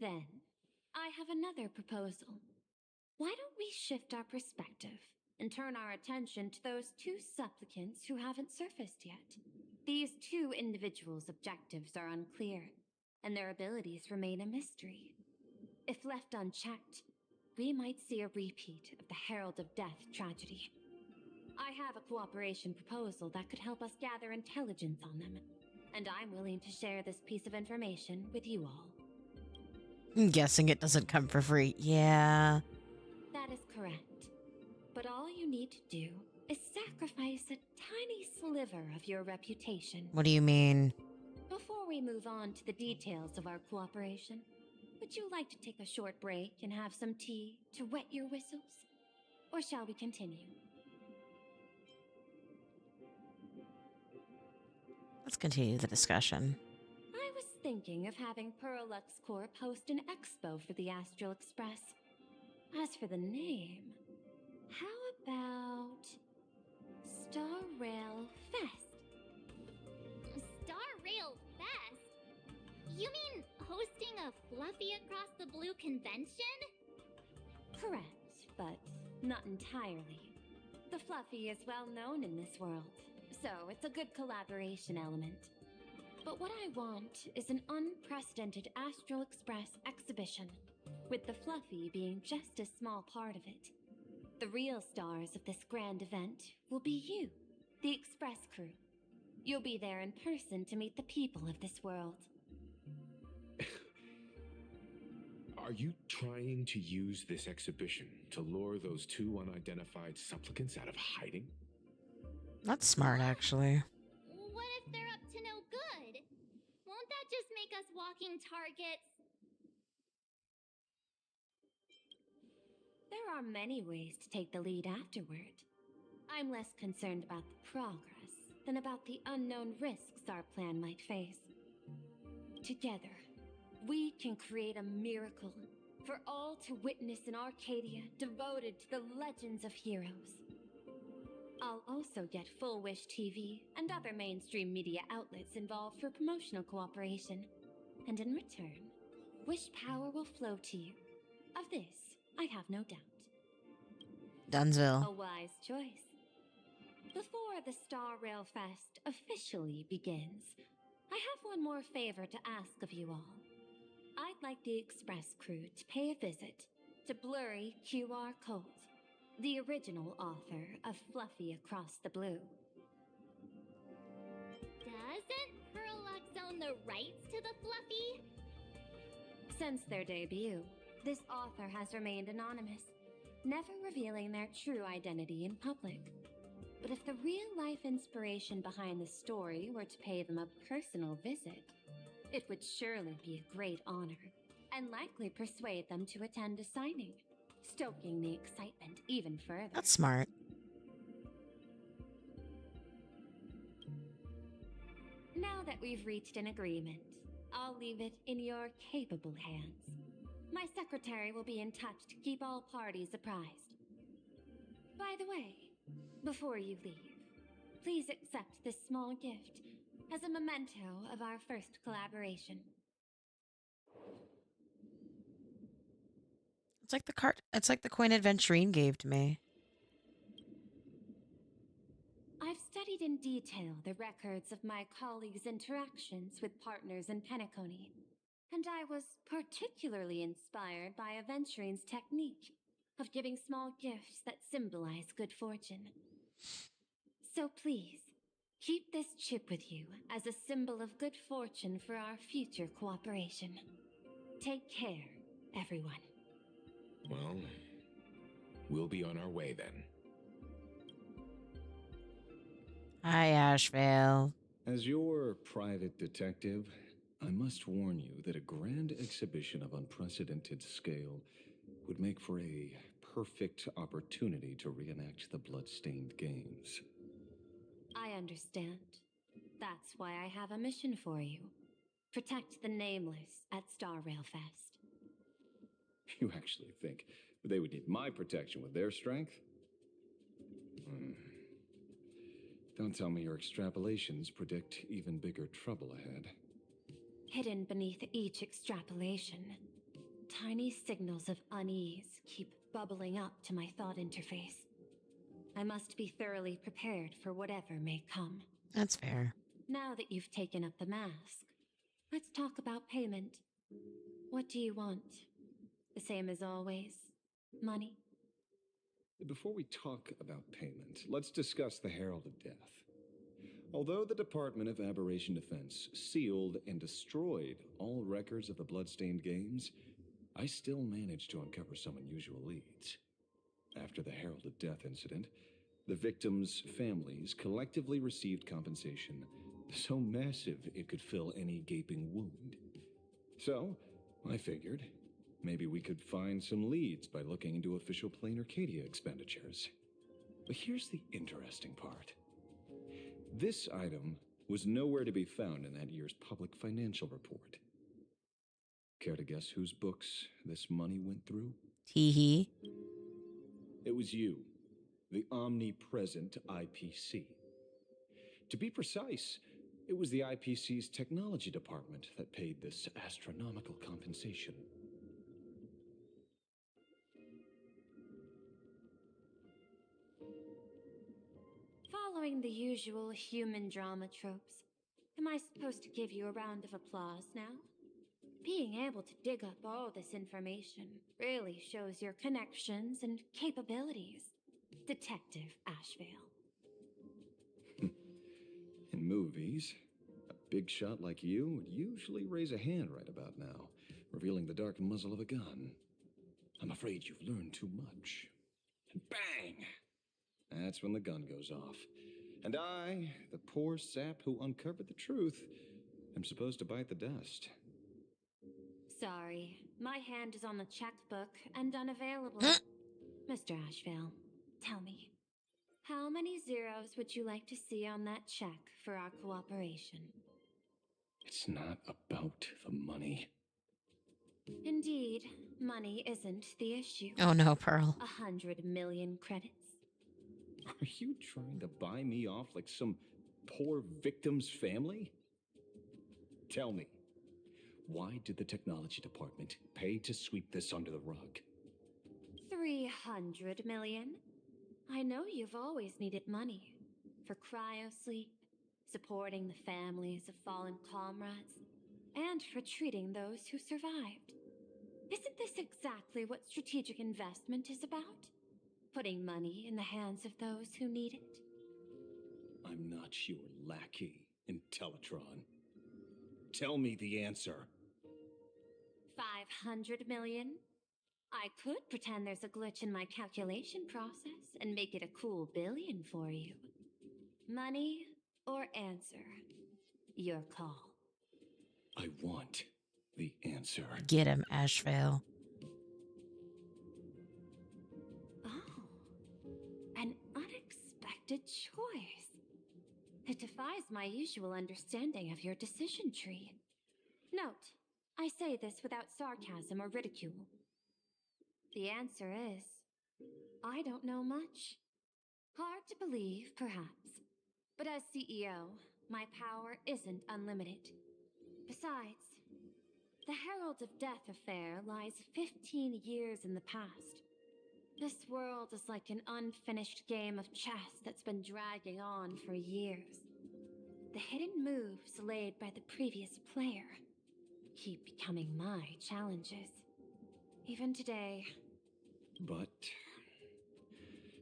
Then, I have another proposal. Why don't we shift our perspective and turn our attention to those two supplicants who haven't surfaced yet? These two individuals' objectives are unclear, and their abilities remain a mystery. If left unchecked, we might see a repeat of the Herald of Death tragedy. I have a cooperation proposal that could help us gather intelligence on them, and I'm willing to share this piece of information with you all. I'm guessing it doesn't come for free. Yeah. That is correct. But all you need to do is sacrifice a tiny sliver of your reputation. What do you mean? Before we move on to the details of our cooperation, would you like to take a short break and have some tea to wet your whistles? Or shall we continue? Let's continue the discussion. I was thinking of having Perlux Corp host an expo for the Astral Express. As for the name, how about Star Rail Fest? Star Rail Fest? You mean hosting a Fluffy Across the Blue convention? Correct, but not entirely. The Fluffy is well known in this world, so it's a good collaboration element. But what I want is an unprecedented Astral Express exhibition, with the Fluffy being just a small part of it. The real stars of this grand event will be you, the Express crew. You'll be there in person to meet the people of this world. Are you trying to use this exhibition to lure those two unidentified supplicants out of hiding? That's smart, actually. What if they're up to no good? Won't that just make us walking targets? There are many ways to take the lead afterward. I'm less concerned about the progress than about the unknown risks our plan might face. Together, we can create a miracle for all to witness in Arcadia devoted to the legends of heroes. I'll also get Full Wish TV and other mainstream media outlets involved for promotional cooperation. And in return, Wish power will flow to you. Of this, I have no doubt. Dunzville. A wise choice. Before the Star Rail Fest officially begins, I have one more favor to ask of you all. I'd like the Express crew to pay a visit to Blurry QR Colt, the original author of Fluffy Across the Blue. Does Doesn't Perlux own the rights to the Fluffy? Since their debut, this author has remained anonymous, never revealing their true identity in public. But if the real-life inspiration behind the story were to pay them a personal visit, it would surely be a great honor, and likely persuade them to attend a signing, stoking the excitement even further. That's smart. Now that we've reached an agreement, I'll leave it in your capable hands. My secretary will be in touch to keep all parties apprised. By the way, before you leave, please accept this small gift as a memento of our first collaboration. It's like the card. It's like the coin Adventurine gave to me. I've studied in detail the records of my colleagues' interactions with partners in Penacony, and I was particularly inspired by Adventurine's technique of giving small gifts that symbolize good fortune. So please, keep this chip with you as a symbol of good fortune for our future cooperation. Take care, everyone. Well, we'll be on our way then. Hi, Ashvale. As your private detective, I must warn you that a grand exhibition of unprecedented scale would make for a perfect opportunity to reenact the blood-stained games. I understand. That's why I have a mission for you. Protect the Nameless at Star Rail Fest. You actually think they would need my protection with their strength? Don't tell me your extrapolations predict even bigger trouble ahead. Hidden beneath each extrapolation, tiny signals of unease keep bubbling up to my thought interface. I must be thoroughly prepared for whatever may come. That's fair. Now that you've taken up the mask, let's talk about payment. What do you want? The same as always? Money? Before we talk about payment, let's discuss the Herald of Death. Although the Department of Aberration Defense sealed and destroyed all records of the Bloodstained Games, I still managed to uncover some unusual leads. After the Herald of Death incident, the victims' families collectively received compensation so massive it could fill any gaping wound. So, I figured, maybe we could find some leads by looking into official Plain Arcadia expenditures. But here's the interesting part. This item was nowhere to be found in that year's public financial report. Care to guess whose books this money went through? Tee-hee. It was you, the omnipresent IPC. To be precise, it was the IPC's technology department that paid this astronomical compensation. Following the usual human drama tropes, am I supposed to give you a round of applause now? Being able to dig up all this information really shows your connections and capabilities, Detective Ashvale. In movies, a big shot like you would usually raise a hand right about now, revealing the dark muzzle of a gun. I'm afraid you've learned too much. And bang! That's when the gun goes off. And I, the poor sap who uncovered the truth, am supposed to bite the dust. Sorry, my hand is on the checkbook and unavailable. Mr. Ashvale, tell me, how many zeros would you like to see on that check for our cooperation? It's not about the money. Indeed, money isn't the issue. Oh no, Pearl. 100 million credits. Are you trying to buy me off like some poor victim's family? Tell me, why did the technology department pay to sweep this under the rug? 300 million? I know you've always needed money. For cryosleep, supporting the families of fallen comrades, and for treating those who survived. Isn't this exactly what strategic investment is about? Putting money in the hands of those who need it? I'm not your lackey, Intellitron. Tell me the answer. 500 million? I could pretend there's a glitch in my calculation process and make it a cool billion for you. Money or answer? Your call. I want the answer. Get him, Ashvale. Oh, an unexpected choice. It defies my usual understanding of your decision tree. Note, I say this without sarcasm or ridicule. The answer is, I don't know much. Hard to believe, perhaps. But as CEO, my power isn't unlimited. Besides, the Herald of Death affair lies 15 years in the past. This world is like an unfinished game of chess that's been dragging on for years. The hidden moves laid by the previous player keep becoming my challenges. Even today. But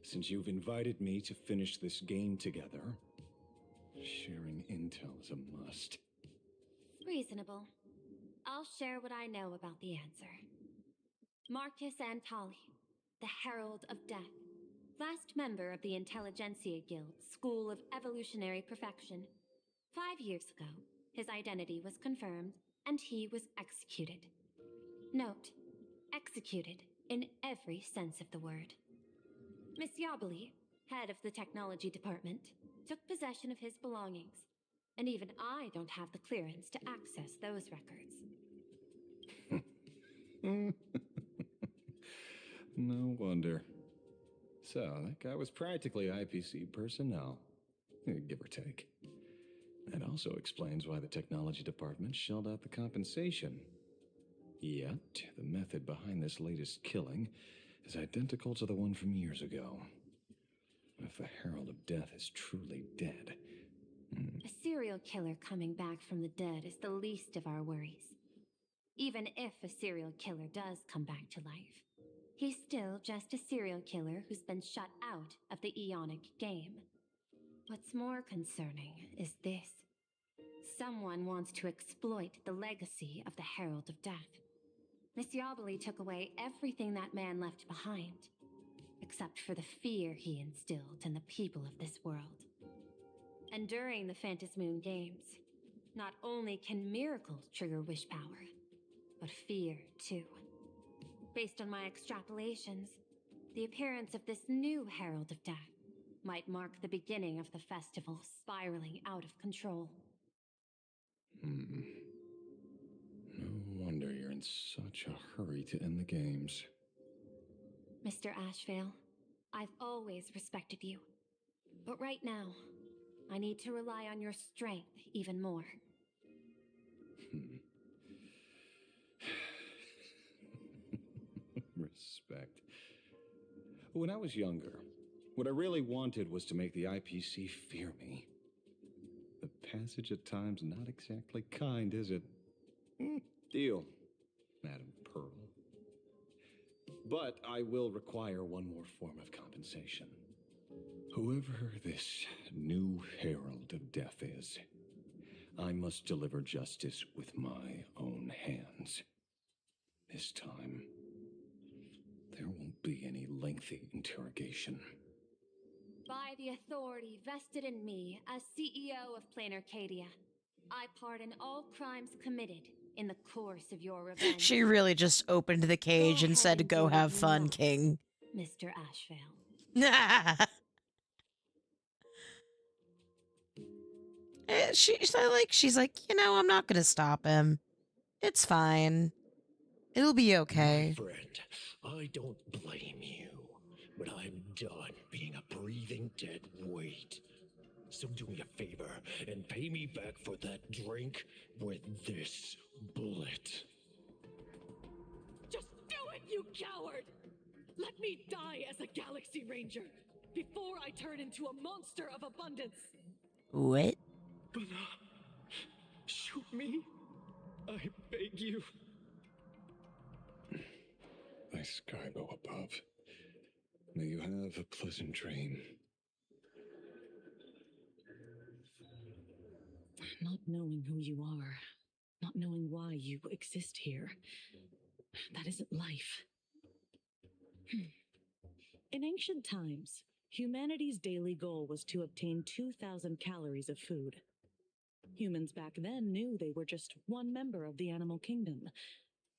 since you've invited me to finish this game together, sharing intel is a must. Reasonable. I'll share what I know about the answer. Marcus Antali, the Herald of Death, last member of the Intelligentsia Guild School of Evolutionary Perfection. 5 years ago, his identity was confirmed and he was executed. Note, executed in every sense of the word. Miss Yabali, head of the technology department, took possession of his belongings, and even I don't have the clearance to access those records. No wonder. So, that guy was practically IPC personnel, give or take. That also explains why the technology department shelled out the compensation. Yet, the method behind this latest killing is identical to the one from years ago. If the Herald of Death is truly dead... A serial killer coming back from the dead is the least of our worries. Even if a serial killer does come back to life, he's still just a serial killer who's been shut out of the Eonic game. What's more concerning is this. Someone wants to exploit the legacy of the Herald of Death. Miss Yabali took away everything that man left behind, except for the fear he instilled in the people of this world. And during the Phantasmoon Games, not only can miracles trigger wish power, but fear too. Based on my extrapolations, the appearance of this new Herald of Death might mark the beginning of the festival spiraling out of control. No wonder you're in such a hurry to end the games. Mr. Ashvale, I've always respected you. But right now, I need to rely on your strength even more. Respect. When I was younger, what I really wanted was to make the IPC fear me. The passage at times not exactly kind, is it? Deal, Madam Pearl. But I will require one more form of compensation. Whoever this new Herald of Death is, I must deliver justice with my own hands. This time, there won't be any lengthy interrogation. By the authority vested in me as CEO of Plain Arcadia, I pardon all crimes committed in the course of your revenge. She really just opened the cage and said, "Go have fun, King." Mr. Ashvale. She's like, I'm not gonna stop him. It's fine. It'll be okay. My friend, I don't blame you, but I'm done being a breathing dead weight. So do me a favor and pay me back for that drink with this bullet. Just do it, you coward! Let me die as a Galaxy Ranger before I turn into a monster of abundance. What? Shoot me. I beg you. Thy Skybo above. May you have a pleasant dream. Not knowing who you are, not knowing why you exist here, that isn't life. In ancient times, humanity's daily goal was to obtain 2,000 calories of food. Humans back then knew they were just one member of the animal kingdom.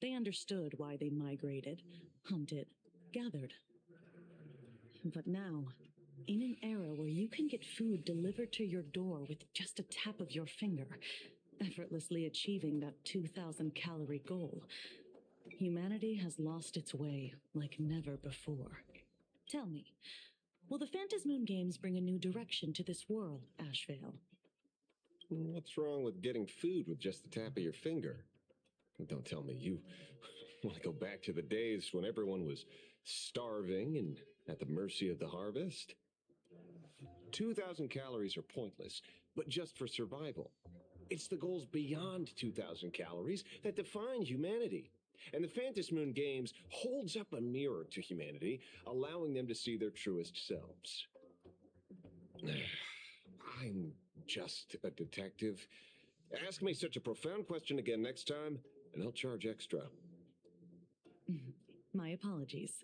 They understood why they migrated, hunted, gathered. But now, in an era where you can get food delivered to your door with just a tap of your finger, effortlessly achieving that 2,000 calorie goal, humanity has lost its way like never before. Tell me, will the Phantasmoon Games bring a new direction to this world, Ashvale? What's wrong with getting food with just the tap of your finger? Don't tell me you want to go back to the days when everyone was starving and at the mercy of the harvest? 2,000 calories are pointless, but just for survival. It's the goals beyond 2,000 calories that define humanity. And the Phantasmoon Games holds up a mirror to humanity, allowing them to see their truest selves. I'm just a detective. Ask me such a profound question again next time, and I'll charge extra. My apologies.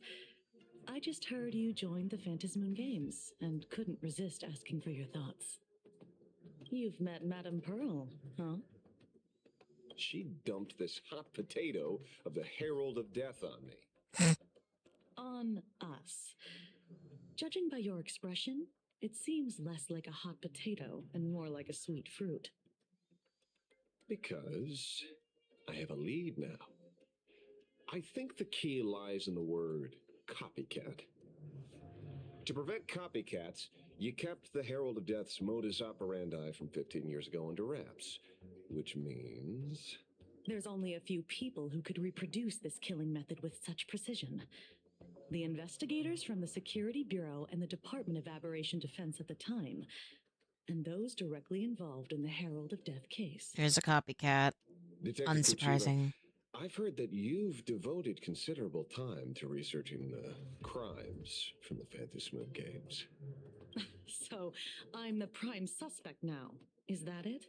I just heard you joined the Phantasmoon Games and couldn't resist asking for your thoughts. You've met Madame Pearl, huh? She dumped this hot potato of the Herald of Death on me. On us. Judging by your expression, it seems less like a hot potato and more like a sweet fruit. Because I have a lead now. I think the key lies in the word copycat. To prevent copycats, you kept the Herald of Death's modus operandi from 15 years ago under wraps, which means... There's only a few people who could reproduce this killing method with such precision. The investigators from the Security Bureau and the Department of Aberration Defense at the time, and those directly involved in the Herald of Death case. There's a copycat. Detective Unsurprising. Kuchiro, I've heard that you've devoted considerable time to researching the crimes from the Phantasmoon Games. So, I'm the prime suspect now. Is that it?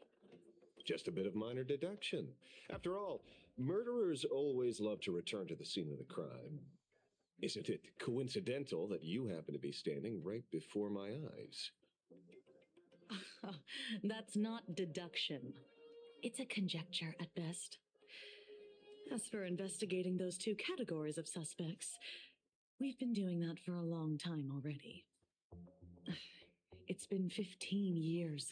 Just a bit of minor deduction. After all, murderers always love to return to the scene of the crime. Isn't it coincidental that you happen to be standing right before my eyes? That's not deduction. It's a conjecture at best. As for investigating those two categories of suspects, we've been doing that for a long time already. It's been 15 years.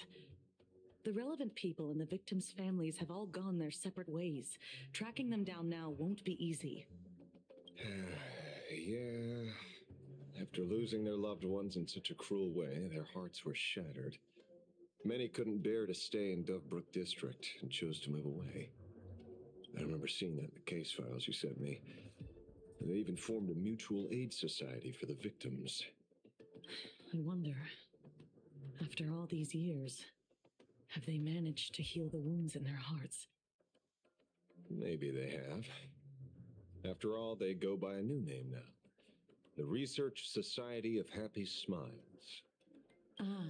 The relevant people and the victims' families have all gone their separate ways. Tracking them down now won't be easy. Yeah. After losing their loved ones in such a cruel way, their hearts were shattered. Many couldn't bear to stay in Dovebrook District and chose to move away. I remember seeing that in the case files you sent me. They even formed a mutual aid society for the victims. I wonder, after all these years, have they managed to heal the wounds in their hearts? Maybe they have. After all, they go by a new name now. The Research Society of Happy Smiles. Ah,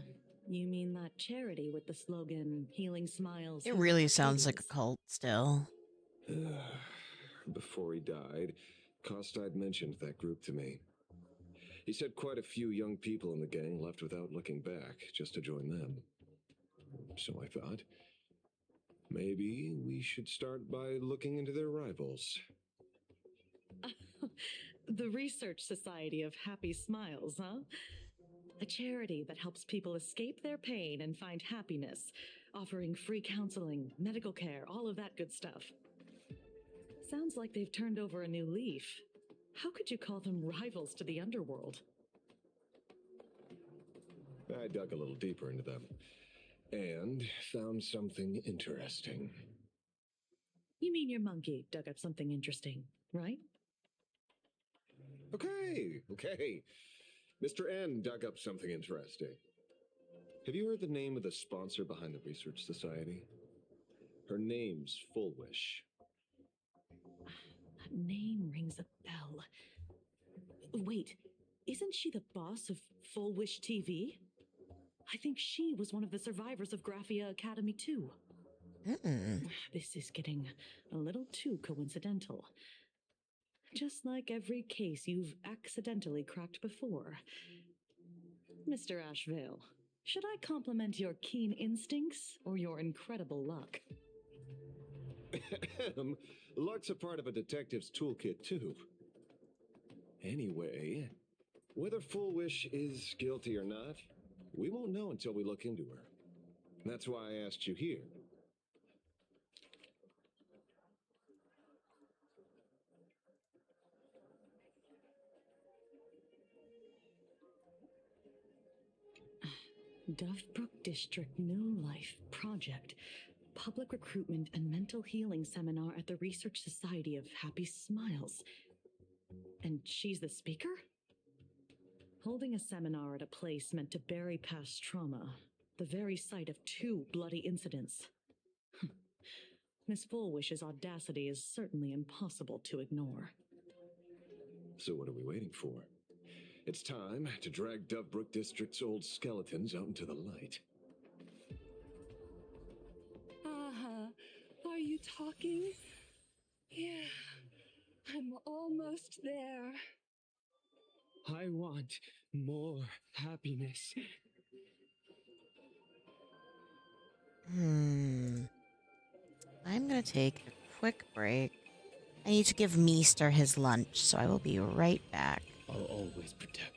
you mean that charity with the slogan, Healing Smiles? It really sounds like a cult still. Before he died, Costide mentioned that group to me. He said quite a few young people in the gang left without looking back, just to join them. So I thought, maybe we should start by looking into their rivals. The Research Society of Happy Smiles, huh? A charity that helps people escape their pain and find happiness, offering free counseling, medical care, all of that good stuff. Sounds like they've turned over a new leaf. How could you call them rivals to the underworld? I dug a little deeper into them and found something interesting. You mean your monkey dug up something interesting, right? Okay. Mr. N dug up something interesting. Have you heard the name of the sponsor behind the Research Society? Her name's Fullwish. That name rings a bell. Wait, isn't she the boss of Fullwish TV? I think she was one of the survivors of Graphia Academy too. This is getting a little too coincidental. Just like every case you've accidentally cracked before. Mr. Ashvale, should I compliment your keen instincts or your incredible luck? Luck's a part of a detective's toolkit, too. Anyway, whether Foolish is guilty or not, we won't know until we look into her. That's why I asked you here. Dovebrook District New Life Project. Public Recruitment and Mental Healing Seminar at the Research Society of Happy Smiles. And she's the speaker? Holding a seminar at a place meant to bury past trauma. The very site of 2 bloody incidents. Miss Fullwish's audacity is certainly impossible to ignore. So what are we waiting for? It's time to drag Dovebrook District's old skeletons out into the light. Are you talking? Yeah, I'm almost there. I want more happiness. I'm gonna take a quick break. I need to give Meester his lunch, so I will be right back. I'll always protect.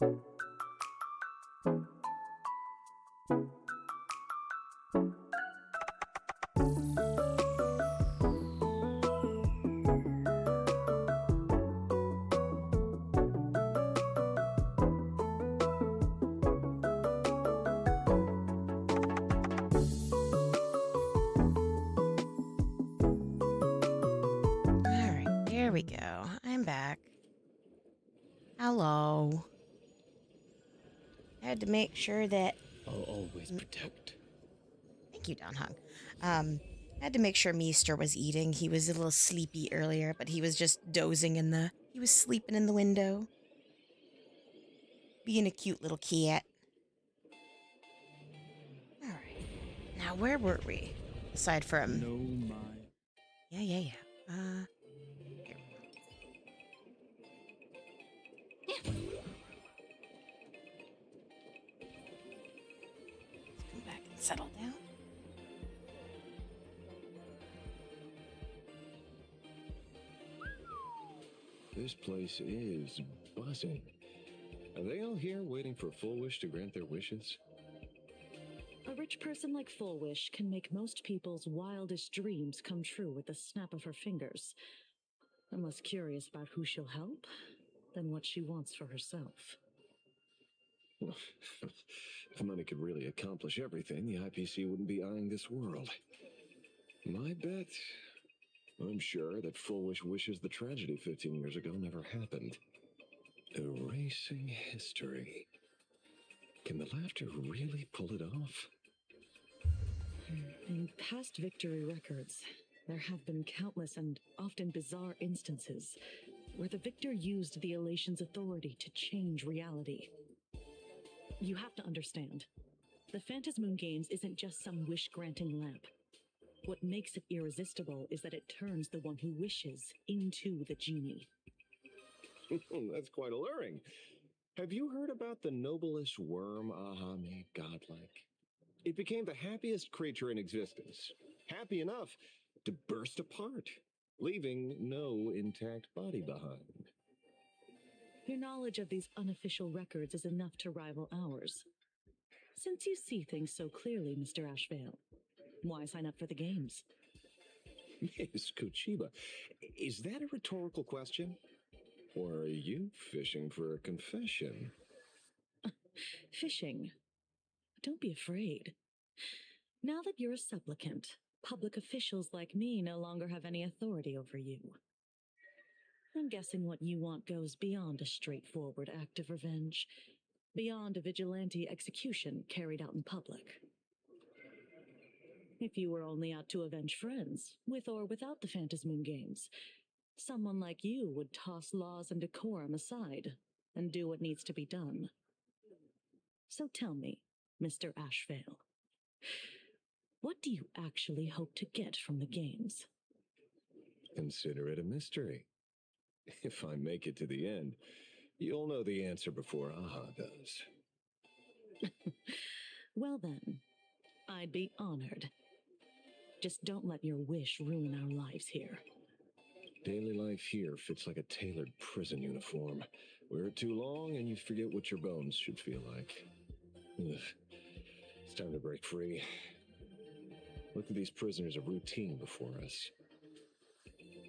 Alright, there we go. I'm back. Hello. I had to make sure that... I'll always protect. Thank you, Don Hung. I had to make sure Meester was eating. He was a little sleepy earlier, but he was just dozing in the... He was sleeping in the window. Being a cute little cat. Alright. Now, where were we? Aside from... No, my. Yeah. Here. Let's come back and settle down. This place is buzzing. Are they all here waiting for Full Wish to grant their wishes? A rich person like Full Wish can make most people's wildest dreams come true with the snap of her fingers. I'm less curious about who she'll help than what she wants for herself. If money could really accomplish everything, the IPC wouldn't be eyeing this world. My bet, I'm sure that Full Wish wishes the tragedy 15 years ago never happened. Erasing history. Can the laughter really pull it off? In past victory records, there have been countless and often bizarre instances where the victor used the elation's authority to change reality. You have to understand, the Phantasmoon Games isn't just some wish-granting lamp. What makes it irresistible is that it turns the one who wishes into the genie. That's quite alluring. Have you heard about the noblest worm Aha made godlike? It became the happiest creature in existence, happy enough to burst apart, leaving no intact body behind. Your knowledge of these unofficial records is enough to rival ours. Since you see things so clearly, Mr. Ashvale, why sign up for the games? Miss Kochiba, is that a rhetorical question? Or are you fishing for a confession? Fishing. Don't be afraid. Now that you're a supplicant, public officials like me no longer have any authority over you. I'm guessing what you want goes beyond a straightforward act of revenge, beyond a vigilante execution carried out in public. If you were only out to avenge friends, with or without the Phantasmoon Games, someone like you would toss laws and decorum aside and do what needs to be done. So tell me, Mr. Ashvale, what do you actually hope to get from the games? Consider it a mystery. If I make it to the end, you'll know the answer before Aha does. Well then, I'd be honored. Just don't let your wish ruin our lives here. Daily life here fits like a tailored prison uniform. Wear it too long and you forget what your bones should feel like. Ugh. It's time to break free. Look at these prisoners of routine before us.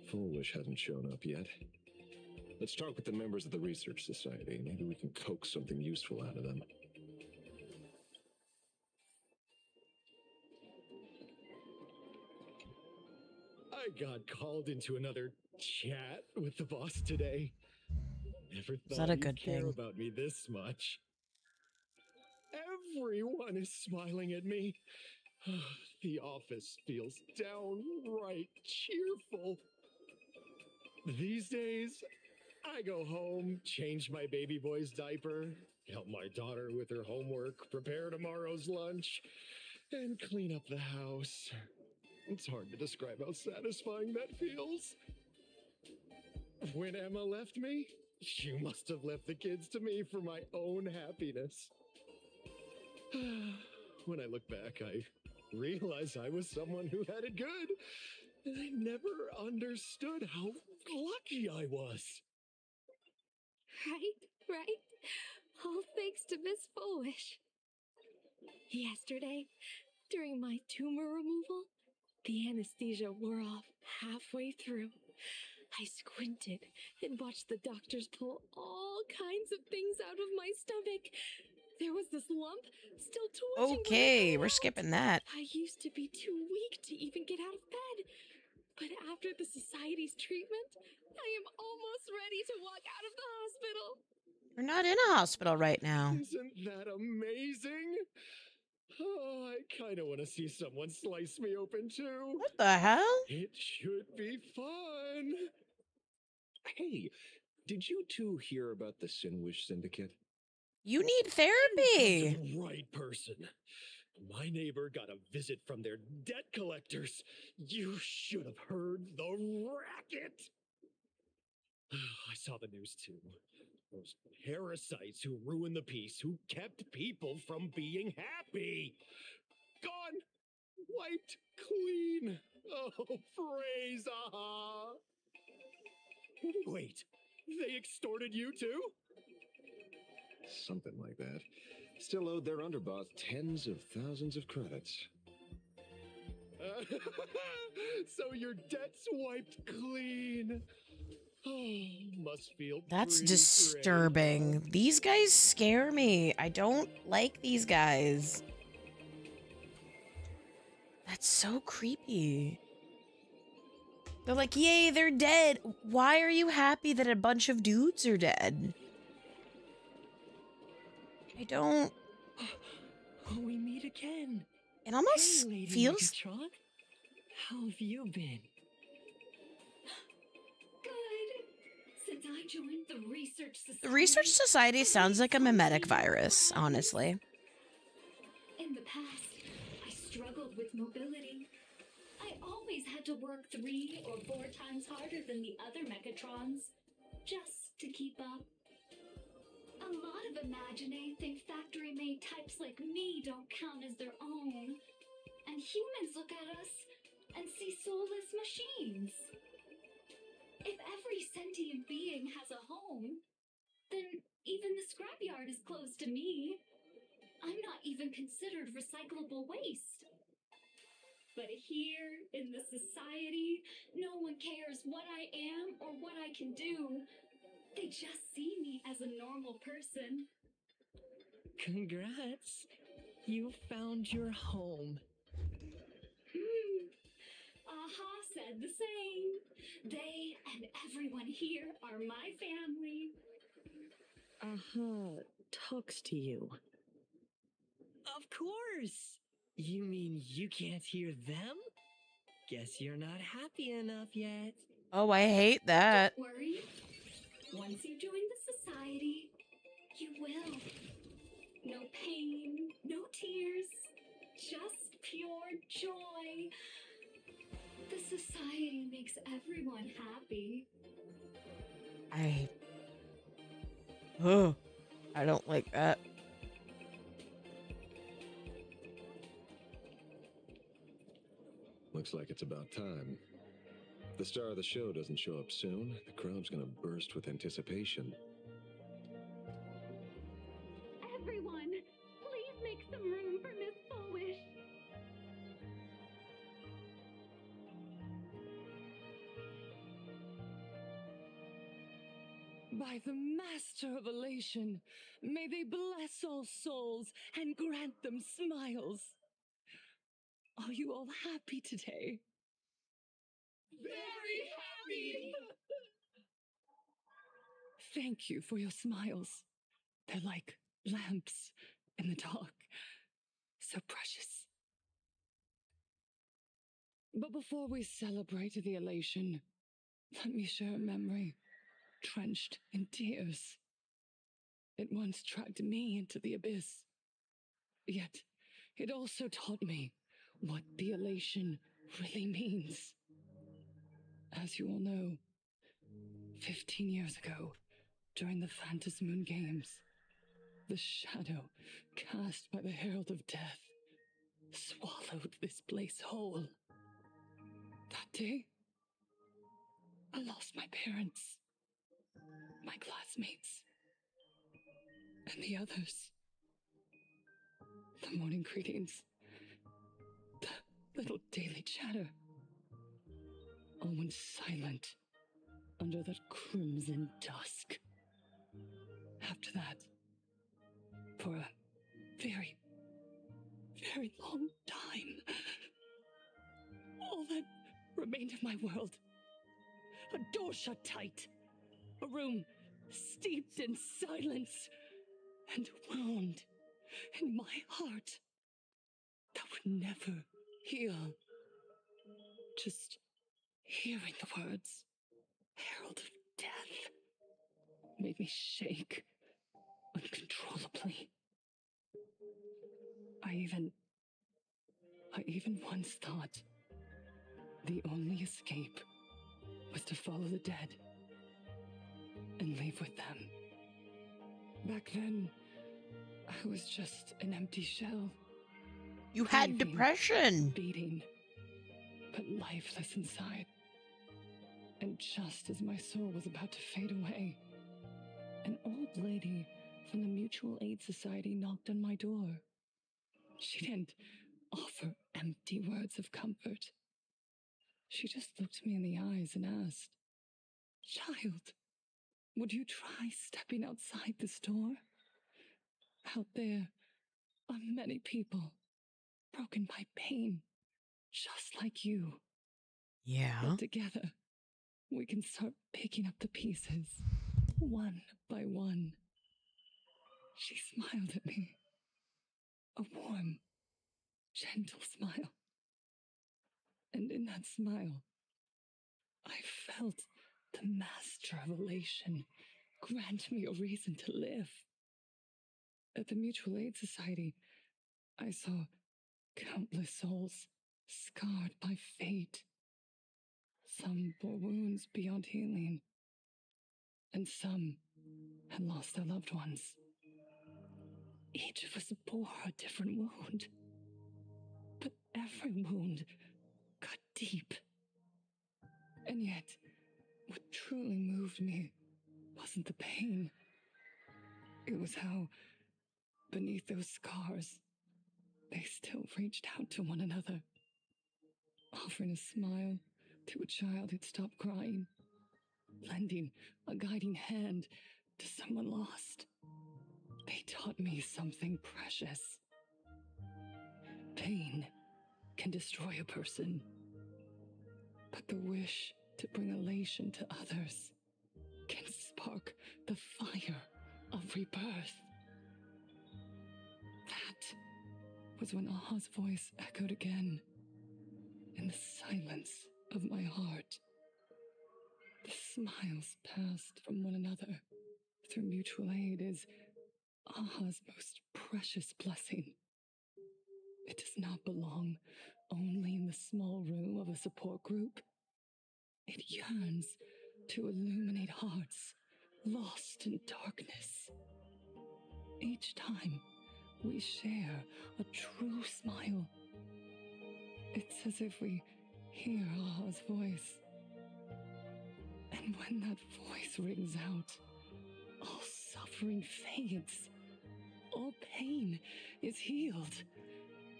Full Wish hasn't shown up yet. Let's talk with the members of the Research Society. Maybe we can coax something useful out of them. I got called into another chat with the boss today. Never Is thought that a he'd good care thing? about me this much. Everyone is smiling at me. The office feels downright cheerful. These days, I go home, change my baby boy's diaper, help my daughter with her homework, prepare tomorrow's lunch, and clean up the house. It's hard to describe how satisfying that feels. When Emma left me, she must have left the kids to me for my own happiness. When I look back, I realize I was someone who had it good. And I never understood how lucky I was. Right? All thanks to Miss Foolish. Yesterday, during my tumor removal, the anesthesia wore off halfway through. I squinted and watched the doctors pull all kinds of things out of my stomach. There was this lump still twitching. Okay, we're skipping that. I used to be too weak to even get out of bed. But after the society's treatment, I am almost ready to walk out of the hospital. We're not in a hospital right now. Isn't that amazing? Oh, I kind of want to see someone slice me open too. What the hell? It should be fun. Hey, did you two hear about the Sinwish Syndicate? You need therapy. The right person. My neighbor got a visit from their debt collectors. You should have heard the racket. I saw the news too. Those parasites who ruined the peace, who kept people from being happy. Gone. Wiped clean. Oh, praise aha. Wait, they extorted you too? Something like that. Still owed their underboss tens of thousands of credits. So your debt's wiped clean. Oh, must feel That's pretty disturbing. great. These guys scare me. I don't like these guys. That's so creepy. They're like, yay, they're dead. Why are you happy that a bunch of dudes are dead? I don't... We meet again. It almost Hey, Lady feels... Megatron. How have you been? Good. Since I joined the Research Society. The Research Society sounds like a mimetic virus, honestly. In the past, I struggled with mobility. I always had to work 3 or 4 times harder than the other Megatrons, just to keep up. A lot of Imaginae think factory-made types like me don't count as their own. And humans look at us and see soulless machines. If every sentient being has a home, then even the scrapyard is closed to me. I'm not even considered recyclable waste. But here, in the society, no one cares what I am or what I can do. They just see me as a normal person. Congrats. You found your home. Aha said the same. They and everyone here are my family. Aha talks to you. Of course. You mean you can't hear them? Guess you're not happy enough yet. Oh, I hate that. Don't worry. Once you join the society, you will. No pain, no tears, just pure joy. The society makes everyone happy. I don't like that. Looks like it's about time. If the star of the show doesn't show up soon, the crowd's gonna burst with anticipation. Everyone, please make some room for Miss Foolish. By the Master of Elation, may they bless all souls and grant them smiles. Are you all happy today? Very happy! Thank you for your smiles. They're like lamps in the dark. So precious. But before we celebrate the elation, let me share a memory drenched in tears. It once dragged me into the abyss. Yet, it also taught me what the elation really means. As you all know, 15 years ago, during the Phantom Moon Games, the shadow cast by the Herald of Death swallowed this place whole. That day, I lost my parents, my classmates, and the others. The morning greetings, the little daily chatter, all went silent under that crimson dusk. After that, for a very, very long time, all that remained of my world, a door shut tight, a room steeped in silence, and a wound in my heart that would never heal. Just hearing the words, herald of death, made me shake uncontrollably. I even once thought the only escape was to follow the dead and leave with them. Back then, I was just an empty shell. You had Breathing, depression. beating, but lifeless inside. And just as my soul was about to fade away, an old lady from the Mutual Aid Society knocked on my door. She didn't offer empty words of comfort. She just looked me in the eyes and asked, "Child, would you try stepping outside this door? Out there are many people broken by pain, just like you. Yeah. And together, we can start picking up the pieces, one by one." She smiled at me. A warm, gentle smile. And in that smile, I felt the master revelation grant me a reason to live. At the Mutual Aid Society, I saw countless souls scarred by fate. Some bore wounds beyond healing, and some had lost their loved ones. Each of us bore a different wound, but every wound cut deep. And yet, what truly moved me wasn't the pain. It was how, beneath those scars, they still reached out to one another, offering a smile to a child who'd stopped crying, lending a guiding hand to someone lost. They taught me something precious. Pain can destroy a person, but the wish to bring elation to others can spark the fire of rebirth. That was when Aha's voice echoed again in the silence of my heart. The smiles passed from one another through mutual aid is Aha's most precious blessing. It does not belong only in the small room of a support group. It yearns to illuminate hearts lost in darkness. Each time we share a true smile, it's as if we hear Aha's voice. And when that voice rings out, all suffering fades, all pain is healed,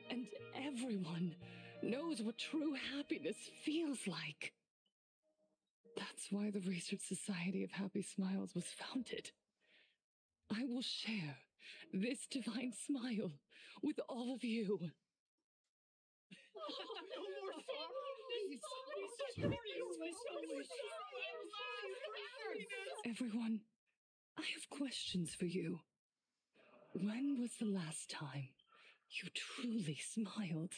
and everyone knows what true happiness feels like. That's why the Research Society of Happy Smiles was founded. I will share this divine smile with all of you. No more Everyone, I have questions for you. When was the last time you truly smiled?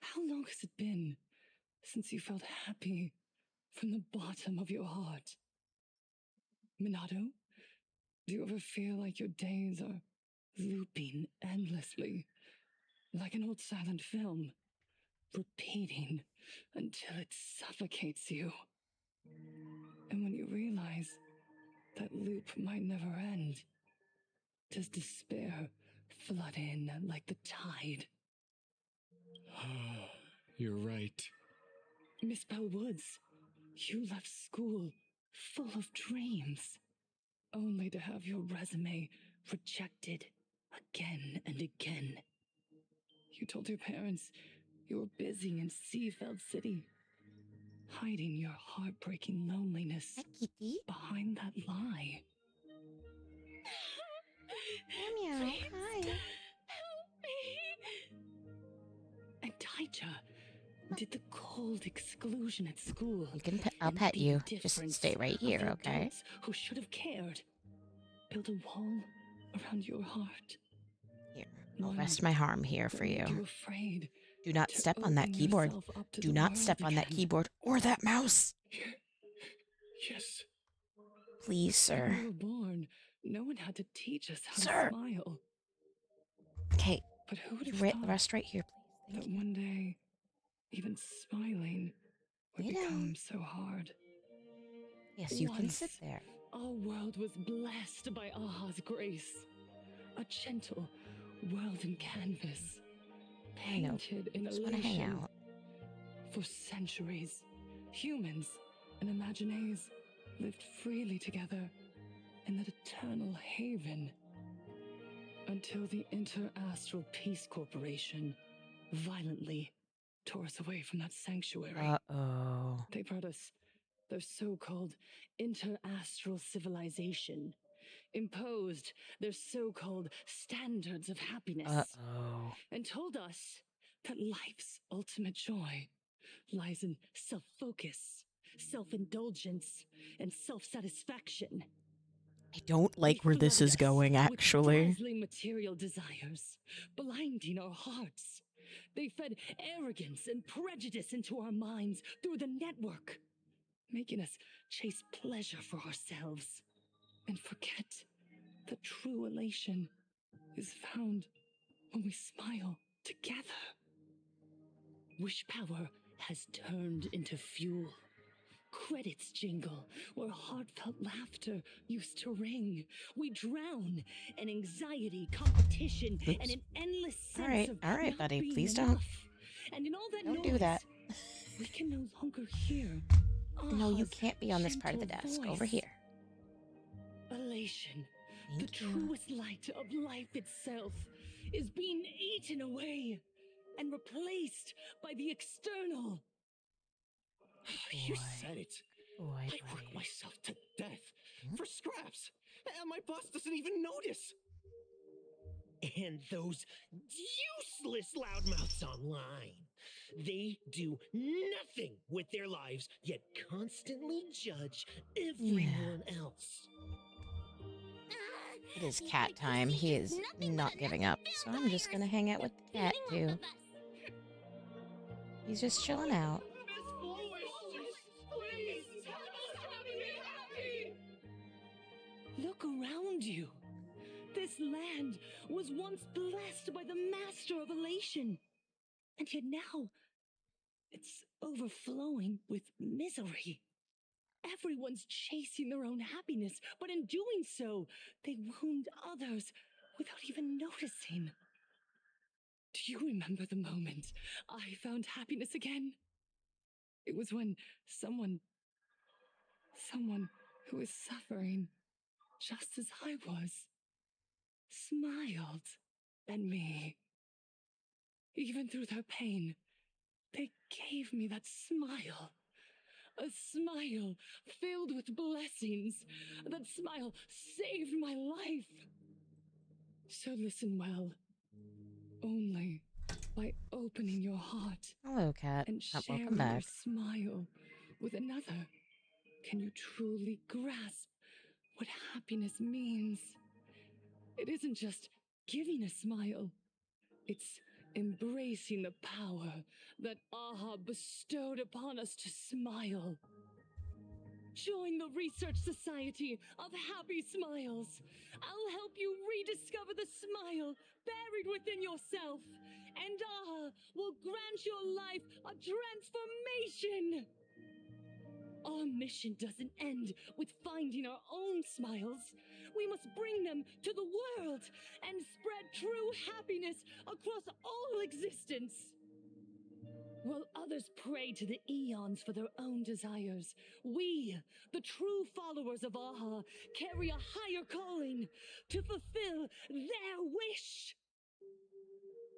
How long has it been since you felt happy from the bottom of your heart? Minato, do you ever feel like your days are looping endlessly, like an old silent film, repeating until it suffocates you? And when you realize that loop might never end, does despair flood in like the tide? You're right. Miss Bell Woods, you left school full of dreams. only to have your resume rejected again and again. You told your parents you were busy in Seafeld City, hiding your heartbreaking loneliness behind that lie. Meow, Please, hi. help me. And Taija did the cold exclusion at school. You can. I'll and pet be you. the Just difference stay right of here, the okay? adults who should have cared. Build a wall around your heart. Here, I'll rest my arm here for Made you you. afraid Do not to step on that open keyboard. yourself up to Do the not world step on that again. keyboard or that mouse. Yes. Please, When sir. we were born, no one had to teach us how Sir. to smile. Okay. But who would You have thought rest right here, please. that one day, even smiling would become so hard? Yes, you can Once, sit there. our world was blessed by Aha's grace. A gentle, world canvas, I know. painted in Just want to hang elation. out. For centuries, humans and Imaginaes lived freely together in that eternal haven. Until the Interastral Peace Corporation violently tore us away from that sanctuary. Uh-oh. They brought us their so-called interastral civilization, imposed their so-called standards of happiness, Uh-oh. and told us that life's ultimate joy lies in self-focus, self-indulgence, and self-satisfaction. I don't like where this is going, actually. With dazzling material desires, blinding our hearts. They fed arrogance and prejudice into our minds through the network, making us chase pleasure for ourselves and forget that true elation is found when we smile together. Wish power has turned into fuel. Credits jingle where heartfelt laughter used to ring. We drown in anxiety, competition, and an endless sense of all right, not buddy. being Please enough. don't. And in all that Don't noise, do that. we can no longer hear. No, you Aha's can't be on this part of the gentle desk. voice. Over here. Elation, the Thank you. truest light of life itself, is being eaten away and replaced by the external. You said it. Boy, I work myself to death for scraps, and my boss doesn't even notice. And those useless loudmouths online. They do nothing with their lives, yet constantly judge everyone else. It is cat time. He is not giving up. So I'm just going to hang out with the cat, too. He's just chilling out. Look around you. This land was once blessed by the master of elation. And yet now, it's overflowing with misery. Everyone's chasing their own happiness, but in doing so, they wound others without even noticing. Do you remember the moment I found happiness again? It was when someone who was suffering just as I was, smiled at me. Even through their pain, they gave me that smile. A smile filled with blessings. That smile saved my life. So listen well. Only by opening your heart Hello, cat. and Welcome sharing back. your smile with another can you truly grasp what happiness means. It isn't just giving a smile. It's embracing the power that Aha bestowed upon us to smile. Join the Research Society of Happy Smiles. I'll help you rediscover the smile buried within yourself, and Aha will grant your life a transformation. Our mission doesn't end with finding our own smiles. We must bring them to the world and spread true happiness across all existence. While others pray to the eons for their own desires, we, the true followers of Aha, carry a higher calling to fulfill their wish.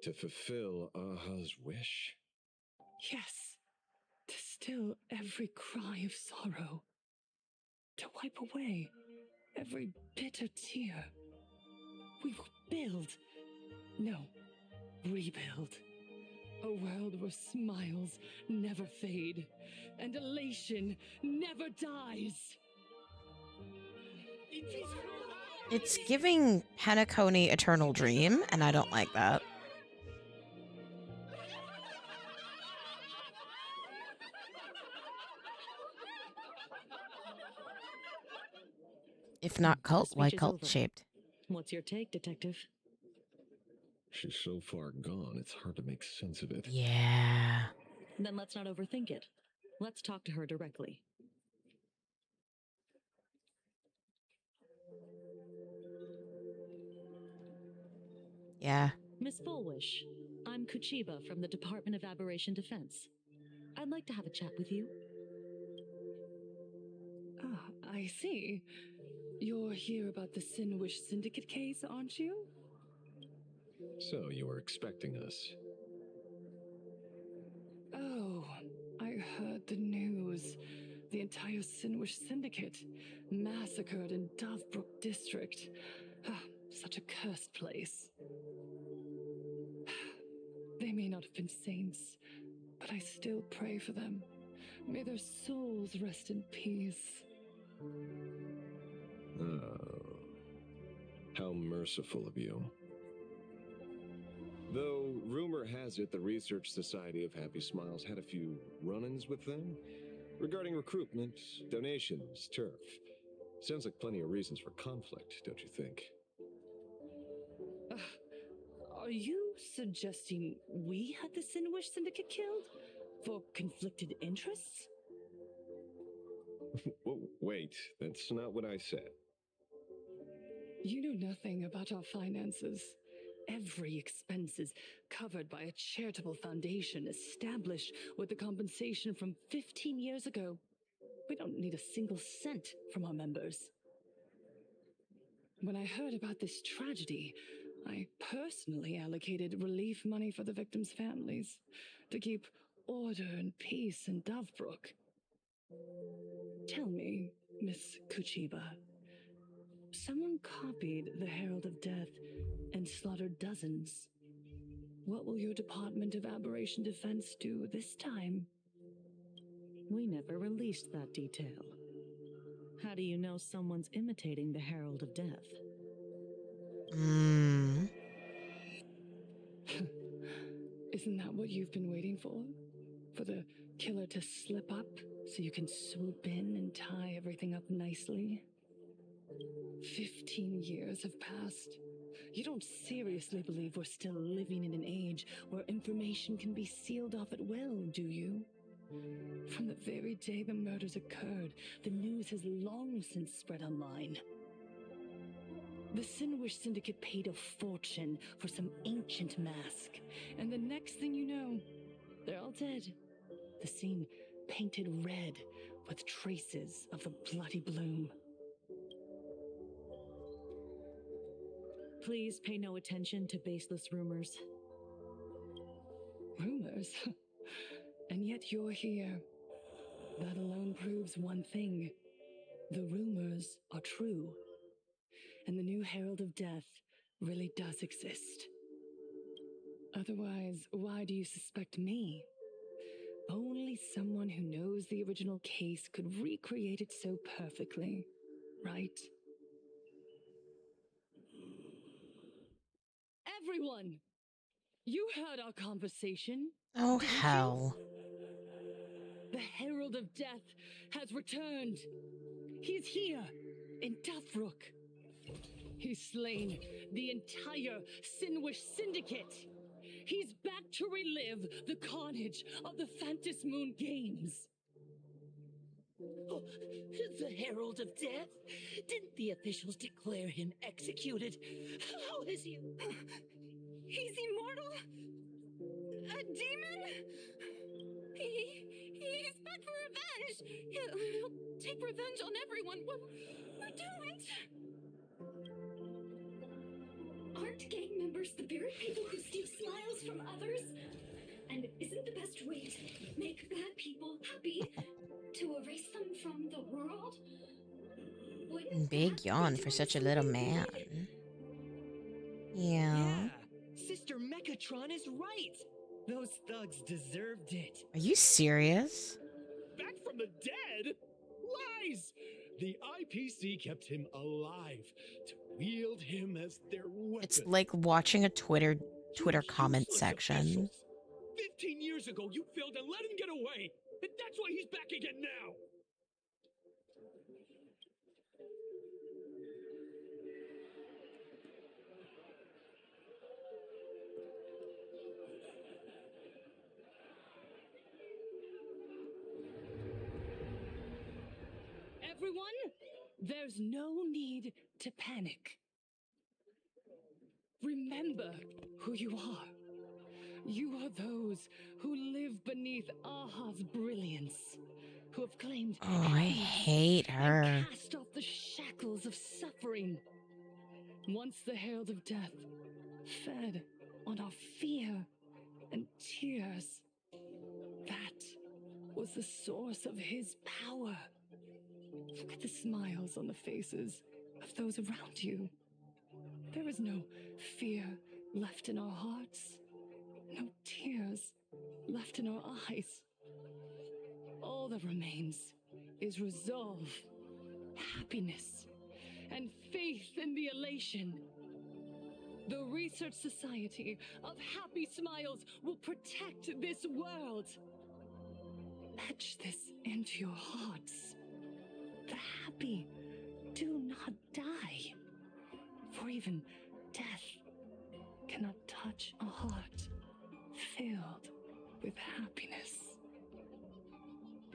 To fulfill Aha's wish? Yes, to still every cry of sorrow, to wipe away every bitter tear. We will build, no, rebuild. A world where smiles never fade and elation never dies. It's giving Penacony Eternal Dream, and I don't like that. If not cult, why cult shaped? What's your take, Detective? She's so far gone, it's hard to make sense of it. Yeah. Then let's not overthink it. Let's talk to her directly. Yeah. Miss Fullwish, I'm Kuchiba from the Department of Aberration Defense. I'd like to have a chat with you. Ah, I see. You're here about the Sinwish Syndicate case, aren't you? So you were expecting us. Oh, I heard the news. The entire Sinwish Syndicate massacred in Dovebrook District. Ah, such a cursed place. They may not have been saints, but I still pray for them. May their souls rest in peace. Oh, how merciful of you. Though rumor has it the Research Society of Happy Smiles had a few run-ins with them regarding recruitment, donations, turf. Sounds like plenty of reasons for conflict, don't you think? Are you suggesting we had the Sinwish Syndicate killed? For conflicted interests? Whoa, wait, that's not what I said. You know nothing about our finances. Every expense is covered by a charitable foundation established with the compensation from 15 years ago. We don't need a single cent from our members. When I heard about this tragedy, I personally allocated relief money for the victims' families to keep order and peace in Dovebrook. Tell me, Miss Kuchiba, someone copied the Herald of Death and slaughtered dozens. What will your Department of Aberration Defense do this time? We never released that detail. How do you know someone's imitating the Herald of Death? Isn't that what you've been waiting for? For the killer to slip up so you can swoop in and tie everything up nicely? 15 years have passed. You don't seriously believe we're still living in an age where information can be sealed off at will, do you? From the very day the murders occurred, the news has long since spread online. The Sinwish Syndicate paid a fortune for some ancient mask, and the next thing you know, they're all dead. The scene painted red with traces of the bloody bloom. Please pay no attention to baseless rumors. Rumors? And yet you're here. That alone proves one thing. The rumors are true. And the new Herald of Death really does exist. Otherwise, why do you suspect me? Only someone who knows the original case could recreate it so perfectly, right? Everyone! You heard our conversation. Oh, didn't hell. you? The Herald of Death has returned. He's here in Dovebrook. He's slain the entire Sinwish Syndicate. He's back to relive the carnage of the Phantom Moon Games. Oh, the Herald of Death? Didn't the officials declare him executed? How is he? He's immortal? A demon? He's back for revenge. He'll take revenge on everyone. We're doomed. Aren't gang members the very people who steal smiles from others? And isn't the best way to make bad people happy to erase them from the world? Big yawn for such a little man. Yeah. Sister Mechatron is right. Those thugs deserved it. Are you serious? Back from the dead? Lies! The IPC kept him alive to wield him as their weapon. It's like watching a Twitter comment section. 15 years ago, you failed and let him get away. And that's why he's back again now. Everyone, there's no need to panic. Remember who you are. You are those who live beneath Aha's brilliance, who have claimed Oh, I hate her. and cast off the shackles of suffering. Once the herald of death fed on our fear and tears. That was the source of his power. Look at the smiles on the faces of those around you. There is no fear left in our hearts, no tears left in our eyes. All that remains is resolve, happiness, and faith in the elation. The Research Society of Happy Smiles will protect this world. Etch this into your hearts. The happy do not die, for even death cannot touch a heart filled with happiness.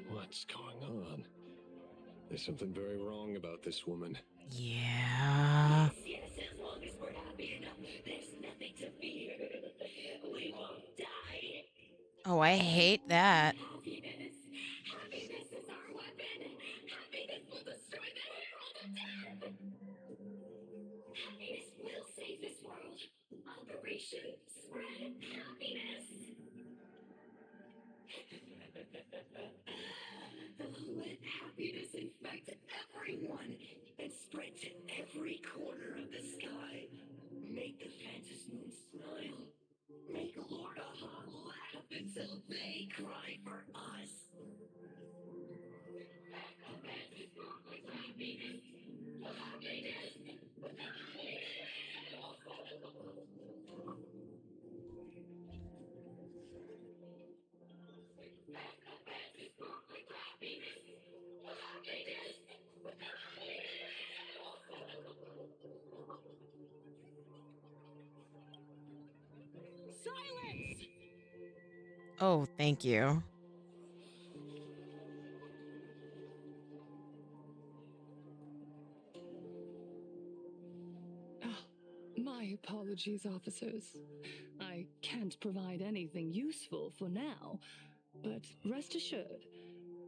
What's going on? There's something very wrong about this woman. Yeah. Yes, as long as we're happy enough, there's nothing to fear. We won't die. Oh, I hate that. Happiness. Happiness is our weapon. Happiness will destroy the herald of death. Happiness will save this world. Operation Spread Happiness. Let happiness infect everyone and spread to every corner of the sky. Make the Phantom Moon smile. Make Lord Aha laugh until they cry for us. Silence! Oh, thank you. My apologies, officers. I can't provide anything useful for now, but rest assured,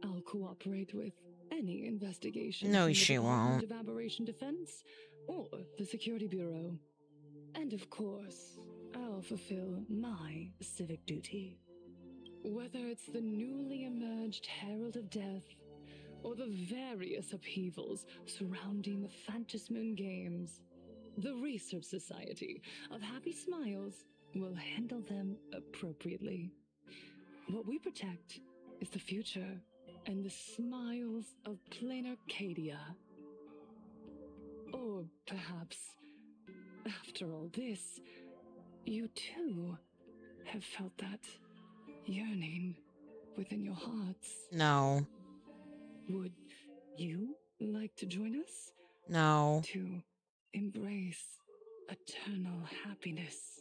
I'll cooperate with any investigation No, from the she Department won't. of Aberration Defense or the Security Bureau. And of course, I'll fulfill my civic duty. Whether it's the newly emerged Herald of Death or the various upheavals surrounding the Phantasmoon Games, the Research Society of Happy Smiles will handle them appropriately. What we protect is the future and the smiles of plain Arcadia. Or perhaps, after all this, you too have felt that yearning within your hearts. No. Would you like to join us? No. To embrace eternal happiness.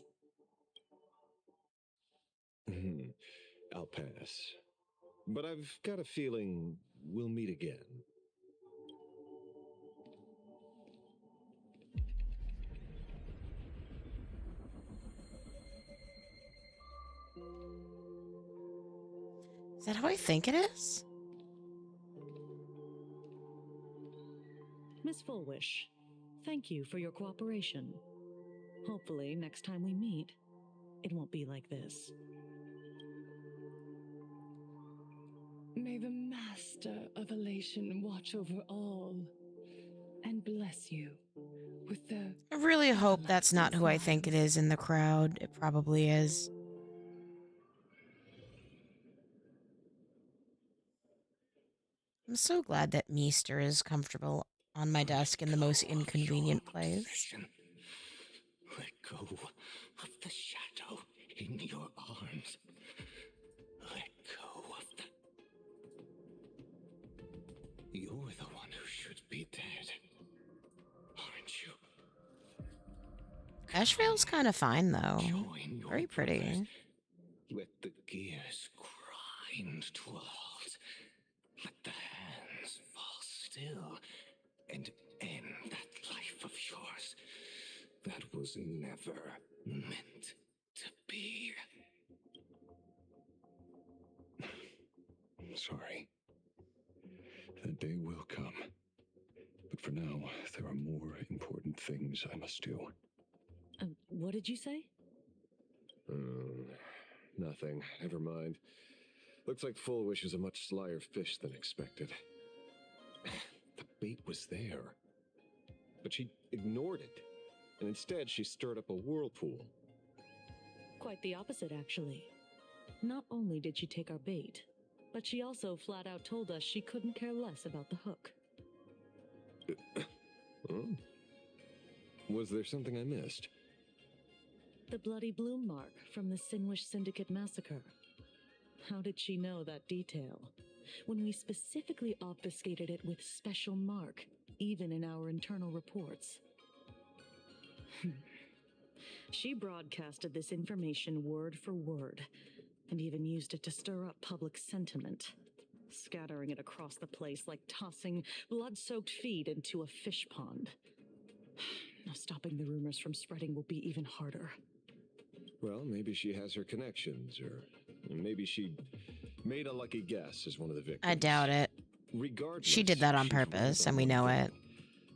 I'll pass. But I've got a feeling we'll meet again. Is that how I think it is? Miss Fullwish, thank you for your cooperation. Hopefully, next time we meet, it won't be like this. May the Master of Elation watch over all and bless you with the... I really hope that's not who I think it is in the crowd. It probably is. I'm so glad that Meester is comfortable on my desk in the most inconvenient place. Let go of the shadow in your arms. Let go of the... You're the one who should be dead, aren't you? Ashvale's kind of fine, though. Very pretty. Let the gears grind to a halt. Let the hands fall still and end that life of yours that was never meant to be. Sorry. That day will come. But for now, there are more important things I must do. What did you say? Nothing. Never mind. Looks like Fullwish is a much slyer fish than expected. The bait was there. But she ignored it. And instead, she stirred up a whirlpool. Quite the opposite, actually. Not only did she take our bait, but she also flat out told us she couldn't care less about the hook. Oh. Was there something I missed? The bloody bloom mark from the Sinwish Syndicate massacre. How did she know that detail? When we specifically obfuscated it with special mark, even in our internal reports. She broadcasted this information word for word, and even used it to stir up public sentiment, scattering it across the place like tossing blood-soaked feed into a fish pond. Now stopping the rumors from spreading will be even harder. Well, maybe she has her connections, or maybe she made a lucky guess as one of the victims. I doubt it. Regardless, she did that on she's right purpose, about and we one know thing. it.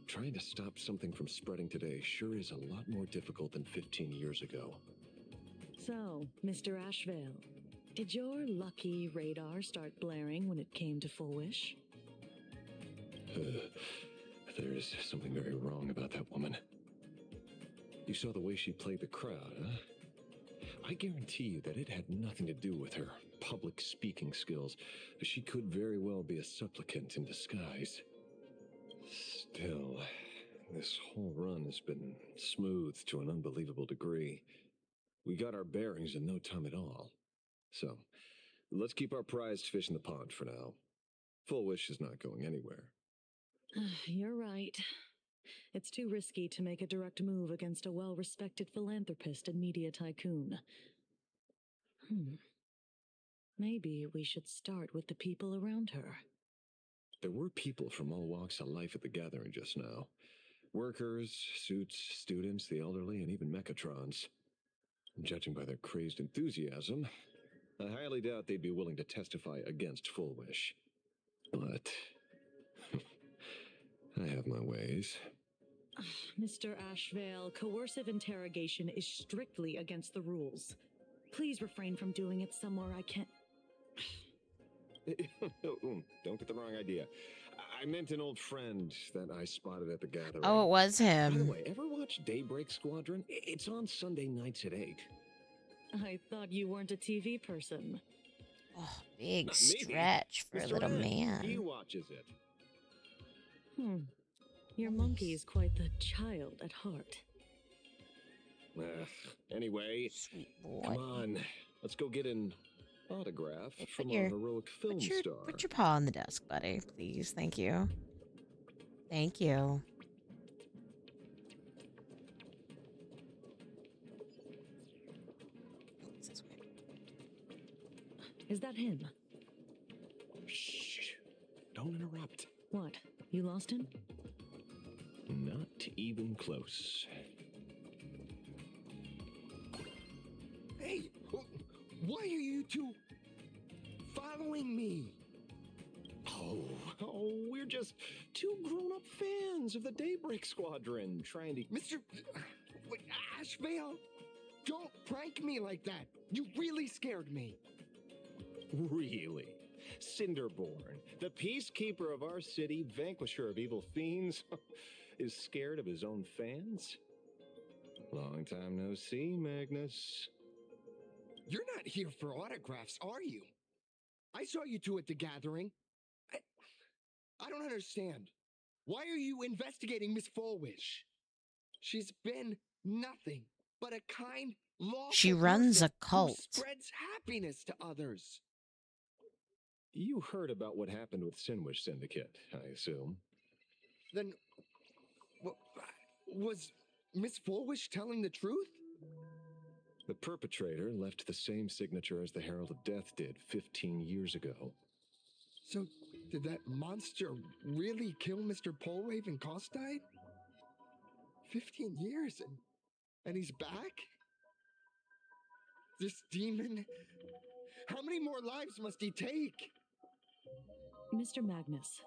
Trying to stop something from spreading today sure is a lot more difficult than 15 years ago. So, Mr. Ashvale, did your lucky radar start blaring when it came to Fullwish? There is something very wrong about that woman. You saw the way she played the crowd, huh? I guarantee you that it had nothing to do with her public speaking skills. She could very well be a supplicant in disguise. Still, this whole run has been smooth to an unbelievable degree. We got our bearings in no time at all. So, let's keep our prized fish in the pond for now. Fullwish is not going anywhere. You're right. It's too risky to make a direct move against a well-respected philanthropist and media tycoon. Maybe we should start with the people around her. There were people from all walks of life at the gathering just now. Workers, suits, students, the elderly, and even mechatrons. Judging by their crazed enthusiasm, I highly doubt they'd be willing to testify against Fullwish. But I have my ways. Mr. Ashvale, coercive interrogation is strictly against the rules. Please refrain from doing it somewhere I can't... Don't get the wrong idea. I meant an old friend that I spotted at the gathering. Oh, it was him. By the way, ever watch Daybreak Squadron? It's on Sunday nights at 8. I thought you weren't a TV person. Oh, big stretch for a little man. He watches it. Your monkey is quite the child at heart. Anyway, sweet boy. Come on. Let's go get an autograph from our heroic film star. Put your paw on the desk, buddy. Please. Thank you. Thank you. Is that him? Shh. Don't interrupt. What? You lost him? Not even close. Hey! Why are you two following me? Oh, we're just two grown-up fans of the Daybreak Squadron trying to... Mr. Wait, Ashvale? Don't prank me like that. You really scared me. Really? Cinderborn, the peacekeeper of our city, vanquisher of evil fiends, is scared of his own fans? Long time no see, Magnus. You're not here for autographs, are you? I saw you two at the gathering. I don't understand. Why are you investigating Miss Fullwish? She's been nothing but a kind, lawful She runs a person cult. who spreads happiness to others. You heard about what happened with Sinwish Syndicate, I assume. Then, was Miss Fullwish telling the truth? The perpetrator left the same signature as the Herald of Death did 15 years ago. So, did that monster really kill Mr. Polwave and Costide? 15 years and he's back? This demon? How many more lives must he take? Mr. Magnus,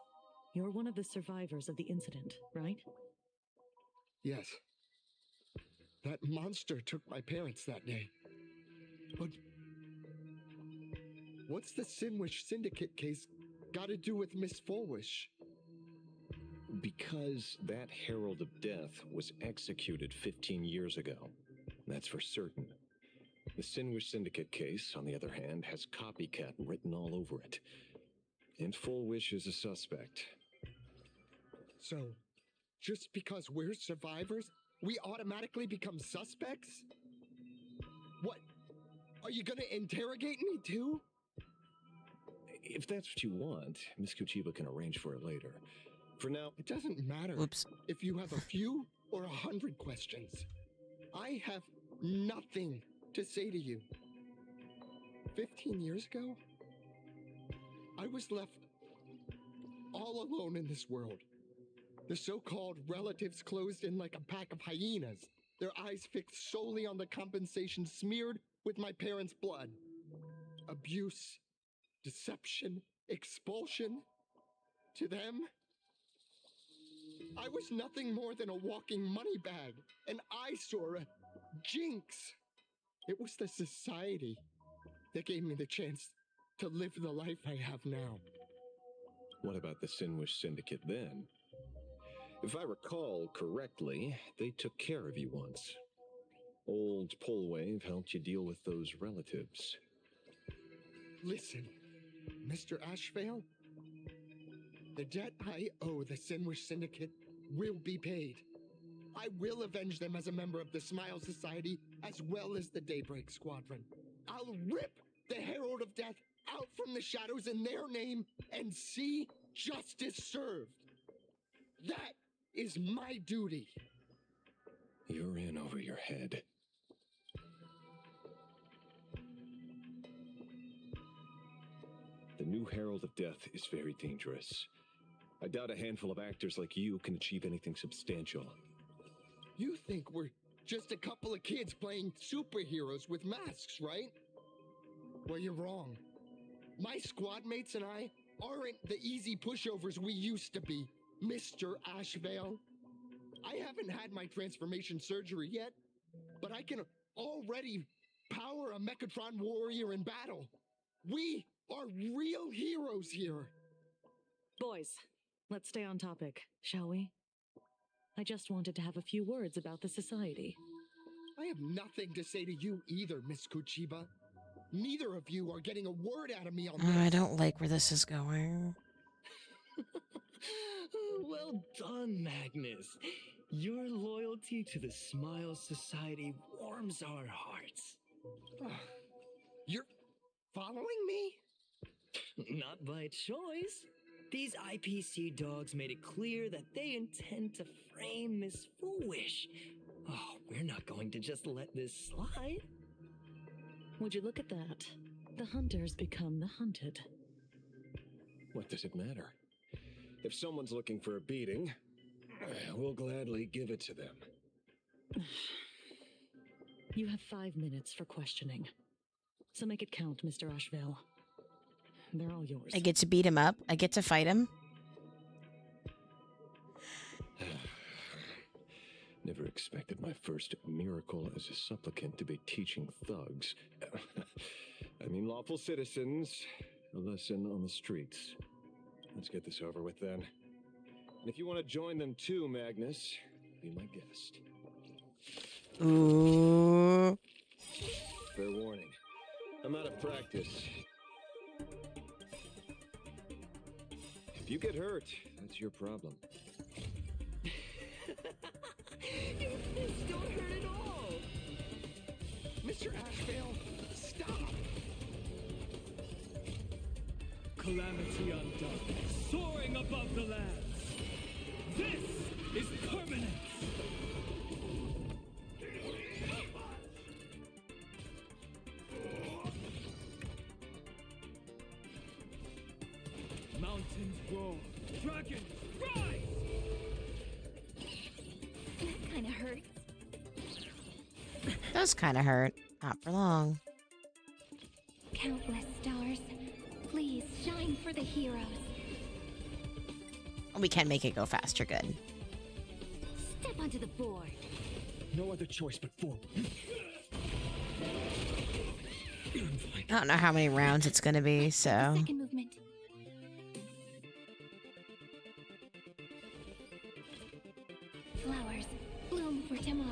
you're one of the survivors of the incident, right? Yes. That monster took my parents that day. But what's the Sinwish Syndicate case got to do with Miss Fullwish? Because that Herald of Death was executed 15 years ago. That's for certain. The Sinwish Syndicate case, on the other hand, has copycat written all over it. And Fullwish is a suspect. So, just because we're survivors, we automatically become suspects? What? Are you gonna interrogate me too? If that's what you want, Miss Kuchiba can arrange for it later. For now, it doesn't matter. Oops. If you have a few or 100 questions. I have nothing to say to you. 15 years ago, I was left all alone in this world. The so-called relatives closed in like a pack of hyenas, their eyes fixed solely on the compensation smeared with my parents' blood. Abuse, deception, expulsion. To them, I was nothing more than a walking money bag, an eyesore, a jinx. It was the society that gave me the chance to live the life I have now. What about the Sinwish Syndicate then? If I recall correctly, they took care of you once. Old Polwave helped you deal with those relatives. Listen, Mr. Ashvale, the debt I owe the Sinwish Syndicate will be paid. I will avenge them as a member of the Smile Society as well as the Daybreak Squadron. I'll rip the Herald of Death out from the shadows in their name and see justice served. That is my duty. You're in over your head. The new Herald of Death is very dangerous. I doubt a handful of actors like you can achieve anything substantial. You think we're just a couple of kids playing superheroes with masks, right? Well, you're wrong. My squad mates and I aren't the easy pushovers we used to be, Mr. Ashvale. I haven't had my transformation surgery yet, but I can already power a Mechatron warrior in battle. We are real heroes here. Boys, let's stay on topic, shall we? I just wanted to have a few words about the society. I have nothing to say to you either, Miss Kuchiba. Neither of you are getting a word out of me on this. I don't like where this is going. Well done, Magnus. Your loyalty to the Smile Society warms our hearts. You're following me? Not by choice. These IPC dogs made it clear that they intend to frame Miss Foolish. Oh, we're not going to just let this slide. Would you look at that? The hunters become the hunted. What does it matter? If someone's looking for a beating, we'll gladly give it to them. You have 5 minutes for questioning. So make it count, Mr. Ashvale. They're all yours. I get to beat him up. I get to fight him. Never expected my first miracle as a supplicant to be teaching thugs. I mean, lawful citizens, a lesson on the streets. Let's get this over with then. And if you want to join them too, Magnus, be my guest. Ooh. Fair warning. I'm out of practice. If you get hurt, that's your problem. Your fists don't hurt at all! Mr. Ashvale, stop! Calamity undone, soaring above the lands. This is permanence! Mountains roar, dragons rise! That kind of hurts. Does kind of hurt. Not for long. Countless stars, please shine for the heroes. We can make it go faster. Good. Step onto the board. No other choice but forward. I don't know how many rounds it's going to be, so. Second movement. Flowers bloom for tomorrow.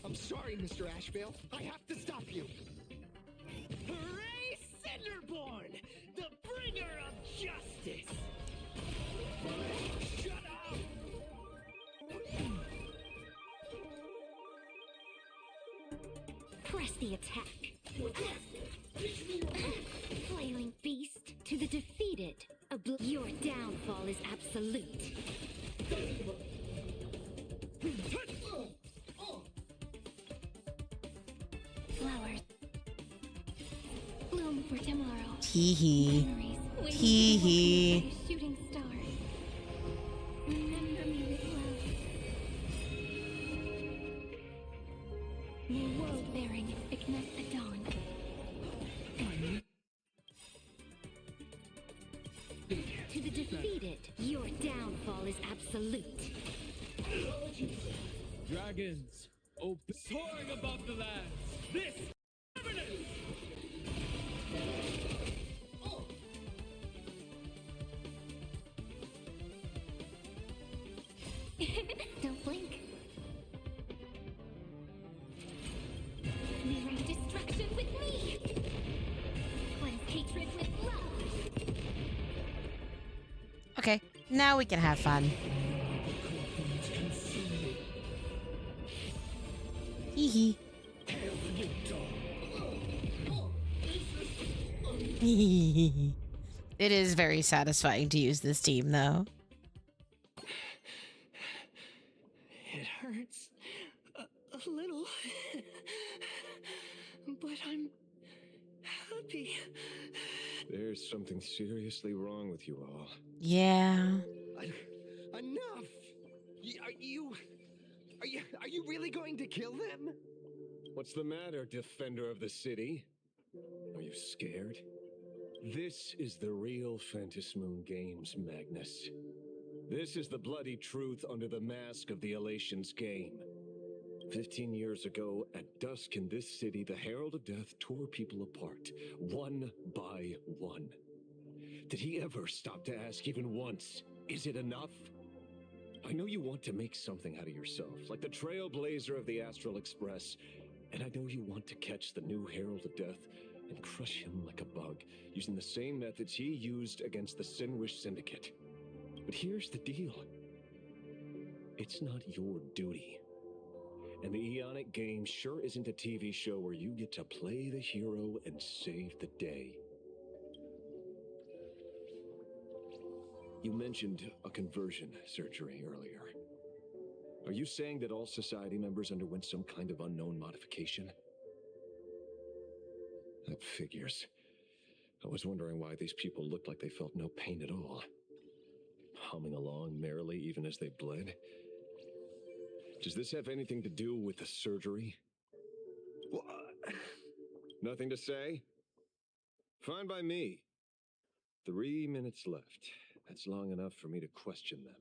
I'm sorry, Mr. Ashvale. I have to stop you. Hooray, Cinderborn, the bringer of justice! Shut up! Press the attack. Flailing beast to the defeated. Your downfall is absolute. Flowers bloom for tomorrow. Hee hee. Memories waiting Hee to be hee. welcomed by a shooting star. Remember me with love. May world bearing ignite the dawn. To the defeated, your downfall is absolute. Dragons, soaring above the lands. This permanence! Don't blink. Mirror destruction with me. Cleanse hatred with love. Okay, now we can have fun. Hee hee. It is very satisfying to use this team, though. It hurts a little, but I'm happy. There's something seriously wrong with you all. Yeah. Enough! Are you really going to kill them? What's the matter, defender of the city? Are you scared? This is the real Phantasmoon Games, Magnus. This is the bloody truth under the mask of the Elations game. 15 years ago, at dusk in this city, the Herald of Death tore people apart, one by one. Did he ever stop to ask even once, is it enough? I know you want to make something out of yourself, like the Trailblazer of the Astral Express, and I know you want to catch the new Herald of Death and crush him like a bug, using the same methods he used against the Sinwish Syndicate. But here's the deal. It's not your duty. And the Eonic game sure isn't a TV show where you get to play the hero and save the day. You mentioned a conversion surgery earlier. Are you saying that all society members underwent some kind of unknown modification? That figures. I was wondering why these people looked like they felt no pain at all. Humming along merrily even as they bled. Does this have anything to do with the surgery? Nothing to say? Fine by me. 3 minutes left. That's long enough for me to question them.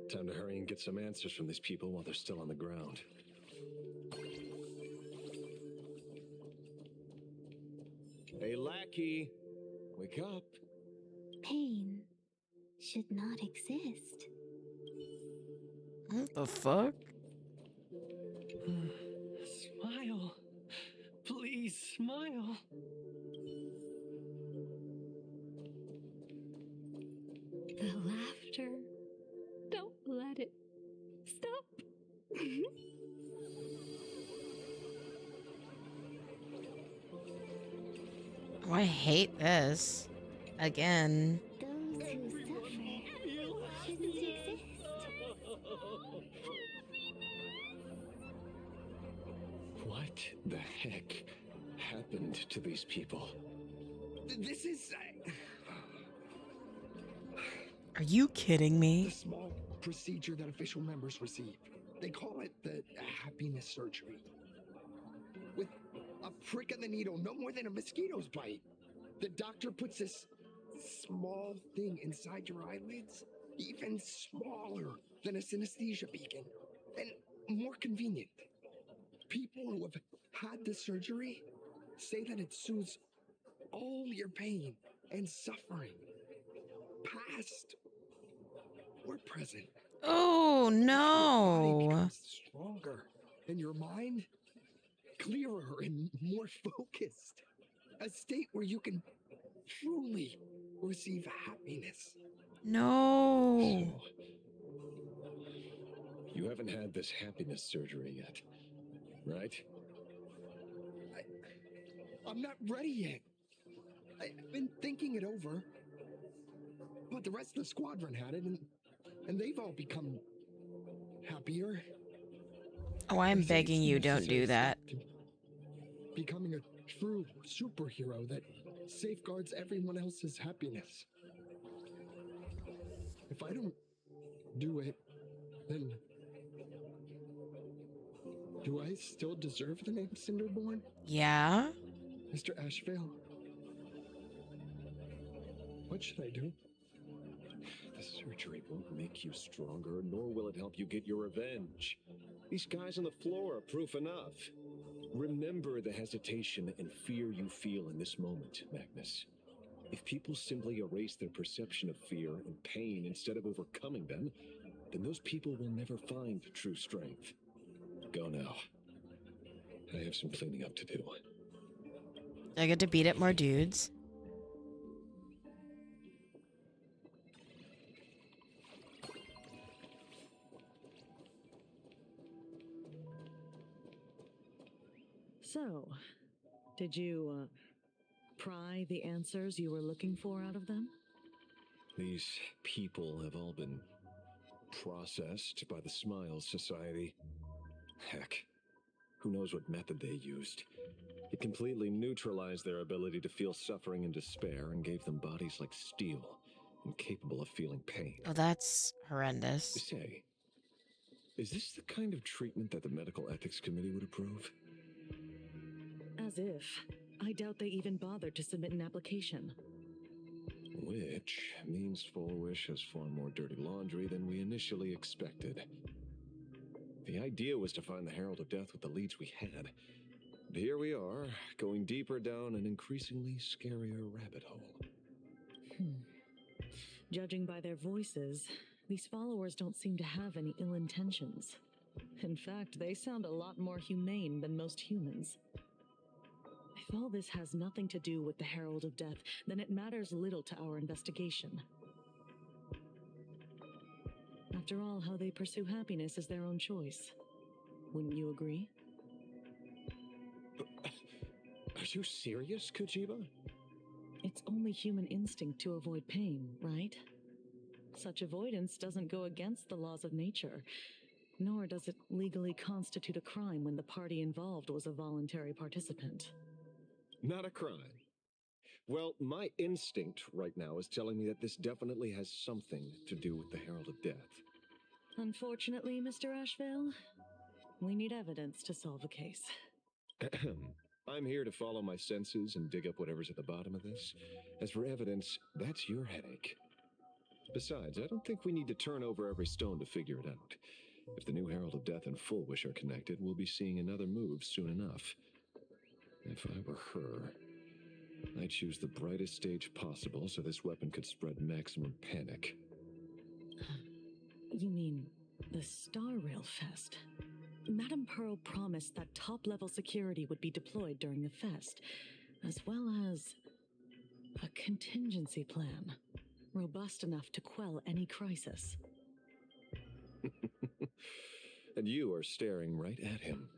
Time to hurry and get some answers from these people while they're still on the ground. Hey, lackey, wake up. Pain should not exist. What the fuck? Smile. Please smile. The laughter. Don't let it stop. Oh, I hate this. Again. Those who suffer shouldn't exist. What the heck happened to these people? This is... Are you kidding me? The small procedure that official members receive. They call it the happiness surgery. With a prick of the needle, no more than a mosquito's bite. The doctor puts this small thing inside your eyelids, even smaller than a synesthesia beacon, and more convenient. People who have had the surgery say that it soothes all your pain and suffering, past or present. Oh, Your body no. becomes stronger, and your mind clearer and more focused. A state where you can truly receive happiness. No. You haven't had this happiness surgery yet, right? I'm not ready yet. I've been thinking it over. But the rest of the squadron had it, and they've all become happier. Oh, I'm They say it's begging you, don't necessary do that. step to becoming a true superhero that safeguards everyone else's happiness. If I don't do it, then do I still deserve the name Cinderborn? Yeah? Mr. Ashvale? What should I do? The surgery won't make you stronger, nor will it help you get your revenge. These guys on the floor are proof enough. Remember the hesitation and fear you feel in this moment, Magnus. If people simply erase their perception of fear and pain instead of overcoming them, then those people will never find true strength. Go now. I have some cleaning up to do. Do I get to beat up more dudes? So, did you, pry the answers you were looking for out of them? These people have all been processed by the Smiles Society. Heck, who knows what method they used. It completely neutralized their ability to feel suffering and despair and gave them bodies like steel, incapable of feeling pain. Oh, that's horrendous. Say, is this the kind of treatment that the Medical Ethics Committee would approve? As if. I doubt they even bothered to submit an application. Which means Full Wish has far more dirty laundry than we initially expected. The idea was to find the Herald of Death with the leads we had. And here we are, going deeper down an increasingly scarier rabbit hole. Judging by their voices, these followers don't seem to have any ill intentions. In fact, they sound a lot more humane than most humans. If all this has nothing to do with the Herald of Death, then it matters little to our investigation. After all, how they pursue happiness is their own choice. Wouldn't you agree? Are you serious, Kojiba? It's only human instinct to avoid pain, right? Such avoidance doesn't go against the laws of nature, nor does it legally constitute a crime when the party involved was a voluntary participant. Not a crime. Well, my instinct right now is telling me that this definitely has something to do with the Herald of Death. Unfortunately, Mr. Ashvale, we need evidence to solve the case. I'm here to follow my senses and dig up whatever's at the bottom of this. As for evidence, that's your headache. Besides, I don't think we need to turn over every stone to figure it out. If the new Herald of Death and Full Wish are connected, we'll be seeing another move soon enough. If I were her, I'd choose the brightest stage possible so this weapon could spread maximum panic. You mean the Star Rail Fest? Madame Pearl promised that top-level security would be deployed during the fest, as well as a contingency plan, robust enough to quell any crisis. And you are staring right at him.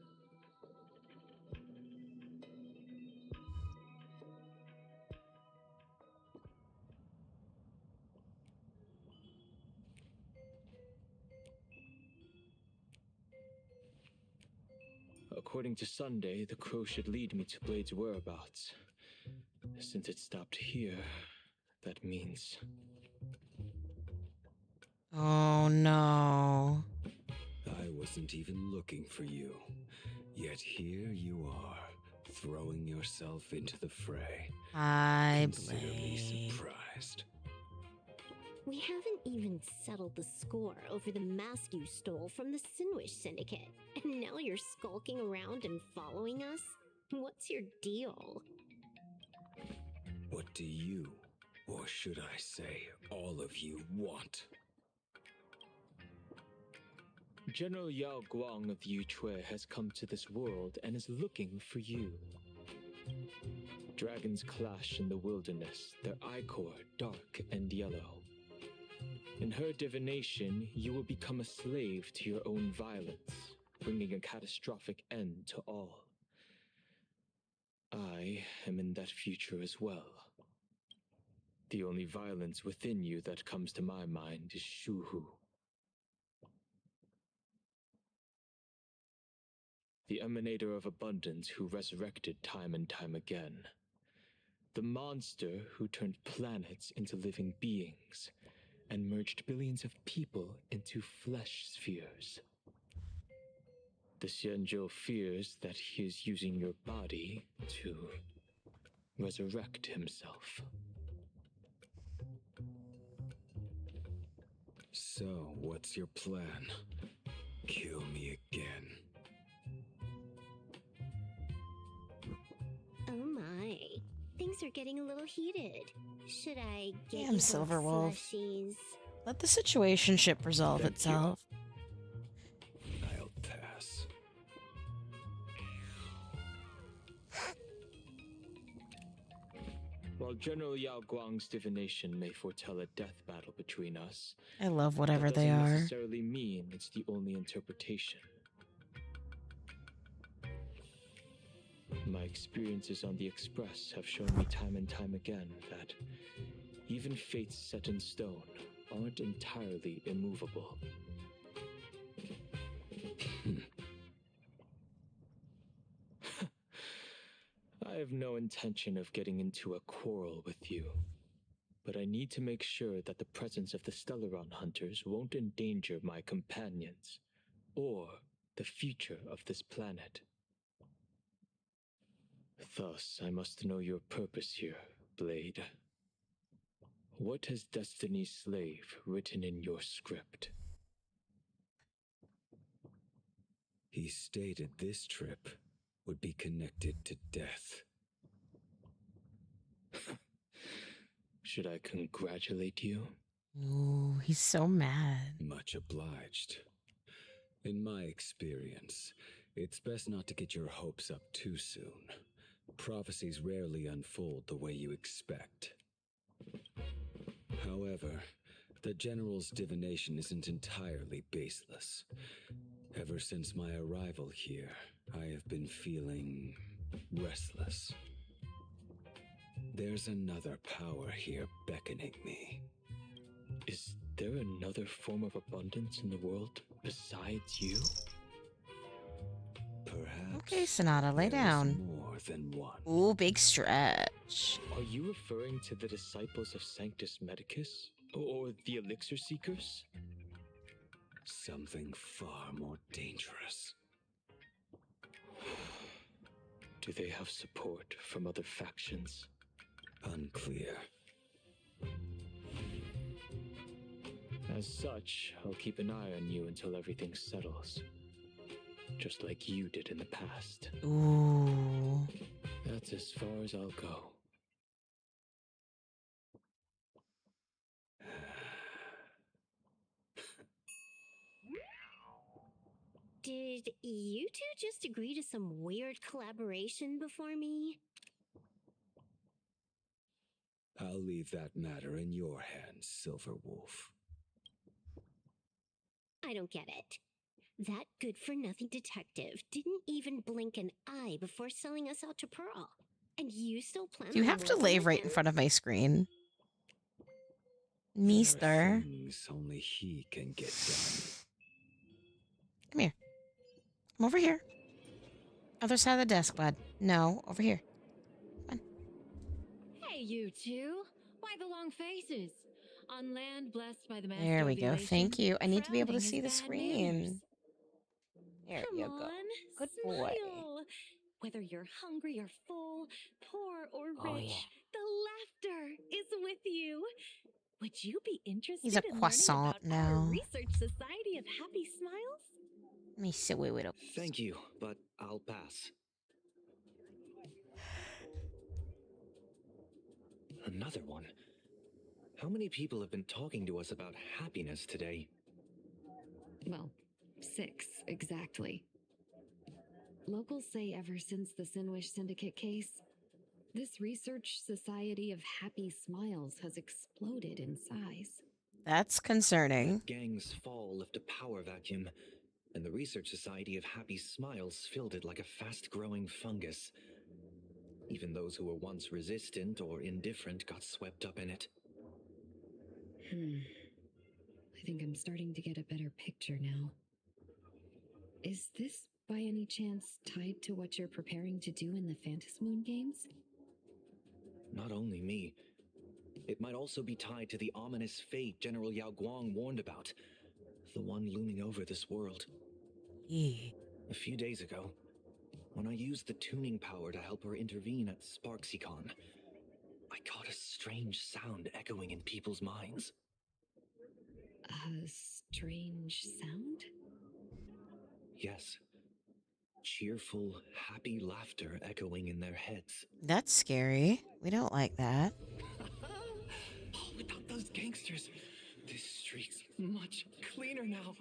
According to Sunday, the crow should lead me to Blade's whereabouts. Since it stopped here, that means... Oh no. I wasn't even looking for you. Yet here you are, throwing yourself into the fray. Consider me surprised. We haven't even settled the score over the mask you stole from the Sinwish Syndicate. And now you're skulking around and following us? What's your deal? What do you, or should I say, all of you, want? General Yao Guang of Yu Chui has come to this world and is looking for you. Dragons clash in the wilderness, their ichor dark and yellow. In her divination, you will become a slave to your own violence, bringing a catastrophic end to all. I am in that future as well. The only violence within you that comes to my mind is Shuhu. The emanator of abundance who resurrected time and time again. The monster who turned planets into living beings and merged billions of people into flesh spheres. The Xianzhou fears that he is using your body to resurrect himself. So, what's your plan? Kill me again. Oh my. Things are getting a little heated. Should I get Damn, you some Silverwolf. slushies? Let the situationship resolve itself. I'll pass. While General Yao Guang's divination may foretell a death battle between us, I love whatever that they doesn't are. necessarily mean it's the only interpretation. My experiences on the Express have shown me time and time again that even fates set in stone aren't entirely immovable. I have no intention of getting into a quarrel with you, but I need to make sure that the presence of the Stellaron hunters won't endanger my companions or the future of this planet. Thus, I must know your purpose here, Blade. What has Destiny's Slave written in your script? He stated this trip would be connected to death. Should I congratulate you? Ooh, he's so mad. Much obliged. In my experience, it's best not to get your hopes up too soon. Prophecies rarely unfold the way you expect. However, the General's divination isn't entirely baseless. Ever since my arrival here, I have been feeling restless. There's another power here beckoning me. Is there another form of abundance in the world besides you? Perhaps. Okay, Sonata, lay there is down. more more than one. Ooh, big stretch. Are you referring to the disciples of Sanctus Medicus? Or the Elixir Seekers? Something far more dangerous. Do they have support from other factions? Unclear. As such, I'll keep an eye on you until everything settles. Just like you did in the past. Ooh. That's as far as I'll go. Did you two just agree to some weird collaboration before me? I'll leave that matter in your hands, Silver Wolf. I don't get it. That good-for-nothing detective didn't even blink an eye before selling us out to Pearl. And you still plan Do you on have to working lay with right him? in front of my screen? There are Meester. things only he can get done. Come here. Come over here. Other side of the desk, bud. No, over here. Hey, you two. Why the long faces? On land blessed by the master There we of go. elation, Thank you. I need to be able to frowning see is the bad screen. manners. There Come you go. on, Good boy. smile. Whether you're hungry or full, poor or rich, Oh, yeah. the laughter is with you. Would you be interested He's a in learning croissant about our now. research society of happy smiles? Let me sit with it. Thank you, but I'll pass. Another one. How many people have been talking to us about happiness today? Well, 6 exactly. Locals say ever since the Sinwish Syndicate case, this research society of happy smiles has exploded in size. That's concerning. That gang's fall left a power vacuum, and the Research Society of Happy Smiles filled it like a fast-growing fungus. Even those who were once resistant or indifferent got swept up in it. I think I'm starting to get a better picture now. Is this, by any chance, tied to what you're preparing to do in the Phantasmoon games? Not only me. It might also be tied to the ominous fate General Yao Guang warned about. The one looming over this world. Yeah. A few days ago, when I used the tuning power to help her intervene at SparksyCon, I caught a strange sound echoing in people's minds. A strange sound? Yes. Cheerful, happy laughter echoing in their heads. That's scary. We don't like that. Without those gangsters, this street's much cleaner now.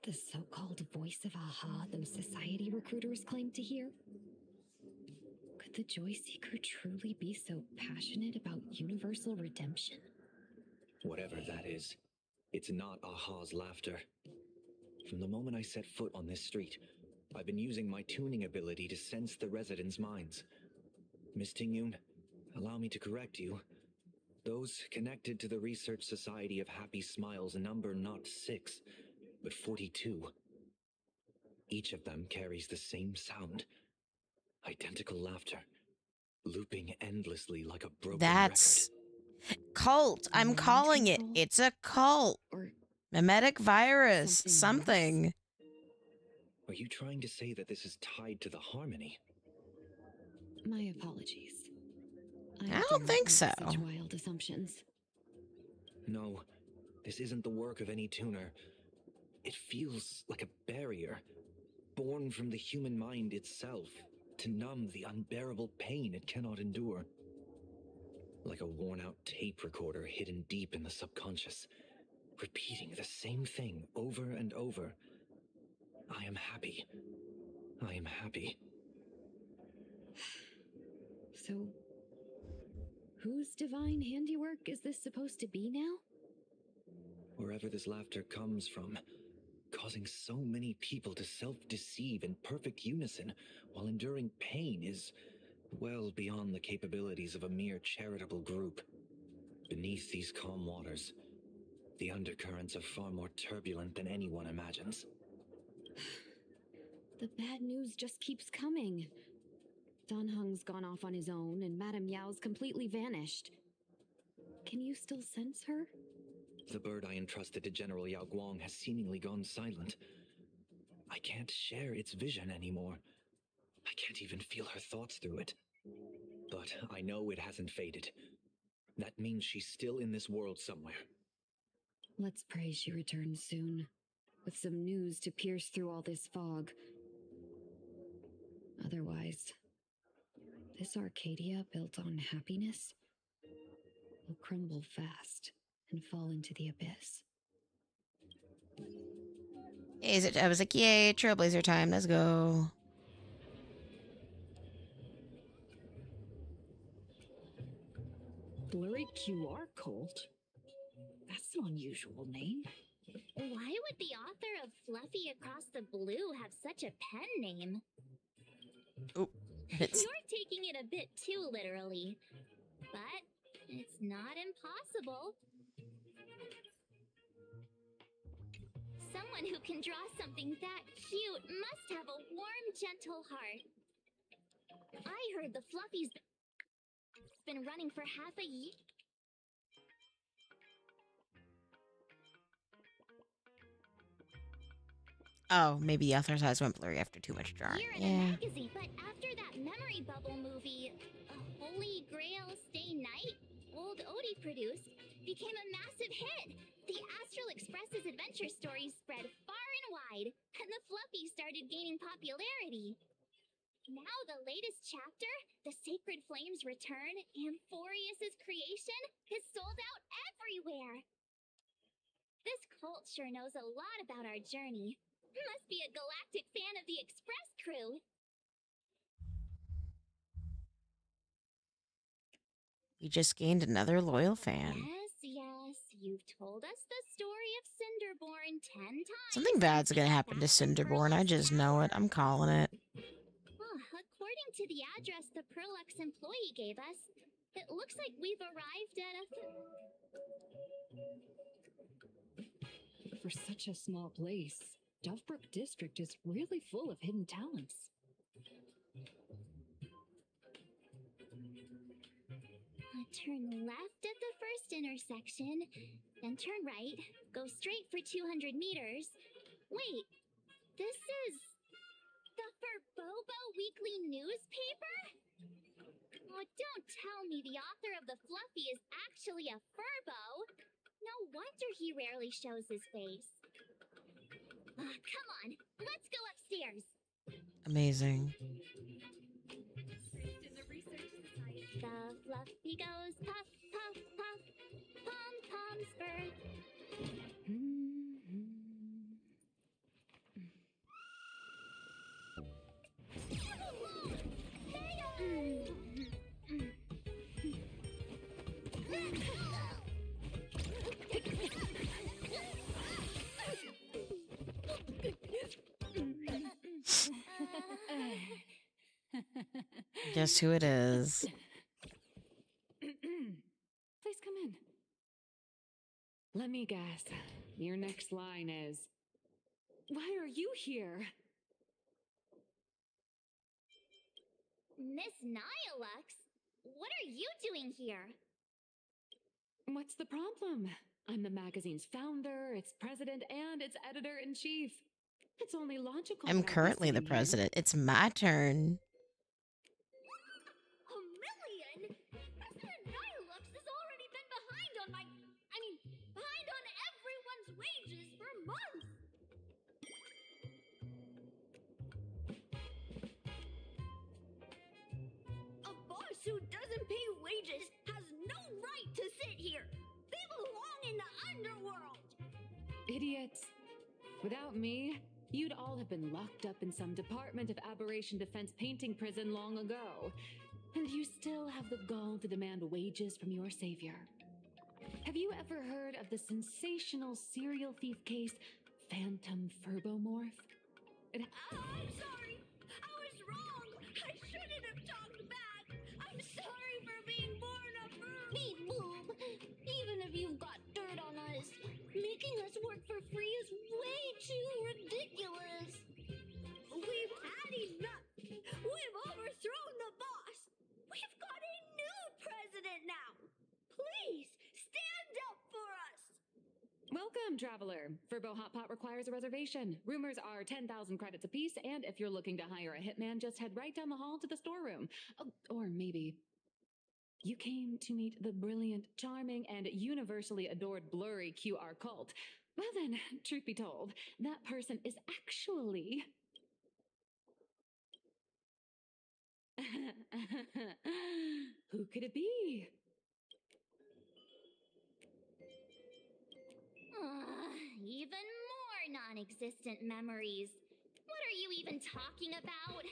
The so-called voice of Aha those society recruiters claim to hear? Could the Joy Seeker truly be so passionate about universal redemption? Whatever that is, it's not Aha's laughter. From the moment I set foot on this street, I've been using my tuning ability to sense the residents' minds. Miss Tingyun, allow me to correct you. Those connected to the Research Society of Happy Smiles number not 6, but 42. Each of them carries the same sound. Identical laughter, looping endlessly like a broken That's record. cult. I'm calling it. It's a cult. Mimetic virus. Something. Are you trying to say that this is tied to the harmony? My apologies. I don't think so. Such wild assumptions. No, this isn't the work of any tuner. It feels like a barrier, born from the human mind itself, to numb the unbearable pain it cannot endure. Like a worn-out tape recorder hidden deep in the subconscious, repeating the same thing over and over. I am happy. I am happy. So, whose divine handiwork is this supposed to be now? Wherever this laughter comes from, causing so many people to self-deceive in perfect unison while enduring pain is well beyond the capabilities of a mere charitable group. Beneath these calm waters, The undercurrents are far more turbulent than anyone imagines. The bad news just keeps coming. Dan Heng's gone off on his own, and Madame Yao's completely vanished. Can you still sense her? The bird I entrusted to General Yao Guang has seemingly gone silent. I can't share its vision anymore. I can't even feel her thoughts through it. But I know it hasn't faded. That means she's still in this world somewhere. Let's pray she returns soon, with some news to pierce through all this fog. Otherwise, this Arcadia built on happiness will crumble fast and fall into the abyss. I was like, yay, Trailblazer time, let's go. Blurry QR cult? That's an unusual name. Why would the author of Fluffy Across the Blue have such a pen name? Oh, You're taking it a bit too literally, but it's not impossible. Someone who can draw something that cute must have a warm, gentle heart. I heard the Fluffy's been running for half a year. Oh, maybe the author's eyes went blurry after too much drawing. In a magazine, but after that memory bubble movie, A Holy Grail Stay Night, old Odie produced, became a massive hit. The Astral Express's adventure stories spread far and wide, and the Fluffy started gaining popularity. Now the latest chapter, The Sacred Flames Return, Amphorius's creation, is sold out everywhere. This cult sure knows a lot about our journey. Must be a galactic fan of the Express crew. You just gained another loyal fan. Yes, you've told us the story of Cinderborn 10 times. Something bad's gonna happen to Cinderborn. I just know it. I'm calling it. According to the address the Perlux employee gave us, it looks like we've arrived at a... For such a small place, Dovebrook District is really full of hidden talents. Turn left at the first intersection, then turn right, go straight for 200 meters. Wait, this is the Furbobo Weekly newspaper? Oh, don't tell me the author of the Fluffy is actually a Furbo. No wonder he rarely shows his face. Come on, let's go upstairs. Amazing. The Fluffy goes puff, puff, puff, pom-poms birth. Guess who it is? Please come in. Let me guess. Your next line is, why are you here? Miss Nihilux, what are you doing here? What's the problem? I'm the magazine's founder, its president, and its editor-in-chief. It's only logical. I'm currently the president. It's my turn. President Nihilux has already been behind on behind on everyone's wages for months. A boss who doesn't pay wages has no right to sit here. They belong in the underworld. Idiots. Without me, you'd all have been locked up in some Department of Aberration Defense painting prison long ago. And you still have the gall to demand wages from your savior. Have you ever heard of the sensational serial thief case, Phantom Furbomorph? I'm sorry. I was wrong. I shouldn't have talked back. I'm sorry for being born a boob. Me boob. Even if you've got dirt on us, Welcome, traveler. Furbo Hot Pot requires a reservation. Rumors are 10,000 credits apiece, and if you're looking to hire a hitman, just head right down the hall to the storeroom. Oh, or maybe you came to meet the brilliant, charming, and universally adored blurry QR cult. Well then, truth be told, that person is actually... Who could it be? Even more non-existent memories. What are you even talking about?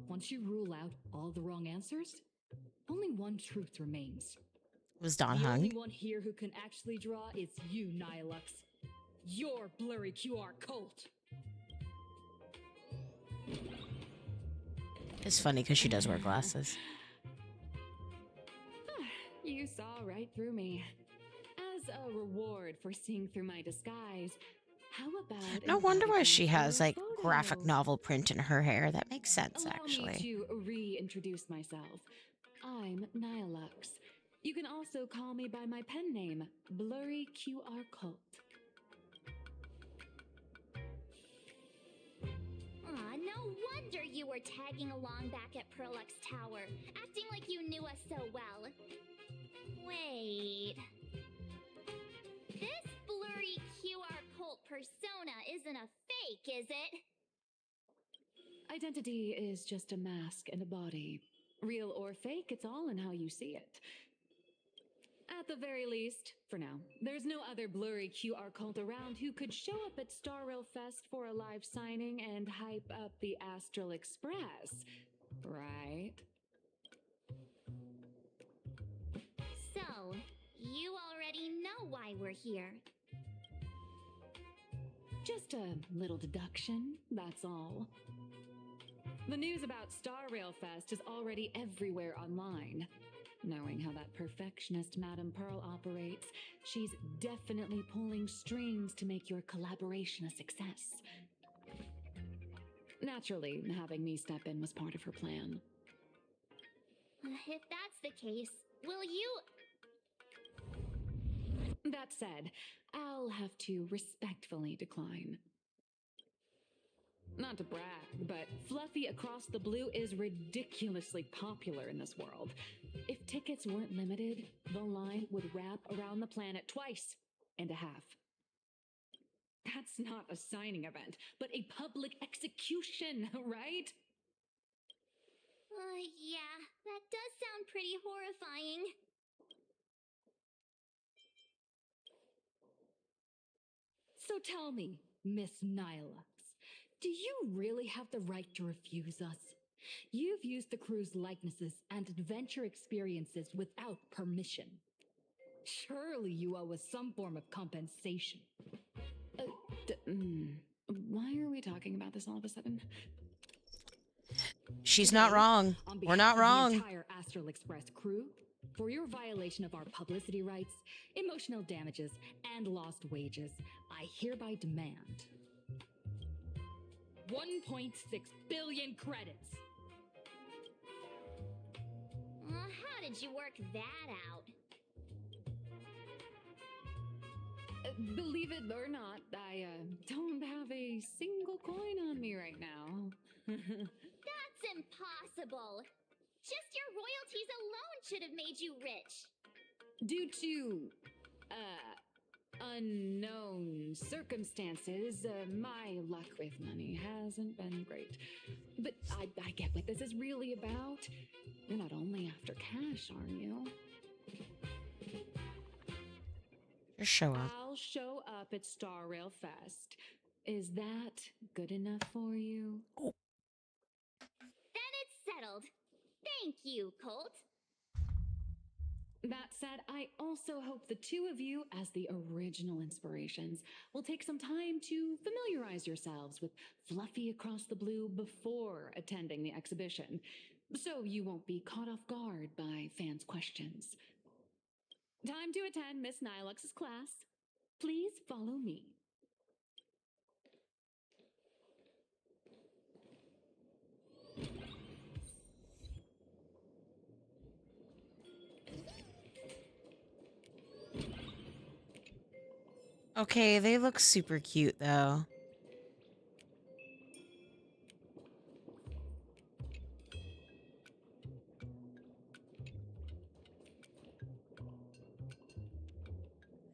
Once you rule out all the wrong answers, only one truth remains. Was Don The hung? only one here who can actually draw is you, Nihilux. Your blurry QR cult. It's funny because she does wear glasses. You saw right through me. As a reward for seeing through my disguise, how about... No wonder why she has, like, graphic novel print in her hair. That makes sense, Allow actually. me to reintroduce myself. I'm Nihilux. You can also call me by my pen name, Blurry QR Cult. Aw, no wonder you were tagging along back at Perlux Tower, acting like you knew us so well. Wait... This blurry QR cult persona isn't a fake, is it? Identity is just a mask and a body. Real or fake, it's all in how you see it. At the very least, for now, there's no other blurry QR cult around who could show up at Star Rail Fest for a live signing and hype up the Astral Express, right? So, you already know why we're here. Just a little deduction, that's all. The news about Star Rail Fest is already everywhere online. Knowing how that perfectionist Madame Pearl operates, she's definitely pulling strings to make your collaboration a success. Naturally, having me step in was part of her plan. If that's the case, will you... That said, I'll have to respectfully decline. Not to brag, but Fluffy Across the Blue is ridiculously popular in this world. If tickets weren't limited, the line would wrap around the planet twice and a half. That's not a signing event, but a public execution, right? Yeah, that does sound pretty horrifying. So tell me, Miss Nihilux, do you really have the right to refuse us? You've used the crew's likenesses and adventure experiences without permission. Surely you owe us some form of compensation. Why are we talking about this all of a sudden? She's not wrong. We're not wrong. The entire Astral Express crew, for your violation of our publicity rights, emotional damages, and lost wages, I hereby demand 1.6 billion credits. How did you work that out? Believe it or not, I don't have a single coin on me right now. That's impossible. Just your royalties alone should have made you rich. Due to, unknown circumstances, my luck with money hasn't been great. But I get what this is really about. You're not only after cash, are you? Just show up. I'll show up at Star Rail Fest. Is that good enough for you? Oh. Then it's settled. Thank you, Colt. That said, I also hope the two of you, as the original inspirations, will take some time to familiarize yourselves with Fluffy Across the Blue before attending the exhibition, so you won't be caught off guard by fans' questions. Time to attend Miss Nilux's class. Please follow me. Okay, they look super cute though.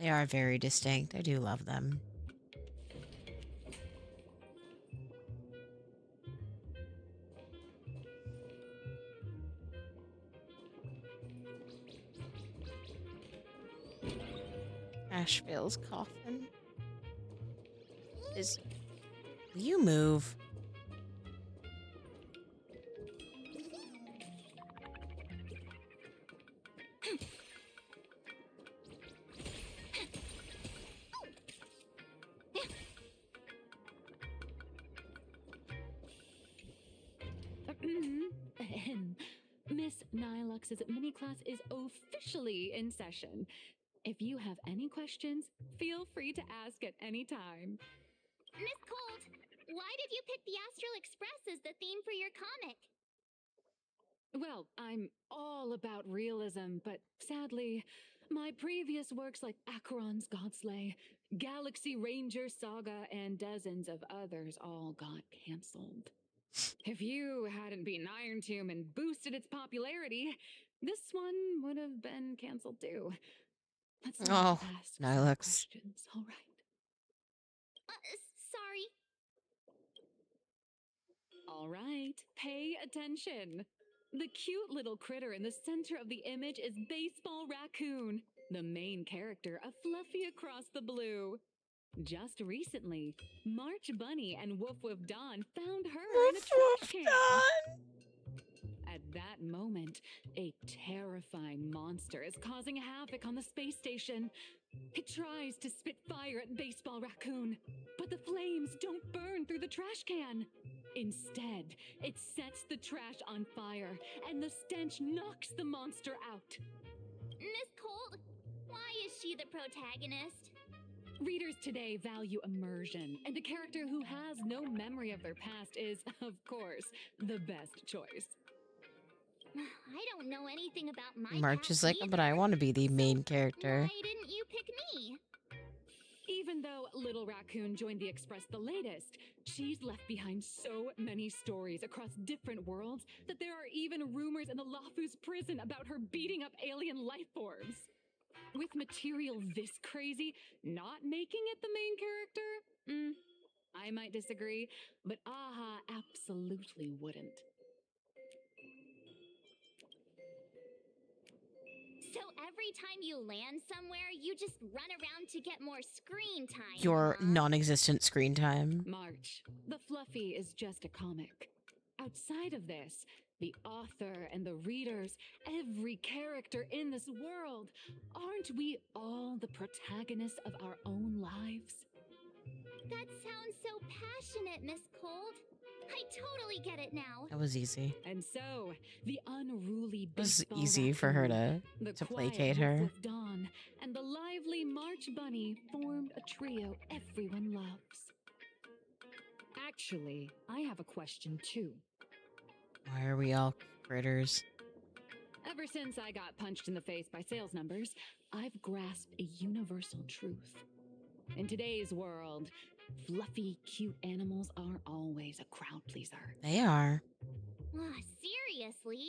They are very distinct. I do love them. Asheville's coffin is. You move. Miss Nilux's mini class is officially in session. If you have any questions, feel free to ask at any time. Miss Colt, why did you pick the Astral Express as the theme for your comic? Well, I'm all about realism, but sadly, my previous works like Acheron's Godslay, Galaxy Ranger Saga, and dozens of others all got canceled. If you hadn't beaten Iron Tomb and boosted its popularity, this one would have been canceled too. Let's not ask Nilux. questions, all right? Sorry. All right, pay attention. The cute little critter in the center of the image is Baseball Raccoon, the main character of Fluffy Across the Blue. Just recently, March Bunny and Woof Woof Dawn found her in a trash can. At that moment, a terrifying monster is causing havoc on the space station. It tries to spit fire at Baseball Raccoon, but the flames don't burn through the trash can. Instead, it sets the trash on fire, and the stench knocks the monster out. Miss Colt, why is she the protagonist? Readers today value immersion, and a character who has no memory of their past is, of course, the best choice. I don't know anything about my March is past like, either. but I want to be the main character. Why didn't you pick me? Even though Little Raccoon joined the Express the latest, she's left behind so many stories across different worlds that there are even rumors in the Lafu's prison about her beating up alien life forms. With material this crazy, not making it the main character? I might disagree, but Aha absolutely wouldn't. So every time you land somewhere, you just run around to get more screen time. Your non-existent screen time. March, the Fluffy is just a comic. Outside of this, the author and the readers, every character in this world, aren't we all the protagonists of our own lives? That sounds so passionate, Miss Cold. I totally get it now. That was easy. And so, the unruly It was Baseball easy for her Raccoon, to the placate quiet her. Woof Woof Dawn, and the lively March Bunny formed a trio everyone loves. Actually, I have a question too. Why are we all critters? Ever since I got punched in the face by sales numbers, I've grasped a universal truth. In today's world, fluffy, cute animals aren't always a crowd pleaser. They are. Seriously?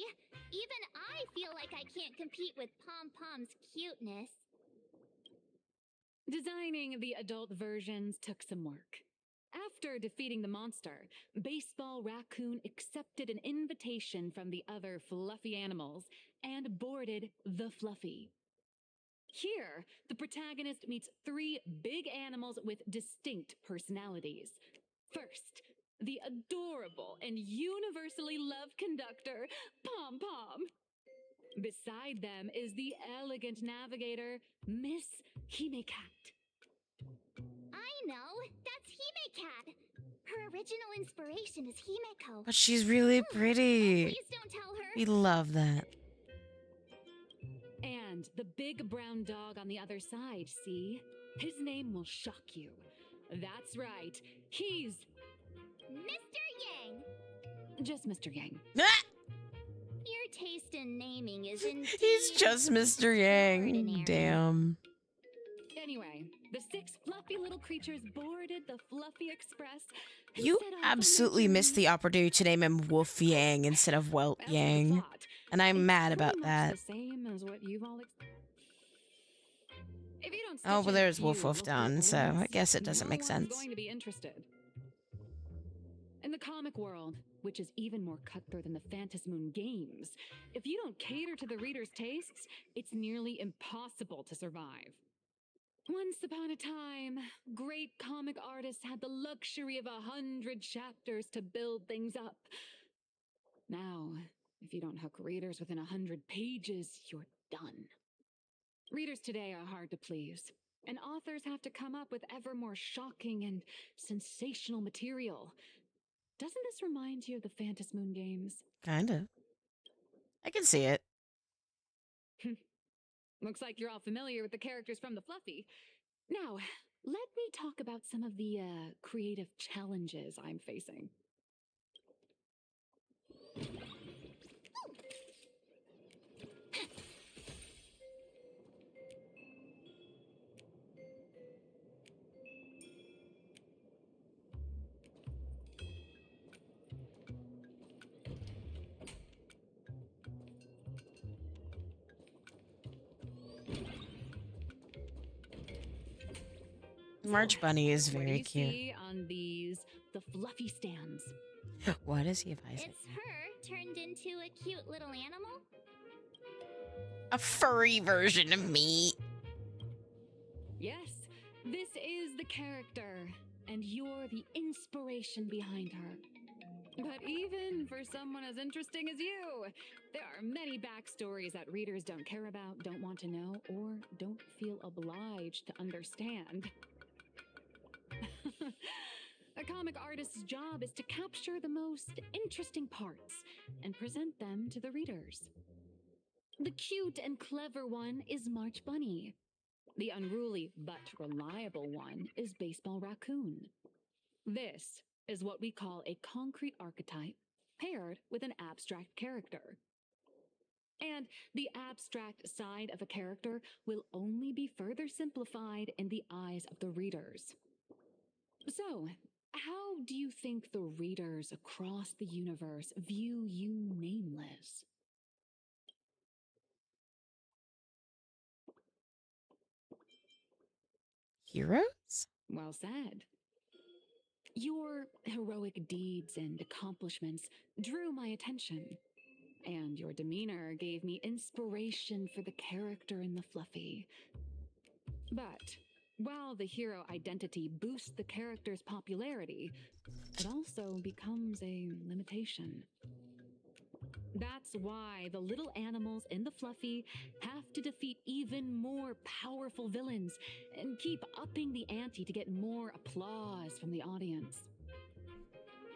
Even I feel like I can't compete with Pom Pom's cuteness. Designing the adult versions took some work. After defeating the monster, Baseball Raccoon accepted an invitation from the other fluffy animals and boarded the Fluffy. Here, the protagonist meets three big animals with distinct personalities. First, the adorable and universally loved conductor, Pom Pom. Beside them is the elegant navigator, Miss Hime-Cat. I know, that's Hime-Cat. Her original inspiration is Himeko. But she's really pretty. Please don't tell her. We love that. And the big brown dog on the other side, see? His name will shock you. That's right, he's Mr. Yang. just Mr. Yang. Your taste in naming is indeed He's just Mr. Yang. extraordinary. Damn. Anyway, the 6 fluffy little creatures boarded the Fluffy Express. And You set off on absolutely their missed the opportunity to name him Wolf Yang instead of Welt As for the Yang. plot, And I'm it's mad pretty about much that. the same as what you've all If you don't Oh, stitch well, in a there's few Wolf Wolf local done, so I elements, guess it doesn't no make one's sense. going to be interested. In the comic world, which is even more cutthroat than the Phantom Moon games, if you don't cater to the reader's tastes, it's nearly impossible to survive. Once upon a time, great comic artists had the luxury of 100 chapters to build things up. Now, if you don't hook readers within 100 pages, you're done. Readers today are hard to please, and authors have to come up with ever more shocking and sensational material. Doesn't this remind you of the Phantom Moon games? Kind of. I can see it. Looks like you're all familiar with the characters from the Fluffy. Now, let me talk about some of the creative challenges I'm facing. March Bunny is What do very you cute. see on the Fluffy stands? What is he advising? It's her turned into a cute little animal. A furry version of me. Yes, this is the character, and you're the inspiration behind her. But even for someone as interesting as you, there are many backstories that readers don't care about, don't want to know, or don't feel obliged to understand. A comic artist's job is to capture the most interesting parts and present them to the readers. The cute and clever one is March Bunny. The unruly but reliable one is Baseball Raccoon. This is what we call a concrete archetype paired with an abstract character. And the abstract side of a character will only be further simplified in the eyes of the readers. So, how do you think the readers across the universe view you nameless? Heroes? Well said. Your heroic deeds and accomplishments drew my attention, and your demeanor gave me inspiration for the character in the Fluffy. But while the hero identity boosts the character's popularity, it also becomes a limitation. That's why the little animals in the Fluffy have to defeat even more powerful villains and keep upping the ante to get more applause from the audience.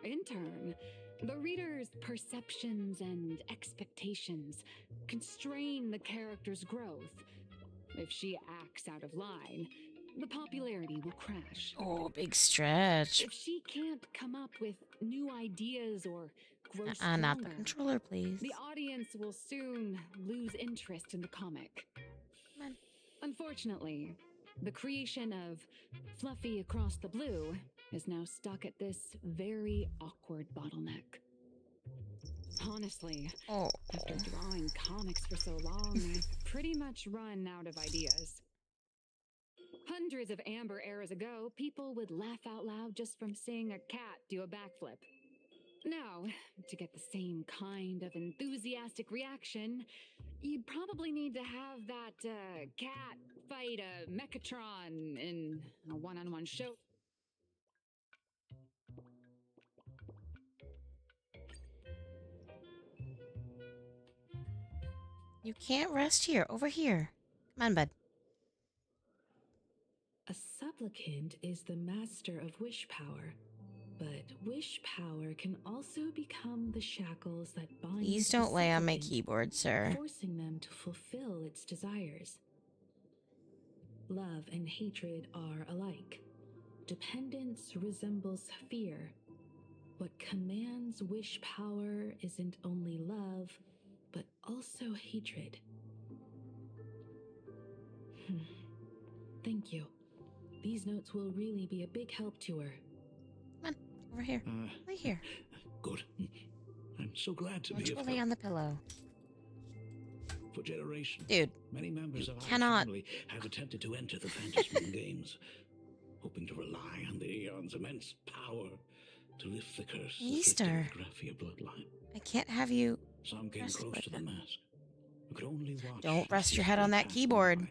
In turn, the reader's perceptions and expectations constrain the character's growth. If she acts out of line, the popularity will crash. Oh, big stretch. If she can't come up with new ideas or grow stronger, Not the controller, please. the audience will soon lose interest in the comic. Come on. Unfortunately, the creation of Fluffy Across the Blue is now stuck at this very awkward bottleneck. Honestly, after drawing comics for so long, I've pretty much run out of ideas. Hundreds of amber eras ago, people would laugh out loud just from seeing a cat do a backflip. Now, to get the same kind of enthusiastic reaction, you'd probably need to have that cat fight a Mechatron in a one-on-one show. You can't rest here. Over here. Come on, bud. A supplicant is the master of wish power, but wish power can also become the shackles that bind. Please the don't lay on my supplicant, keyboard, sir. forcing them to fulfill its desires. Love and hatred are alike. Dependence resembles fear. What commands wish power isn't only love, but also hatred. Thank you. These notes will really be a big help to her. Come on, over here. Lay here. Good. I'm so glad to Don't be you of lay help. on the pillow. For generations, Dude, many members of our cannot. family have attempted to enter the Phantasm Games, hoping to rely on the Aeon's immense power to lift the curse afflicting Meester. the Graphia bloodline. I can't have you. Some came rest close with to the it. mask, but could only watch. Don't as rest your history head on that passed keyboard. them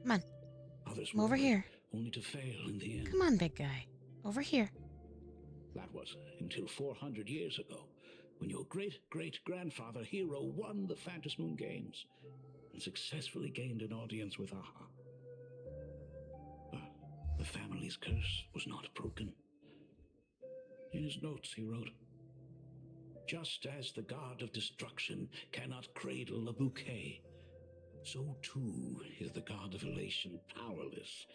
Come on. by. Others Come over wanted, here. only to fail in the end. Come on, big guy. Over here. That was until 400 years ago, when your great-great-grandfather Hero won the Phantasmoon Games and successfully gained an audience with Aha. But the family's curse was not broken. In his notes he wrote, "Just as the god of destruction cannot cradle a bouquet, so too is the god of elation powerless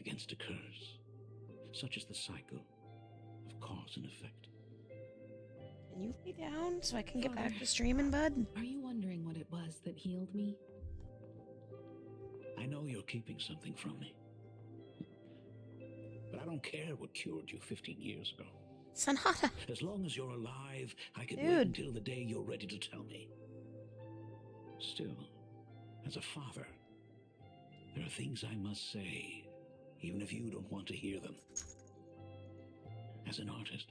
against a curse. Such is the cycle of cause and effect." Can you lay down so I can get Father, back to streaming, bud? Are you wondering what it was that healed me? I know you're keeping something from me. But I don't care what cured you 15 years ago. Sonata. As long as you're alive, I can wait Dude. until the day you're ready to tell me. Still, as a father, there are things I must say, even if you don't want to hear them. As an artist,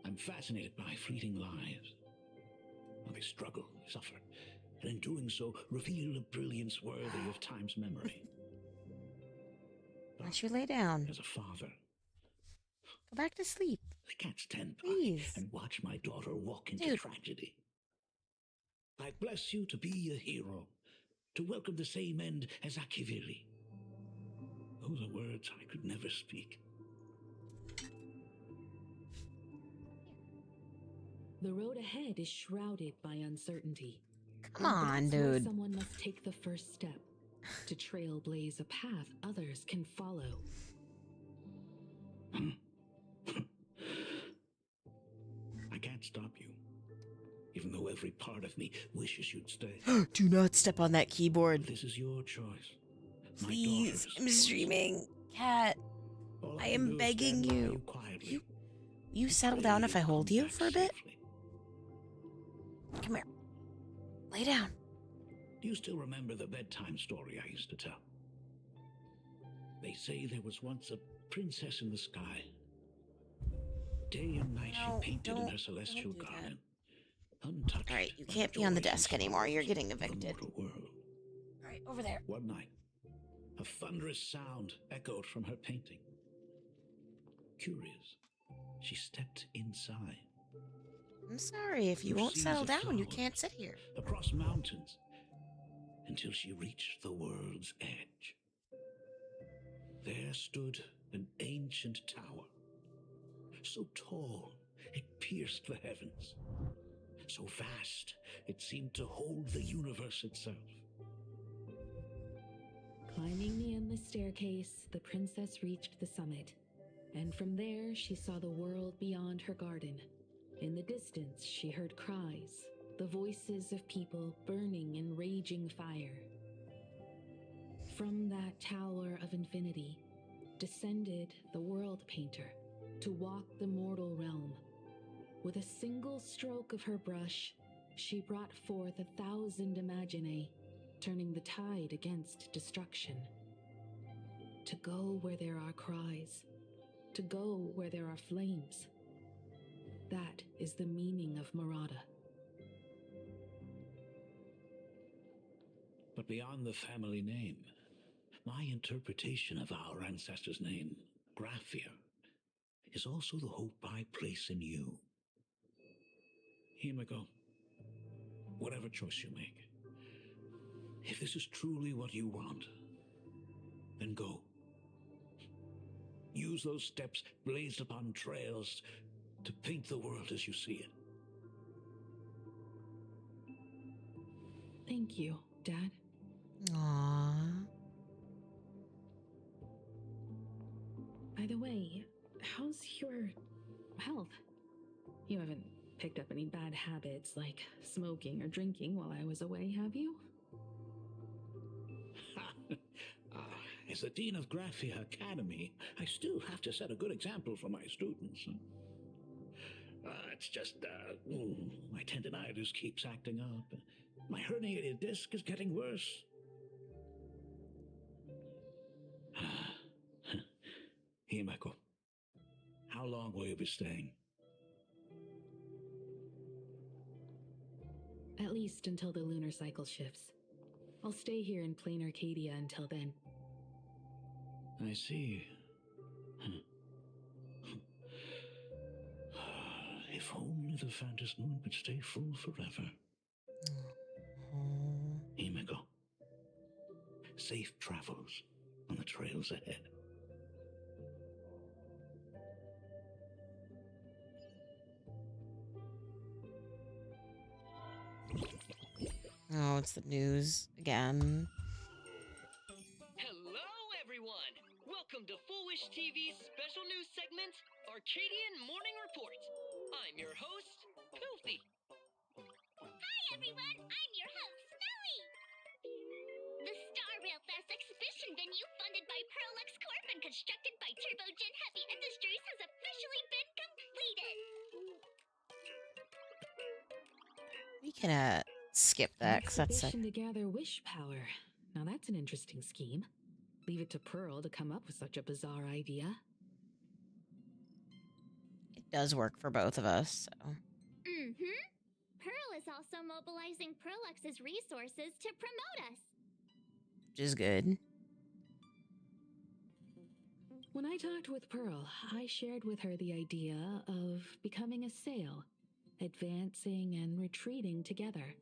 I'm fascinated by fleeting lives. How they struggle, suffer, and in doing so, reveal a brilliance worthy of time's memory. Why don't you lay down? As a father, Go back to sleep. I can't stand by Please. and watch my daughter walk into Dude. tragedy. I bless you to be a hero, to welcome the same end as Akiviri. Those are words I could never speak. The road ahead is shrouded by uncertainty. Come on, That's why dude. someone must take the first step to trailblaze a path others can follow. I can't stop you, even though every part of me wishes you'd stay. Do not step on that keyboard. This is your choice. My Please, daughter's I'm choice. streaming. Cat, All I can am do is begging stand by you. quietly. You settle Pray down if I you'll hold come you back for a bit? safely. Come here. Lay down. Do you still remember the bedtime story I used to tell? They say there was once a princess in the sky. Day and night No, she painted in don't- her celestial don't do that. garden, untouched. All right, you by can't the be on the joys and desk anymore. You're sorrows getting of the evicted. mortal world. All right, over there. One night, a thunderous sound echoed from her painting. Curious, she stepped inside. I'm sorry. If you Through won't seas settle of down, you flowers, can't sit here. across mountains, until she reached the world's edge. There stood an ancient tower, so tall it pierced the heavens, so vast it seemed to hold the universe itself. Climbing the endless staircase, the princess reached the summit, and from there she saw the world beyond her garden. In the distance, she heard cries, the voices of people burning in raging fire. From that tower of infinity descended the world painter to walk the mortal realm. With a single stroke of her brush, she brought forth 1,000 imaginae, turning the tide against destruction. To go where there are cries, to go where there are flames. That is the meaning of Murata. But beyond the family name, my interpretation of our ancestors' name, Graphia, is also the hope I place in you. Himiko, whatever choice you make, if this is truly what you want, then go. Use those steps blazed upon trails to paint the world as you see it. Thank you, Dad. Aww. By the way, how's your health? You haven't picked up any bad habits like smoking or drinking while I was away, have you? As the Dean of Graphia Academy, I still have to set a good example for my students. It's just, my tendinitis keeps acting up. My herniated disc is getting worse. Himeko, how long will you be staying? At least until the lunar cycle shifts. I'll stay here in plain Arcadia until then. I see. If only the Phantom Moon could stay full forever. Himeko, safe travels on the trails ahead. Oh, it's the news again. Hello, everyone! Welcome to Foolish TV's special news segment, Arcadian Morning Report. I'm your host, Filthy. Hi, everyone! I'm your host, Snowy! The Star Rail Fest exhibition venue, funded by Perlux Corp and constructed by Turbogen Heavy Industries, has officially been completed! We can skip that because that's exhibition to gather wish power. Now that's an interesting scheme. Leave it to Pearl to come up with such a bizarre idea. it does work for both of us. So. Mm-hmm. Pearl is also mobilizing Perlux's resources to promote us. Which is good. When I talked with Pearl, I shared with her the idea of becoming a sail, advancing and retreating together.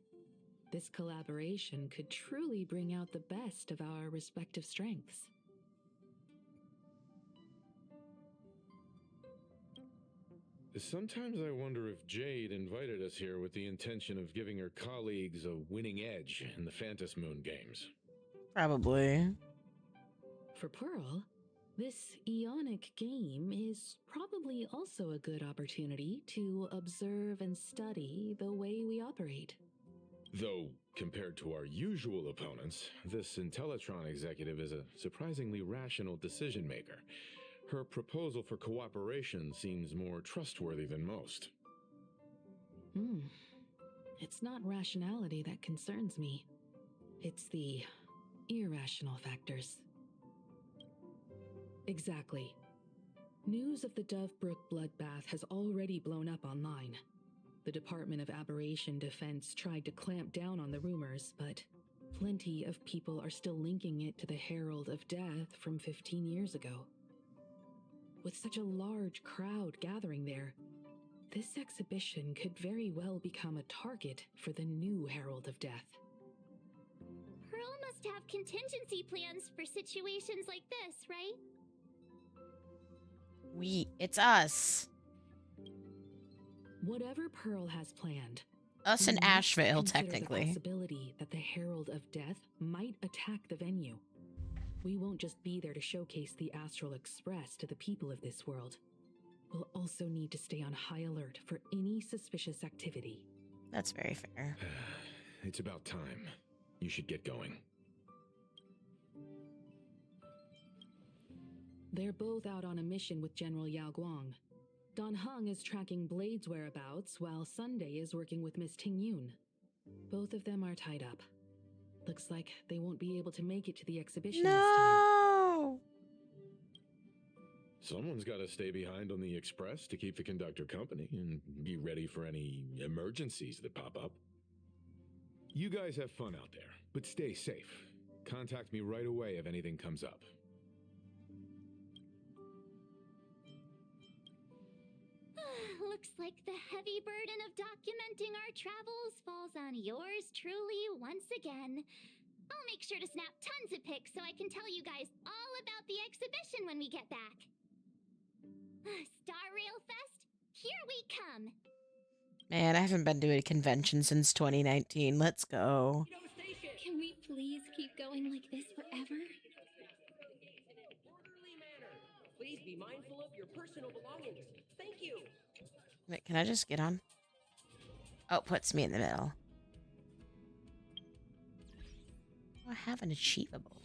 This collaboration could truly bring out the best of our respective strengths. Sometimes I wonder if Jade invited us here with the intention of giving her colleagues a winning edge in the Phantom Moon games. Probably. For Pearl, this Ionic game is probably also a good opportunity to observe and study the way we operate. Though, compared to our usual opponents, this Intellitron executive is a surprisingly rational decision maker. Her proposal for cooperation seems more trustworthy than most. It's not rationality that concerns me. It's the irrational factors. Exactly. News of the Dovebrook bloodbath has already blown up online. The Department of Aberration Defense tried to clamp down on the rumors, but plenty of people are still linking it to the Herald of Death from 15 years ago. With such a large crowd gathering there, this exhibition could very well become a target for the new Herald of Death. Pearl must have contingency plans for situations like this, right? It's us. Whatever Pearl has planned, Us in we must Asheville, consider technically. the possibility that the Herald of Death might attack the venue. We won't just be there to showcase the Astral Express to the people of this world. We'll also need to stay on high alert for any suspicious activity. That's very fair. It's about time. You should get going. They're both out on a mission with General Yao Guang. Don Hung is tracking Blade's whereabouts, while Sunday is working with Miss Ting Yun. Both of them are tied up. Looks like they won't be able to make it to the exhibition this time. Someone's got to stay behind on the express to keep the conductor company and be ready for any emergencies that pop up. You guys have fun out there, but stay safe. Contact me right away if anything comes up. Looks like the heavy burden of documenting our travels falls on yours truly once again. I'll make sure to snap tons of pics so I can tell you guys all about the exhibition when we get back. Star Rail Fest, here we come. Man, I haven't been to a convention since 2019. Let's go. Can we please keep going like this forever? Please be mindful of your personal belongings. Thank you. Wait, can I just get on? Oh, it puts me in the middle. Oh, I have an achievable.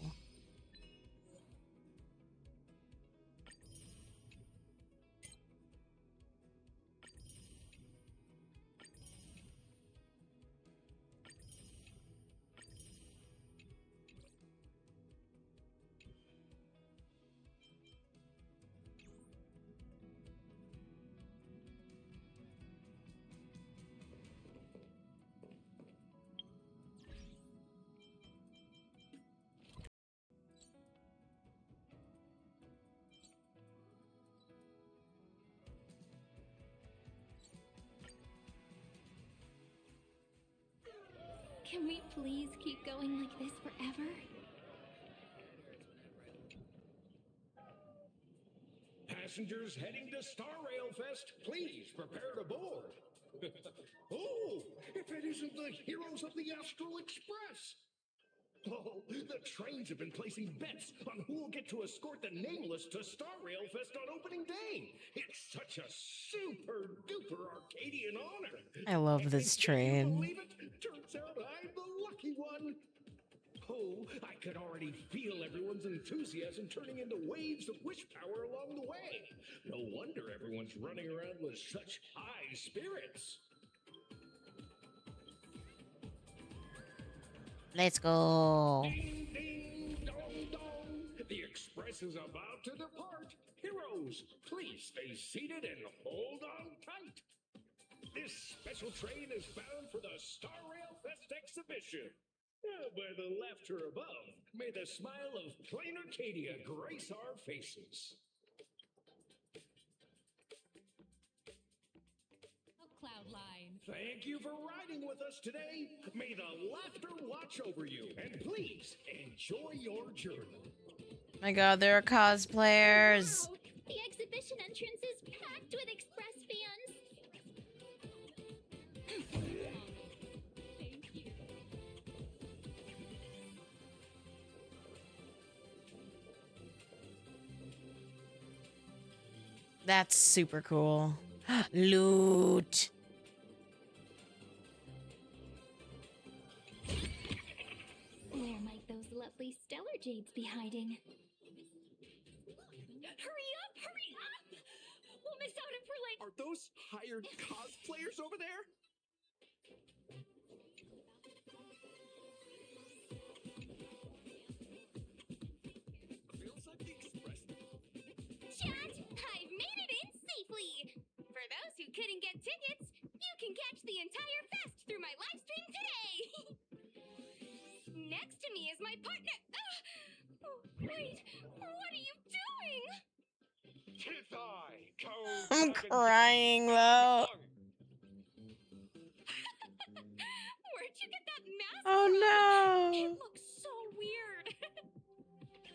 Can we please keep going like this forever? Passengers heading to Star Rail Fest, please prepare to board. Oh, if it isn't the heroes of the Astral Express! Oh, the trains have been placing bets on who will get to escort the Nameless to Star Rail Fest on opening day. It's such a super duper Arcadian honor. I love this Can you train. believe it? Turns out I'm the lucky one. Oh, I could already feel everyone's enthusiasm turning into waves of wish power along the way. No wonder everyone's running around with such high spirits. Let's go. Ding, ding, dong, dong. The express is about to depart. Heroes, please stay seated and hold on tight. This special train is bound for the Star Rail Fest exhibition. By the laughter above, may the smile of plain Arcadia grace our faces. Cloudline. Thank you for riding with us today. May the laughter watch over you, and please enjoy your journey. My god, there are cosplayers. Wow, the exhibition entrance is packed with Express fans. That's super cool. Loot. Where might those lovely stellar jades be hiding? Hurry up! Hurry up! We'll miss out if we're late. Are those hired cosplayers over there? Feels like the express. Chat, I've made it in safely. For those who couldn't get tickets, you can catch the entire fest through my live stream today. Next to me is my partner. Oh, wait, what are you doing? Tis I, Cold I'm Dragon crying though. Where'd you get that mask Oh from? no. It looks so weird.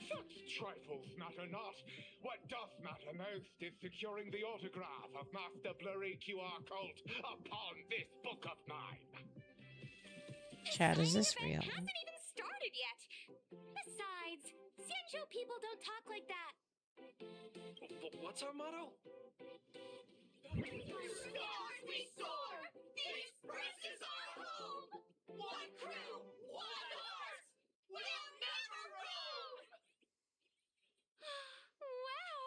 Such trifles matter not. What doth matter most is securing the autograph of Master Blurry QR Cult upon this book of mine. Chat, is this real? Hasn't even started yet. Besides, Sanjo people don't talk like that. What's our motto? Through stars we soar! The Express is our home! One crew, one heart! We'll never roam! Wow,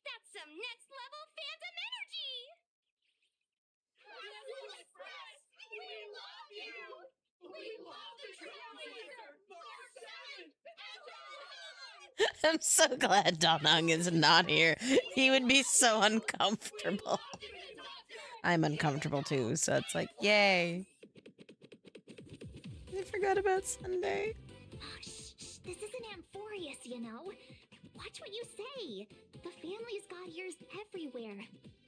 that's some next level fandom energy. Travel Express, we love you! We love the Trailblazer, Mark 7, and Don! I'm so glad Don Hung is not here. He would be so uncomfortable. I'm uncomfortable too, so it's like, yay. I forgot about Sunday. Shh, this isn't Amphorius, you know. Watch what you say. The family's got ears everywhere.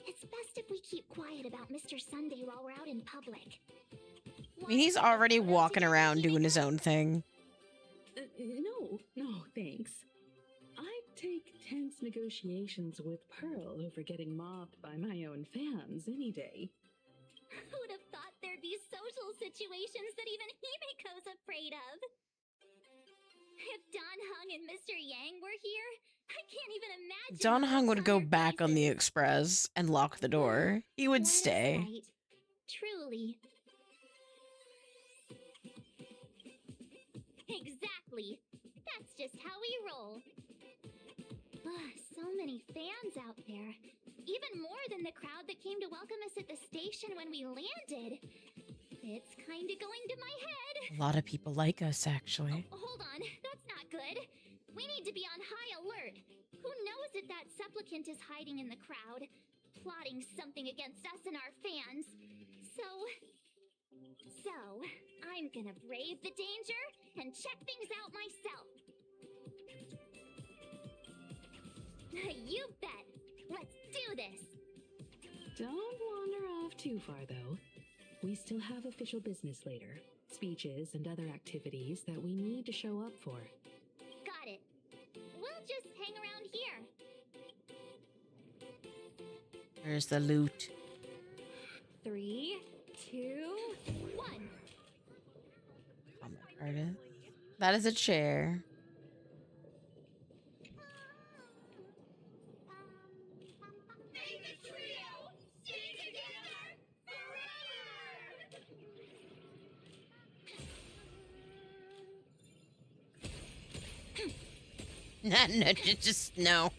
It's best if we keep quiet about Mr. Sunday while we're out in public. I mean, he's already walking around doing his own thing. No, thanks. I'd take tense negotiations with Pearl over getting mobbed by my own fans any day. Who'd have thought there'd be social situations that even Himiko's afraid of? If Don Hung and Mr. Yang were here, I can't even imagine. Don Hung would go back on the express and lock the door. He would stay. Right. Truly. Exactly. That's just how we roll. So many fans out there. Even more than the crowd that came to welcome us at the station when we landed. It's kinda going to my head. A lot of people like us, actually. Hold on, that's not good. We need to be on high alert. Who knows if that supplicant is hiding in the crowd, plotting something against us and our fans. So, I'm gonna brave the danger and check things out myself. You bet. Let's do this. Don't wander off too far, though. We still have official business later. speeches and other activities that we need to show up for. Got it. We'll just hang around here. Where's the loot? 3, 2, 1. Comic artist. That is a chair. May the trio stay together forever! No, just no.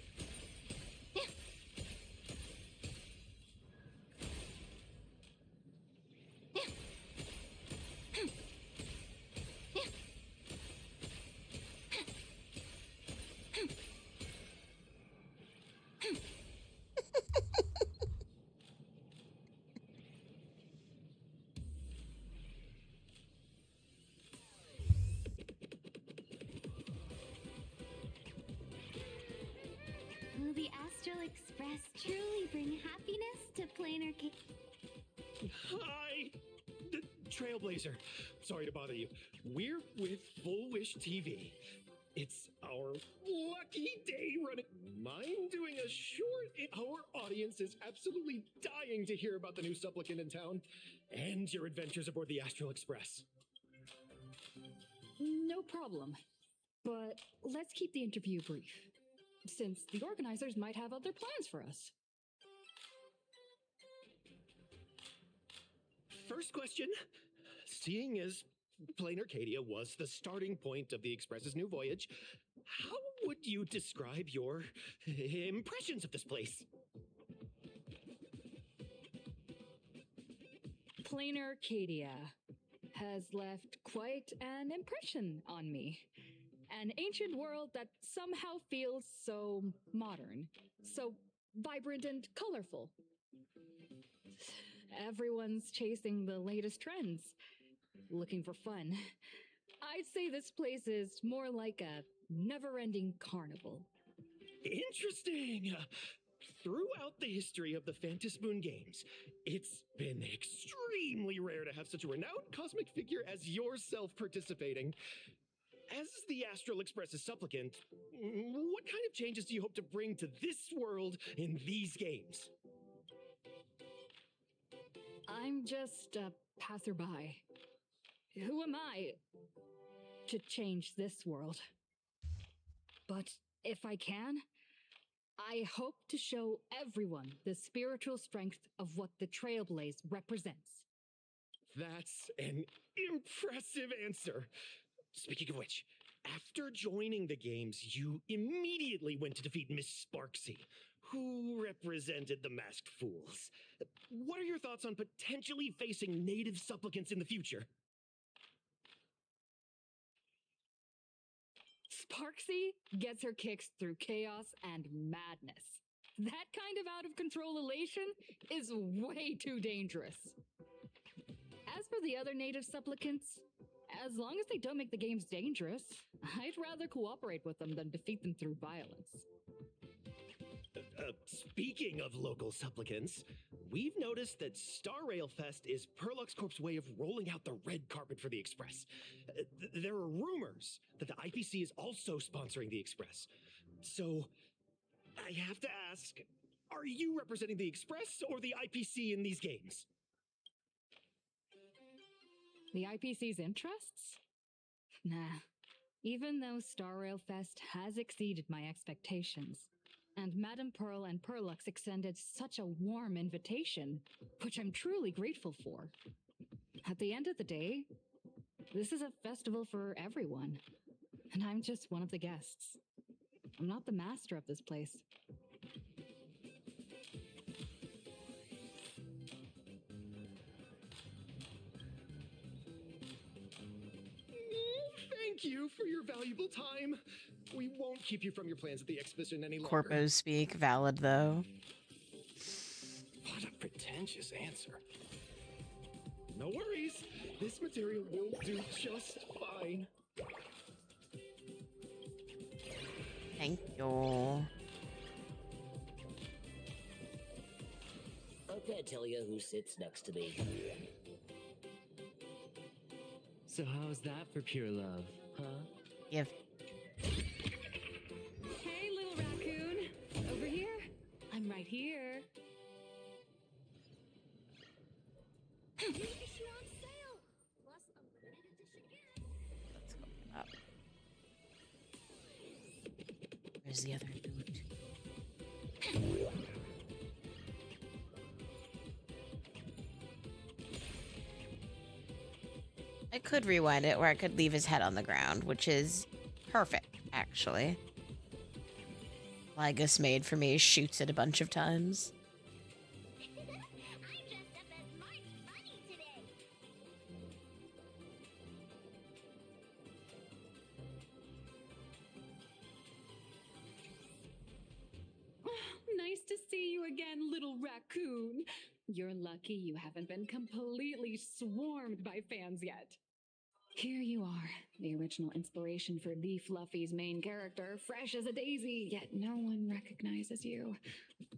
Will the Astral Express truly bring happiness to Planar Cake? Hi! The Trailblazer. Sorry to bother you. We're with Full Wish TV. It's our lucky day running. Mind doing a short? Our audience is absolutely dying to hear about the new supplicant in town and your adventures aboard the Astral Express. No problem. But let's keep the interview brief, since the organizers might have other plans for us. First question. Seeing as Plain Arcadia was the starting point of the Express's new voyage, how would you describe your impressions of this place? Plain Arcadia has left quite an impression on me. An ancient world that somehow feels so modern, so vibrant and colorful. Everyone's chasing the latest trends, looking for fun. I'd say this place is more like a never-ending carnival. Interesting! Throughout the history of the Phantom Moon games, it's been extremely rare to have such a renowned cosmic figure as yourself participating. As the Astral Express's supplicant, what kind of changes do you hope to bring to this world in these games? I'm just a passerby. Who am I to change this world? But if I can, I hope to show everyone the spiritual strength of what the Trailblaze represents. That's an impressive answer. Speaking of which, after joining the games, you immediately went to defeat Miss Sparksy, who represented the Masked Fools. What are your thoughts on potentially facing native supplicants in the future? Sparksy gets her kicks through chaos and madness. That kind of out of control elation is way too dangerous. As for the other native supplicants, as long as they don't make the games dangerous, I'd rather cooperate with them than defeat them through violence. Speaking of local supplicants, we've noticed that Star Rail Fest is Perlux Corp's way of rolling out the red carpet for the Express. There are rumors that the IPC is also sponsoring the Express. So, I have to ask, are you representing the Express or the IPC in these games? The IPC's interests? Nah. Even though Star Rail Fest has exceeded my expectations, and Madame Pearl and Perlux extended such a warm invitation, which I'm truly grateful for. At the end of the day, this is a festival for everyone, and I'm just one of the guests. I'm not the master of this place. Thank you for your valuable time. We won't keep you from your plans at the exhibition any longer. Corpos speak. Valid, though. What a pretentious answer. No worries. This material will do just fine. Thank you. I can't tell you who sits next to me. So how's that for pure love, huh? Give. Hey, little raccoon. Over here. I'm right here. Edition on sale. Plus a limited edition gift. Let's open up. Where's the other boot? I could rewind it, or I could leave his head on the ground, which is perfect, actually. Ligus made for me shoots it a bunch of times. I'm dressed up as March Bunny today. Nice to see you again, little raccoon. You're lucky you haven't been completely swarmed by fans yet. Here you are, the original inspiration for the Fluffy's main character, fresh as a daisy, yet no one recognizes you.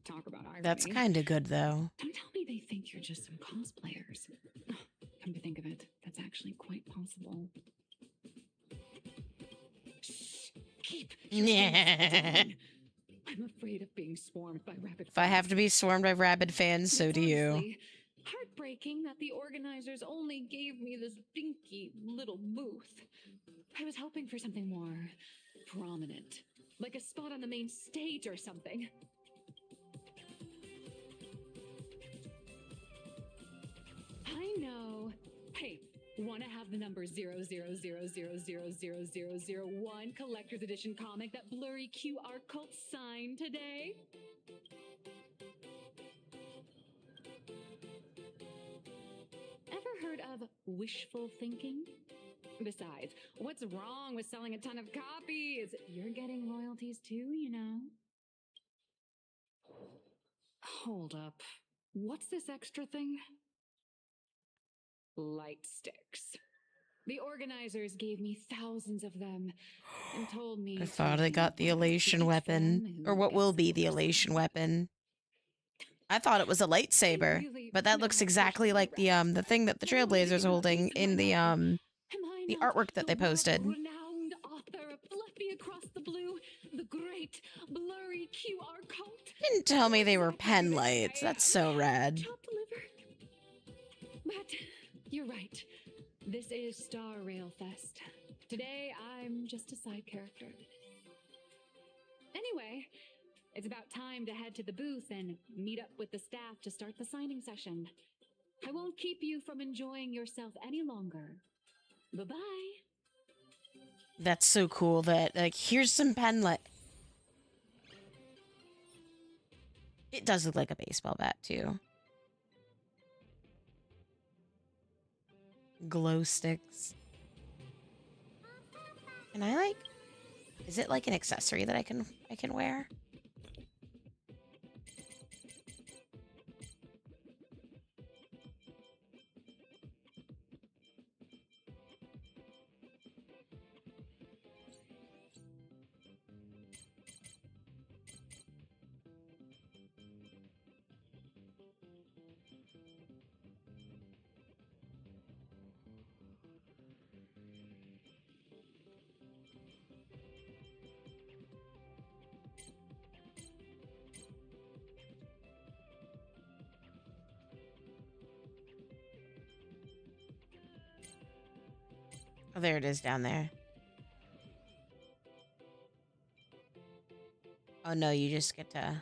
Talk about irony. That's kind of good, though. Don't tell me they think you're just some cosplayers. Oh, come to think of it, that's actually quite possible. Shh, keep your face down. I'm afraid of being swarmed by rabid fans. If I have to be swarmed by rabid fans, so do you. Honestly, heartbreaking that the organizers only gave me this dinky little booth. I was hoping for something more prominent, like a spot on the main stage or something. I know. Hey, want to have the number 000000001 collector's edition comic that blurry QR cult signed today? Ever heard of wishful thinking? Besides, what's wrong with selling a ton of copies? You're getting royalties too, you know. Hold up. What's this extra thing? Light sticks. The organizers gave me thousands of them and told me I thought I got the elation weapon, or what will be the elation weapon. I thought it was a lightsaber, but that looks exactly like the thing that the Trailblazer's holding in the artwork that they posted. Renowned author of Fluffy Across the Blue, the great blurry QR cult. Didn't tell me they were pen lights. That's so rad. Chopped liver. But you're right. This is Star Rail Fest. Today, I'm just a side character. Anyway, it's about time to head to the booth and meet up with the staff to start the signing session. I won't keep you from enjoying yourself any longer. Bye-bye. That's so cool that, like, here's some pen light. It does look like a baseball bat, too. Glow sticks. Can I, like... Is it like an accessory that I can wear? Oh, there it is down there. Oh no, you just get to...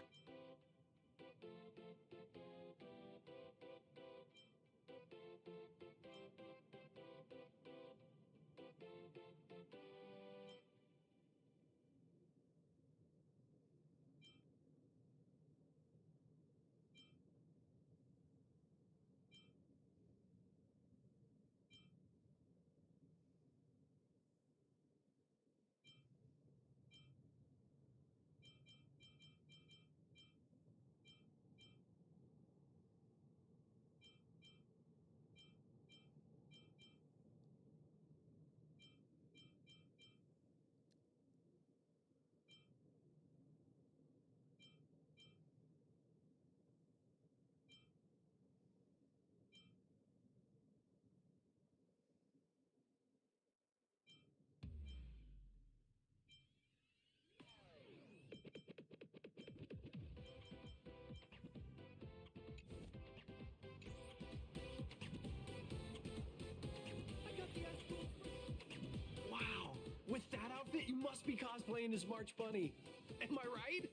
outfit, you must be cosplaying as March Bunny. Am I right?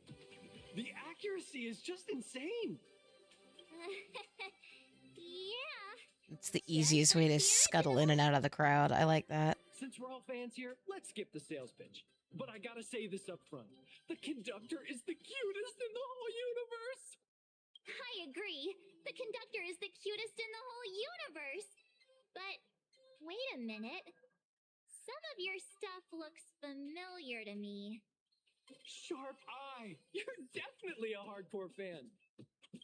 The accuracy is just insane. Yeah. It's the easiest way to scuttle in and out of the crowd. I like that. Since we're all fans here, let's skip the sales pitch. But I gotta say this up front. The conductor is the cutest in the whole universe! I agree. The conductor is the cutest in the whole universe. But wait a minute. Some of your stuff looks familiar to me. Sharp eye! You're definitely a hardcore fan.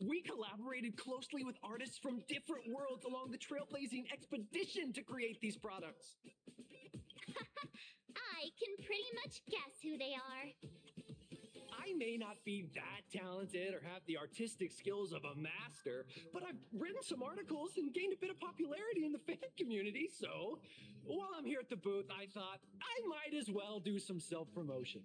We collaborated closely with artists from different worlds along the Trailblazing expedition to create these products. I can pretty much guess who they are. I may not be that talented or have the artistic skills of a master, but I've written some articles and gained a bit of popularity in the fan community, so while I'm here at the booth, I thought I might as well do some self-promotion.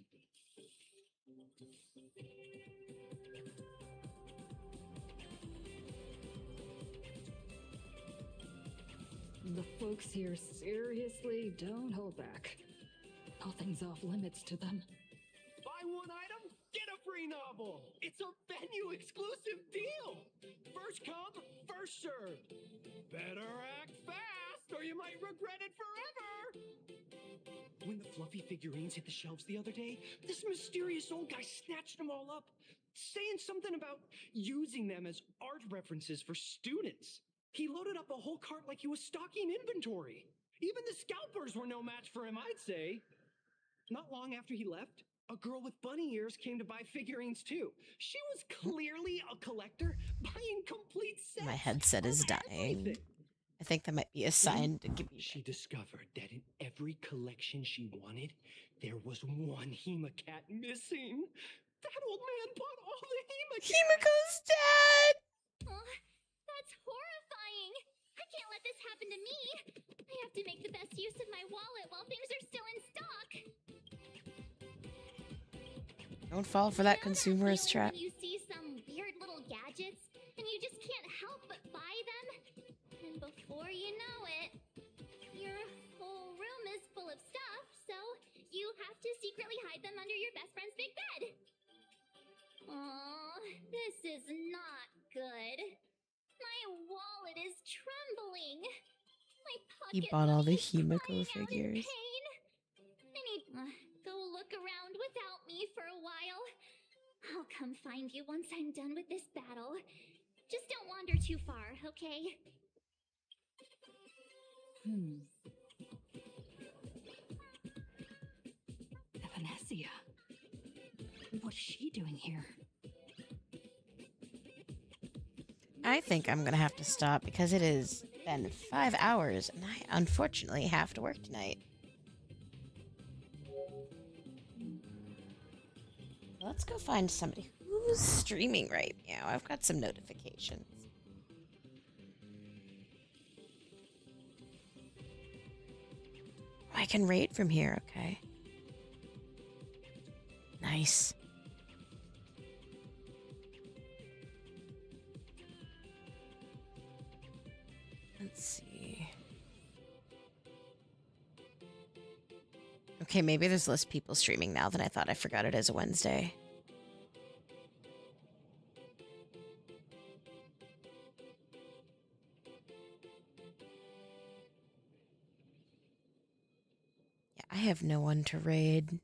The folks here seriously don't hold back. Nothing's off limits to them. Buy one item, get a free novel. It's a venue exclusive deal. First come, first served. Better act fast or you might regret it forever. When the fluffy figurines hit the shelves the other day, this mysterious old guy snatched them all up, saying something about using them as art references for students. He loaded up a whole cart like he was stocking inventory. Even the scalpers were no match for him, I'd say. Not long after he left, a girl with bunny ears came to buy figurines too. She was clearly a collector, buying complete sets. My headset is dying. I think that might be a sign to give you. She discovered that in every collection she wanted, there was one Hemacat missing. That old man bought all the Hemacats. Himiko's dead! Oh, that's horrifying. I can't let this happen to me. I have to make the best use of my wallet while things are still in stock. Don't fall for that consumerist trap. You see some weird little gadgets, and you just can't help but buy them. And before you know it, your whole room is full of stuff, so you have to secretly hide them under your best friend's big bed. Oh, this is not good. My wallet is trembling. My pocket He bought all the money is Himiko crying out in figures. pain. I need to go look around without me for a while. I'll come find you once I'm done with this battle. Just don't wander too far, okay? Evanesia. What's she doing here? I think I'm gonna have to stop because it has been 5 hours and I unfortunately have to work tonight. Let's go find somebody who's streaming right now. I've got some notifications. I can raid from here, okay. Nice. Let's see. Okay, maybe there's less people streaming now than I thought. I forgot it is a Wednesday. Yeah, I have no one to raid.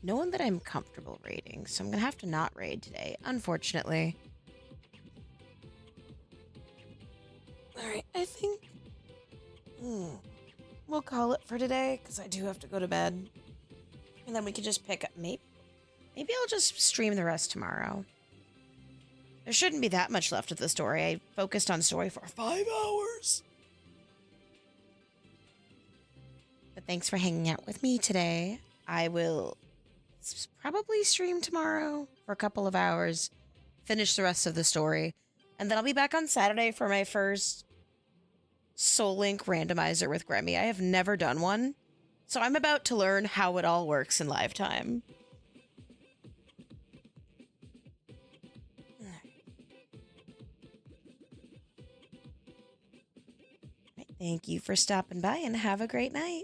No one that I'm comfortable raiding, so I'm gonna have to not raid today, unfortunately. Alright, I think we'll call it for today, because I do have to go to bed. And then we can just pick up, maybe I'll just stream the rest tomorrow. There shouldn't be that much left of the story. I focused on story for 5 hours. But thanks for hanging out with me today. I will probably stream tomorrow for a couple of hours, finish the rest of the story, and then I'll be back on Saturday for my first Soul Link randomizer with Grammy. I have never done one, so I'm about to learn how it all works in live time. Thank you for stopping by and have a great night.